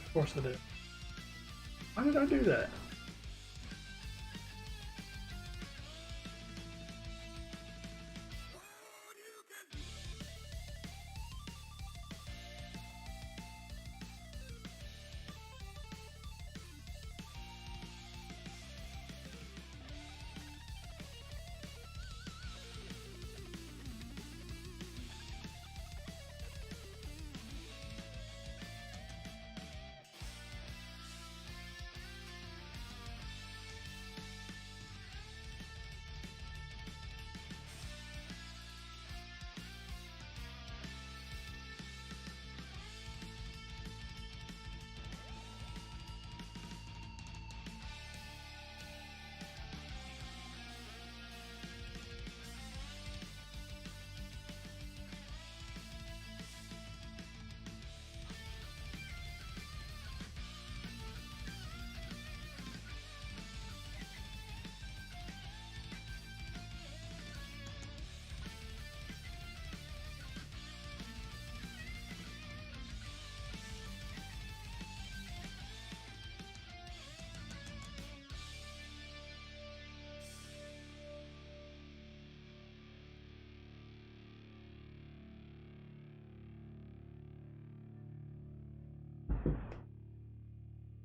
Of course I did. Why did I do that?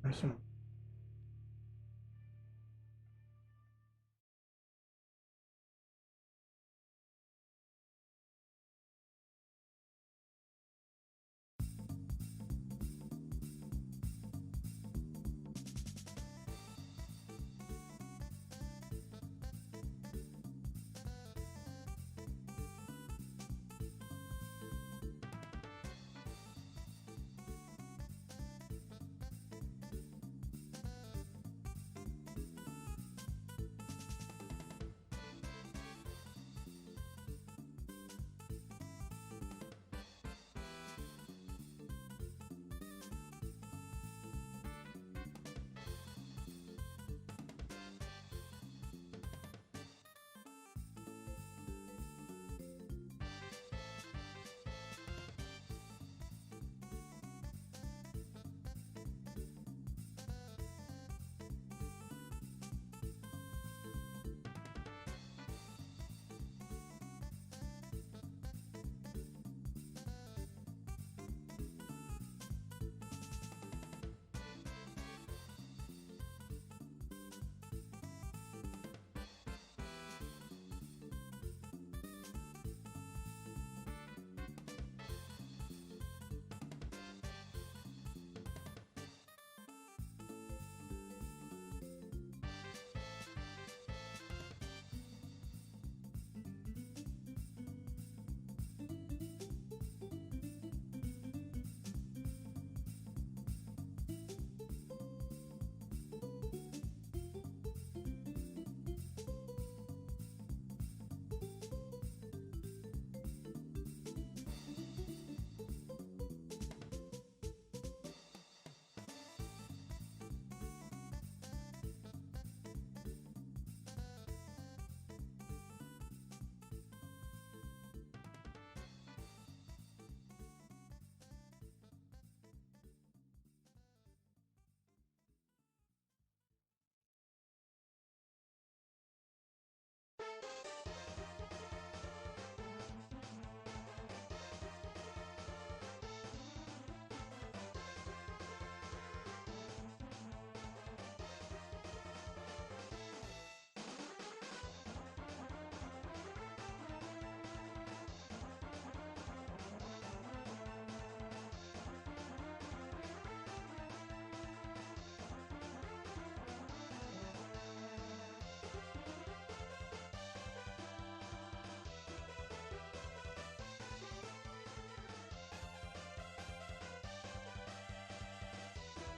There's some.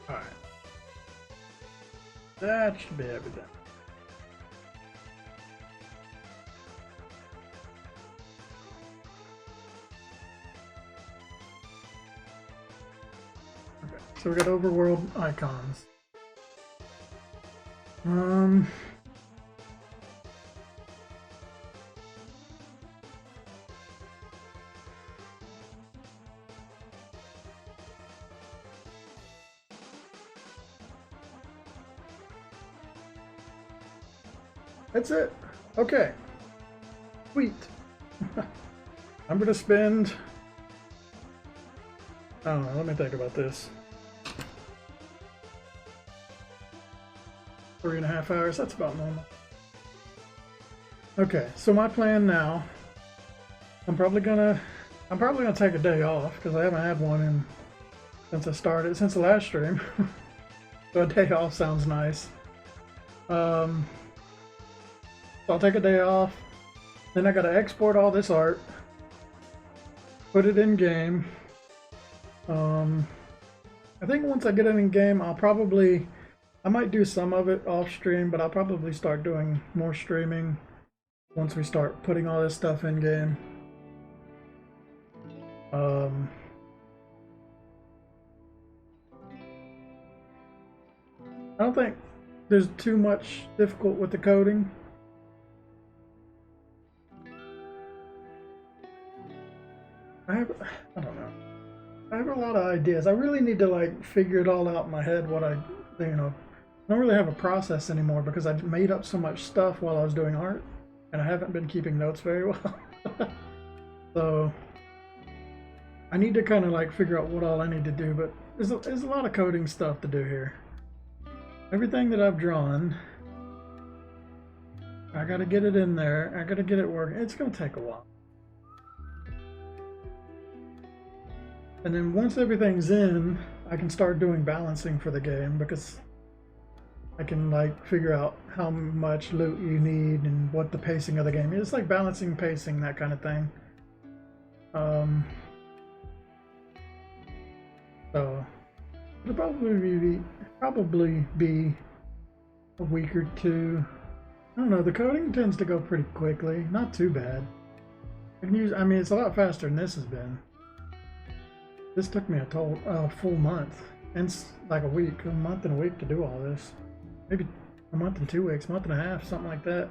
All right. That should be everything. Okay, so we got overworld icons. That's it. Okay. Sweet. I'm gonna spend, I don't know, let me think about this. 3.5 hours, that's about normal. Okay, so my plan now, I'm probably gonna take a day off because I haven't had one since the last stream. So a day off sounds nice. So I'll take a day off. Then I gotta export all this art, put it in game. I think once I get it in game, I might do some of it off stream, but I'll probably start doing more streaming once we start putting all this stuff in game. I don't think there's too much difficult with the coding. I don't know. I have a lot of ideas. I really need to like figure it all out in my head what I don't really have a process anymore because I've made up so much stuff while I was doing art and I haven't been keeping notes very well. So I need to kind of like figure out what all I need to do, but there's a lot of coding stuff to do here. Everything that I've drawn, I gotta get it in there. I gotta get it working. It's gonna take a while. And then once everything's in, I can start doing balancing for the game because I can like figure out how much loot you need and what the pacing of the game is. It's like balancing, pacing, that kind of thing. So it'll probably be a week or two. I don't know, the coding tends to go pretty quickly, not too bad. I mean, it's a lot faster than this has been. This took me a full month, and like a month and a week to do all this. Maybe a month and 2 weeks, month and a half, something like that.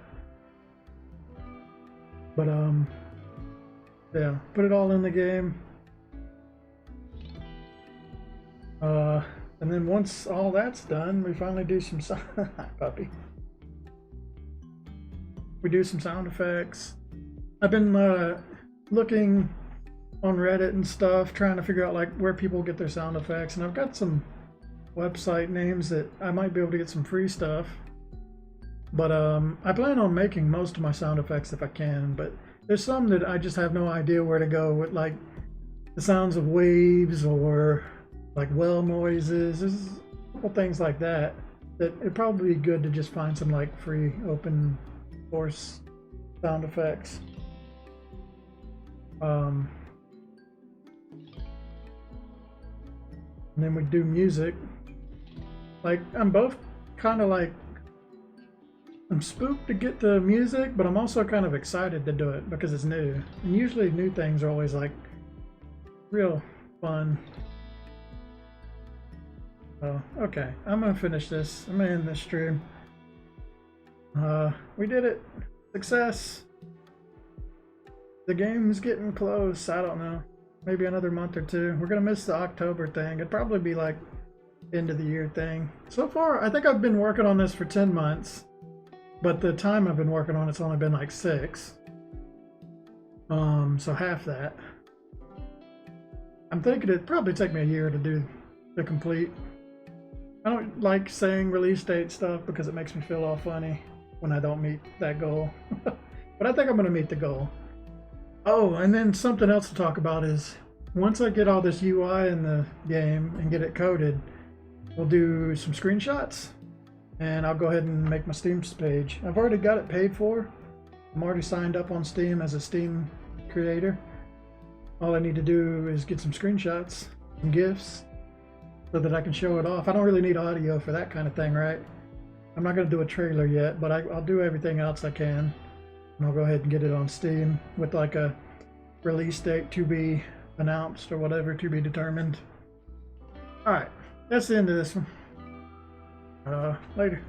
But yeah, put it all in the game. And then once all that's done, we finally do some puppy. We do some sound effects. I've been looking on Reddit and stuff, trying to figure out like where people get their sound effects, and I've got some website names that I might be able to get some free stuff. But I plan on making most of my sound effects if I can, but there's some that I just have no idea where to go with, like the sounds of waves or like well noises. There's a couple things like that it'd probably be good to just find some like free open source sound effects. And then we do music. Like I'm both kind of like, I'm spooked to get the music, but I'm also kind of excited to do it because it's new. And usually new things are always like real fun. Oh, okay, I'm gonna finish this. I'm gonna end this stream. We did it. Success. The game's getting close. I don't know. Maybe another month or two. We're gonna miss the October thing. It'd probably be like end of the year thing. So far, I think I've been working on this for 10 months, but the time I've been working on it's only been like 6. So half that. I'm thinking it'd probably take me a year to complete. I don't like saying release date stuff because it makes me feel all funny when I don't meet that goal. But I think I'm gonna meet the goal. Oh, and then something else to talk about is once I get all this UI in the game and get it coded, we'll do some screenshots and I'll go ahead and make my Steam page. I've already got it paid for. I'm already signed up on Steam as a Steam creator. All I need to do is get some screenshots and GIFs so that I can show it off. I don't really need audio for that kind of thing, right? I'm not going to do a trailer yet, but I'll do everything else I can. And I'll go ahead and get it on Steam with like a release date to be announced or whatever, to be determined. Alright, that's the end of this one. Later.